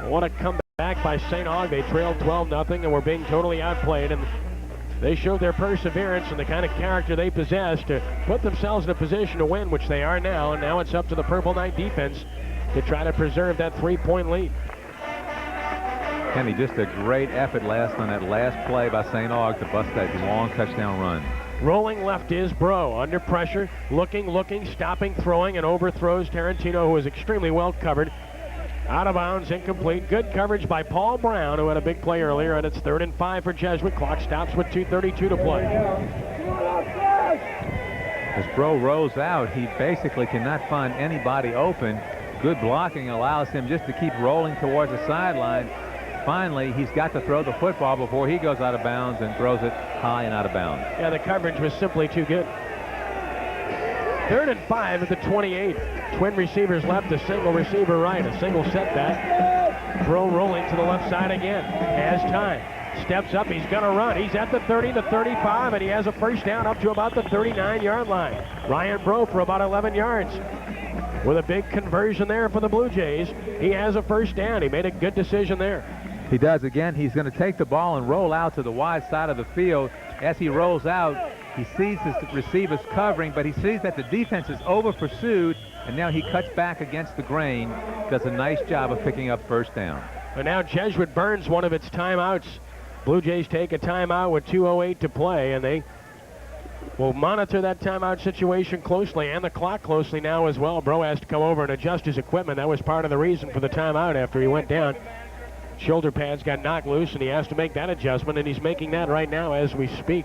What a comeback by St. Aug. They trailed 12-0 and were being totally outplayed. And they showed their perseverance and the kind of character they possess to put themselves in a position to win, which they are now. And now it's up to the Purple Knight defense to try to preserve that 3-point lead. Kenny, just a great effort on that last play by St. Aug to bust that long touchdown run. Rolling left is Bro, under pressure, looking, stopping, throwing, and overthrows Tarantino, who is extremely well covered. Out of bounds, incomplete. Good coverage by Paul Brown, who had a big play earlier, and it's 3rd and 5 for Jesuit. Clock stops with 2:32 to play. As Bro rolls out, he basically cannot find anybody open. Good blocking allows him just to keep rolling towards the sideline. Finally, he's got to throw the football before he goes out of bounds and throws it high and out of bounds. Yeah, the coverage was simply too good. 3rd and 5 at the 28. Twin receivers left, a single receiver right, a single setback. Bro rolling to the left side again. Has time. Steps up, he's going to run. He's at the 30 to 35, and he has a first down up to about the 39-yard line. Ryan Bro for about 11 yards. With a big conversion there for the Blue Jays. He has a first down. He made a good decision there. He does. Again, he's going to take the ball and roll out to the wide side of the field. As he rolls out, he sees his receivers covering, but he sees that the defense is over pursued, and now he cuts back against the grain, does a nice job of picking up first down. And now Jesuit burns one of its timeouts. Blue Jays take a timeout with 2:08 to play, and they will monitor that timeout situation closely and the clock closely now as well. Bro has to come over and adjust his equipment. That was part of the reason for the timeout after he went down. Shoulder pads got knocked loose, and he has to make that adjustment, and he's making that right now as we speak.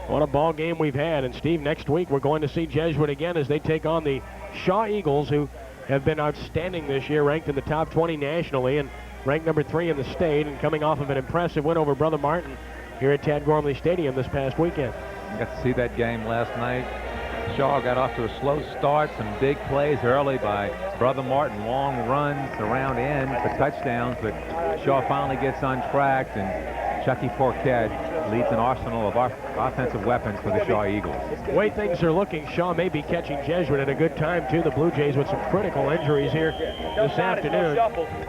What a ball game we've had. And Steve, next week we're going to see Jesuit again as they take on the Shaw Eagles, who have been outstanding this year, ranked in the top 20 nationally and ranked number 3 in the state, and coming off of an impressive win over Brother Martin here at Tad Gormley Stadium this past weekend. Got to see that game last night. Shaw got off to a slow start, some big plays early by Brother Martin, long runs around end for touchdowns, but Shaw finally gets untracked, and Chucky Forquette leads an arsenal of offensive weapons for the Shaw Eagles. The way things are looking, Shaw may be catching Jesuit at a good time, too. The Blue Jays with some critical injuries here this afternoon.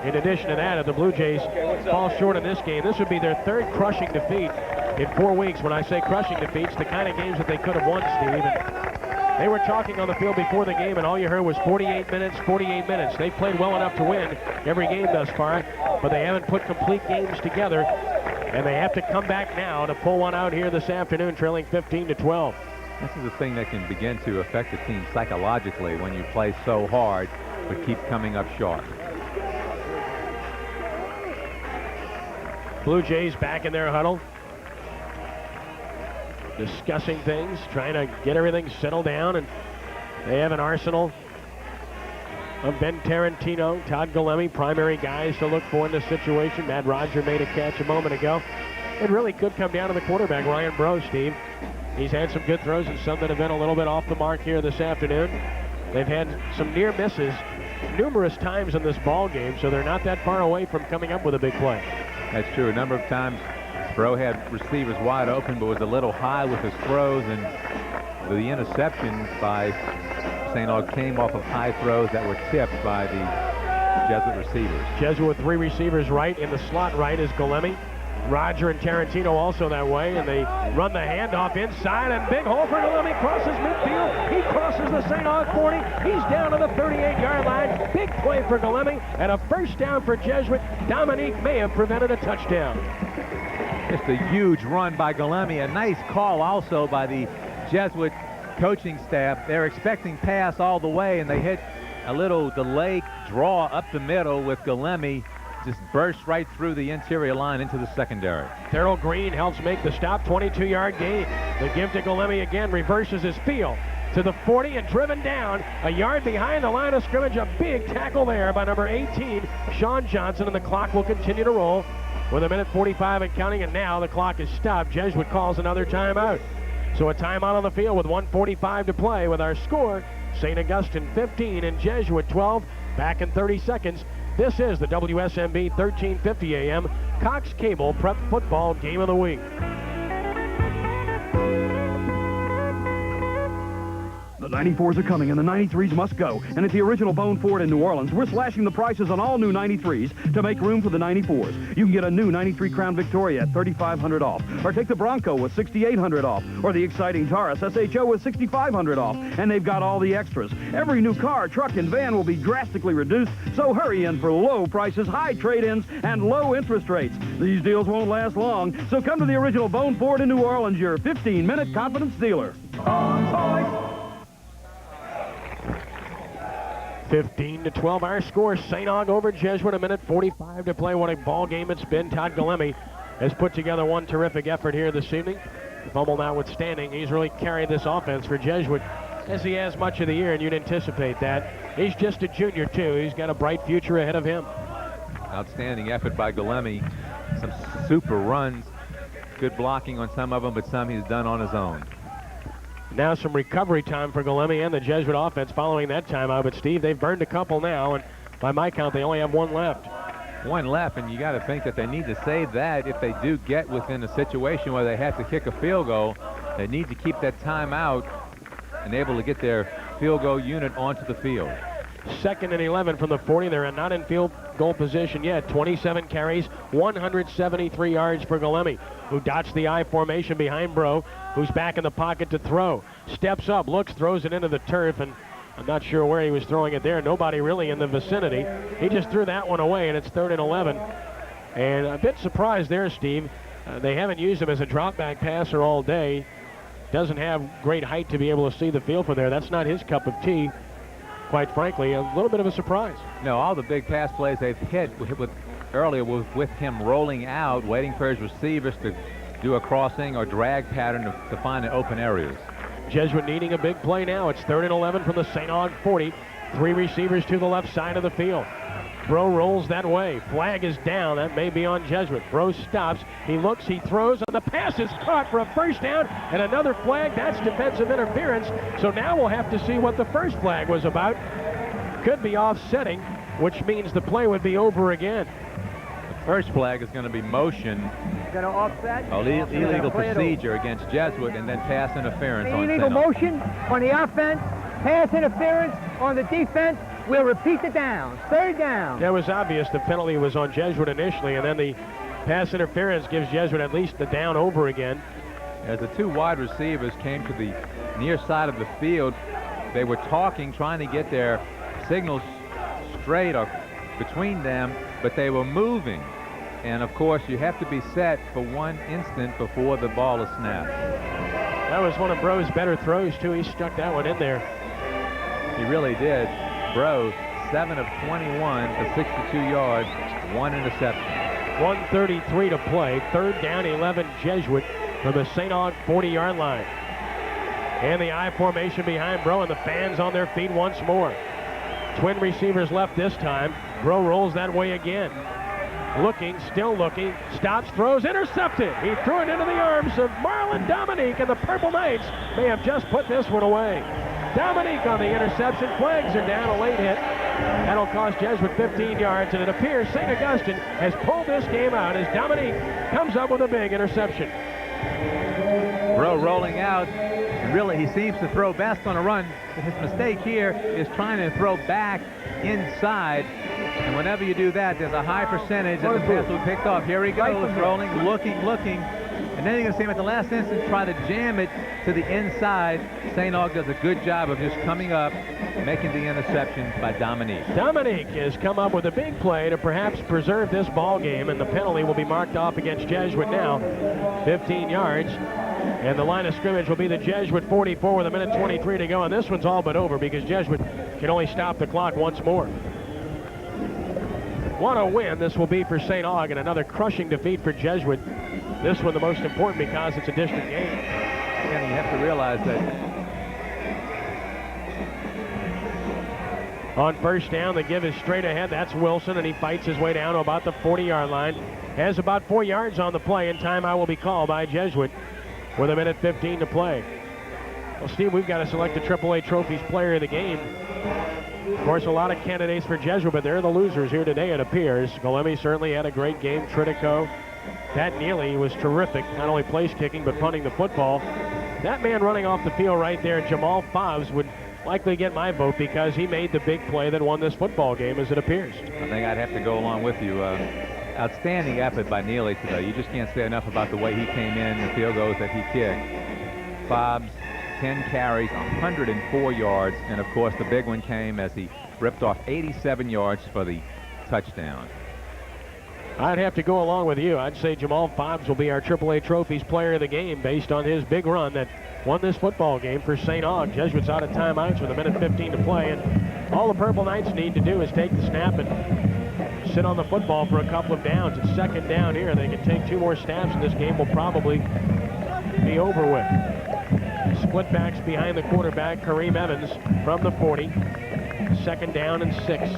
In addition to that, if the Blue Jays fall short in this game, this would be their 3rd crushing defeat in 4 weeks. When I say crushing defeats, the kind of games that they could have won, Steve. And they were talking on the field before the game, and all you heard was 48 minutes, 48 minutes. They played well enough to win every game thus far, but they haven't put complete games together, and they have to come back now to pull one out here this afternoon, trailing 15-12. This is the thing that can begin to affect a team psychologically when you play so hard but keep coming up short. Blue Jays back in their huddle, discussing things, trying to get everything settled down, and they have an arsenal of Ben Tarantino, Todd Galemi, primary guys to look for in this situation. Matt Roger made a catch a moment ago. It really could come down to the quarterback, Ryan Bro, Steve. He's had some good throws and some that have been a little bit off the mark here this afternoon. They've had some near misses numerous times in this ball game, so they're not that far away from coming up with a big play. That's true. A number of times Bro had receivers wide open, but was a little high with his throws, and the interception by St. Aug came off of high throws that were tipped by the Jesuit receivers. Jesuit with 3 receivers right. In the slot right is Galemi. Roger and Tarantino also that way, and they run the handoff inside, and big hole for Galemi, crosses midfield. He crosses the St. Aug 40. He's down to the 38-yard line. Big play for Galemi, and a first down for Jesuit. Dominique may have prevented a touchdown. Just a huge run by Galemi. A nice call also by the Jesuit coaching staff. They're expecting pass all the way, and they hit a little delay draw up the middle with Galemi. Just burst right through the interior line into the secondary. Terrell Green helps make the stop, 22-yard gain. The give to Galemi again, reverses his field to the 40 and driven down a yard behind the line of scrimmage. A big tackle there by number 18, Sean Johnson, and the clock will continue to roll with 1:45 and counting, and now the clock is stopped. Jesuit calls another timeout. So a timeout on the field with 1:45 to play with our score, St. Augustine 15 and Jesuit 12. Back in 30 seconds. This is the WSMB 1350 AM Cox Cable Prep Football Game of the Week. The 94s are coming, and the 93s must go. And at the original Bone Ford in New Orleans, we're slashing the prices on all new 93s to make room for the 94s. You can get a new 93 Crown Victoria at $3,500 off, or take the Bronco with $6,800 off, or the exciting Taurus SHO with $6,500 off. And they've got all the extras. Every new car, truck, and van will be drastically reduced, so hurry in for low prices, high trade-ins, and low interest rates. These deals won't last long, so come to the original Bone Ford in New Orleans, your 15-minute confidence dealer. 15-12 our score. St. Aug over Jesuit, 1:45 to play. What a ball game it's been. Todd Galemi has put together one terrific effort here this evening. The fumble notwithstanding, he's really carried this offense for Jesuit as he has much of the year, and you'd anticipate that. He's just a junior too. He's got a bright future ahead of him. Outstanding effort by Galemi. Some super runs. Good blocking on some of them, but some he's done on his own. Now some recovery time for Galemi and the Jesuit offense following that timeout. But, Steve, they've burned a couple now, and by my count, they only have one left. One left, and you got to think that they need to save that if they do get within a situation where they have to kick a field goal. They need to keep that timeout and able to get their field goal unit onto the field. 2nd and 11 from the 40. They're not in field goal position yet. 27 carries, 173 yards for Galemi, who dots the I formation behind Bro, who's back in the pocket to throw. Steps up, looks, throws it into the turf, and I'm not sure where he was throwing it there. Nobody really in the vicinity. He just threw that one away, and it's 3rd and 11. And a bit surprised there, Steve. They haven't used him as a drop back passer all day. Doesn't have great height to be able to see the field from there. That's not his cup of tea. Quite frankly, a little bit of a surprise. No, all the big pass plays they've hit earlier was with him rolling out, waiting for his receivers to do a crossing or drag pattern to find the open areas. Jesuit needing a big play now. It's 3rd and 11 from the St. Aug 40. 3 receivers to the left side of the field. Bro rolls that way. Flag is down. That may be on Jesuit. Bro stops. He looks. He throws. And the pass is caught for a first down. And another flag. That's defensive interference. So now we'll have to see what the first flag was about. Could be offsetting, which means the play would be over again. The first flag is going to be motion. Going to offset. Illegal procedure against Jesuit, and then pass interference on illegal motion on the offense. Pass interference on the defense. We'll repeat the downs. 3rd down. That was obvious. The penalty was on Jesuit initially, and then the pass interference gives Jesuit at least the down over again. As the 2 wide receivers came to the near side of the field, they were talking, trying to get their signals straight or between them, but they were moving. And, of course, you have to be set for 1 instant before the ball is snapped. That was one of Bro's better throws, too. He stuck that one in there. He really did. Bro, 7 of 21 for 62 yards, 1 interception. 1:33 to play. 3rd down, 11 Jesuit from the St. Aug 40-yard line. And the I formation behind Bro, and the fans on their feet once more. Twin receivers left this time. Bro rolls that way again. Looking, still looking, stops, throws, intercepted. He threw it into the arms of Marlon Dominique, and the Purple Knights may have just put this one away. Dominique on the interception. Flags are down, a late hit. That'll cost Jesuit 15 yards, and it appears St. Augustine has pulled this game out as Dominique comes up with a big interception. Bro rolling out. Really, he seems to throw best on a run. His mistake here is trying to throw back inside. And whenever you do that, there's a high percentage that the pass will be picked off. Here he goes, rolling, looking. And then you're going to see him at the last instant try to jam it to the inside. St. Aug does a good job of just coming up, making the interception by Dominique. Dominique has come up with a big play to perhaps preserve this ball game, and the penalty will be marked off against Jesuit now. 15 yards. And the line of scrimmage will be the Jesuit 44 with 1:23 to go. And this one's all but over because Jesuit can only stop the clock once more. What a win this will be for St. Aug, and another crushing defeat for Jesuit. This one the most important because it's a district game. And you have to realize that on first down, the give is straight ahead. That's Wilson, and he fights his way down to about the 40-yard line. Has about 4 yards on the play, and timeout will be called by Jesuit with 1:15 to play. Well, Steve, we've got to select the AAA Trophies player of the game. Of course, a lot of candidates for Jesuit, but they're the losers here today, it appears. Golemi certainly had a great game. Tritico. Pat Neely was terrific, not only place kicking, but punting the football. That man running off the field right there, Jamal Fobbs, would likely get my vote because he made the big play that won this football game, as it appears. I think I'd have to go along with you. Outstanding effort by Neely today. You just can't say enough about the way he came in, the field goals that he kicked. Fobbs, 10 carries, 104 yards, and of course the big one came as he ripped off 87 yards for the touchdown. I'd have to go along with you. I'd say Jamal Fobbs will be our AAA Trophies player of the game based on his big run that won this football game for St. Aug. Jesuits out of timeouts with 1:15 to play, and all the Purple Knights need to do is take the snap and sit on the football for a couple of downs. It's second down here. They can take 2 more snaps, and this game will probably be over with. Split backs behind the quarterback, Kareem Evans from the 40. Second down and 6.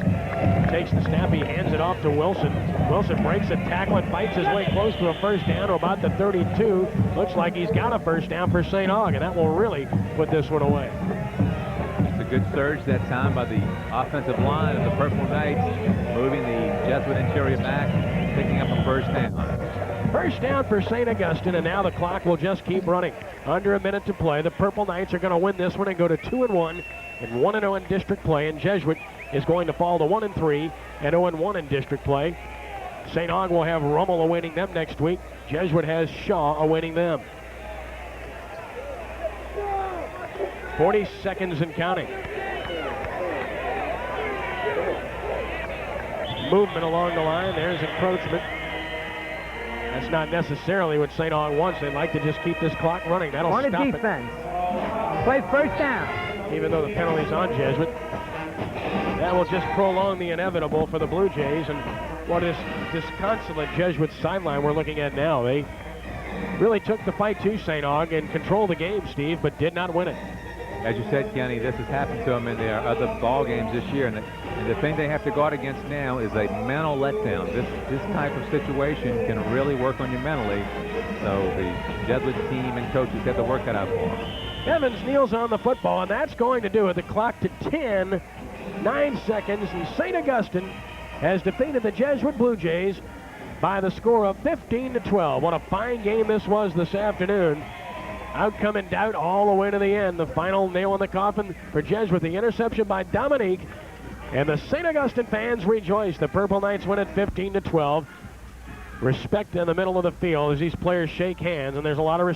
Takes the snap, he hands it off to Wilson. Wilson breaks a tackle and fights his way close to a first down to about the 32. Looks like he's got a first down for St. Aug, and that will really put this one away. It's a good surge that time by the offensive line of the Purple Knights, moving the Jesuit interior back, picking up a first down. First down for St. Augustine, and now the clock will just keep running. Under a minute to play. The Purple Knights are going to win this one and go to 2-1 and 1-0 in district play, and Jesuit is going to fall to 1-3 and 0-1 in district play. St. Aug will have Rummel awaiting them next week. Jesuit has Shaw awaiting them. 40 seconds and counting. Movement along the line. There's encroachment. That's not necessarily what St. Aug wants. They'd like to just keep this clock running. That'll On stop a defense. Play first down. Even though the penalty's on Jesuit. That will just prolong the inevitable for the Blue Jays. And what is disconsolate Jesuit sideline we're looking at now. They really took the fight to St. Aug and controlled the game, Steve, but did not win it. As you said, Kenny, this has happened to them in their other ball games this year, and the thing they have to guard against now is a mental letdown. This type of situation can really work on you mentally, so the Jesuit team and coaches have to work that out for them. Evans kneels on the football, and that's going to do it. The clock to 10, 9 seconds, and St. Augustine has defeated the Jesuit Blue Jays by the score of 15-12. What a fine game this was this afternoon. Outcome in doubt all the way to the end. The final nail in the coffin for Jesuit, the interception by Dominique. And the St. Augustine fans rejoice. The Purple Knights win at 15-12. Respect in the middle of the field as these players shake hands, and there's a lot of respect.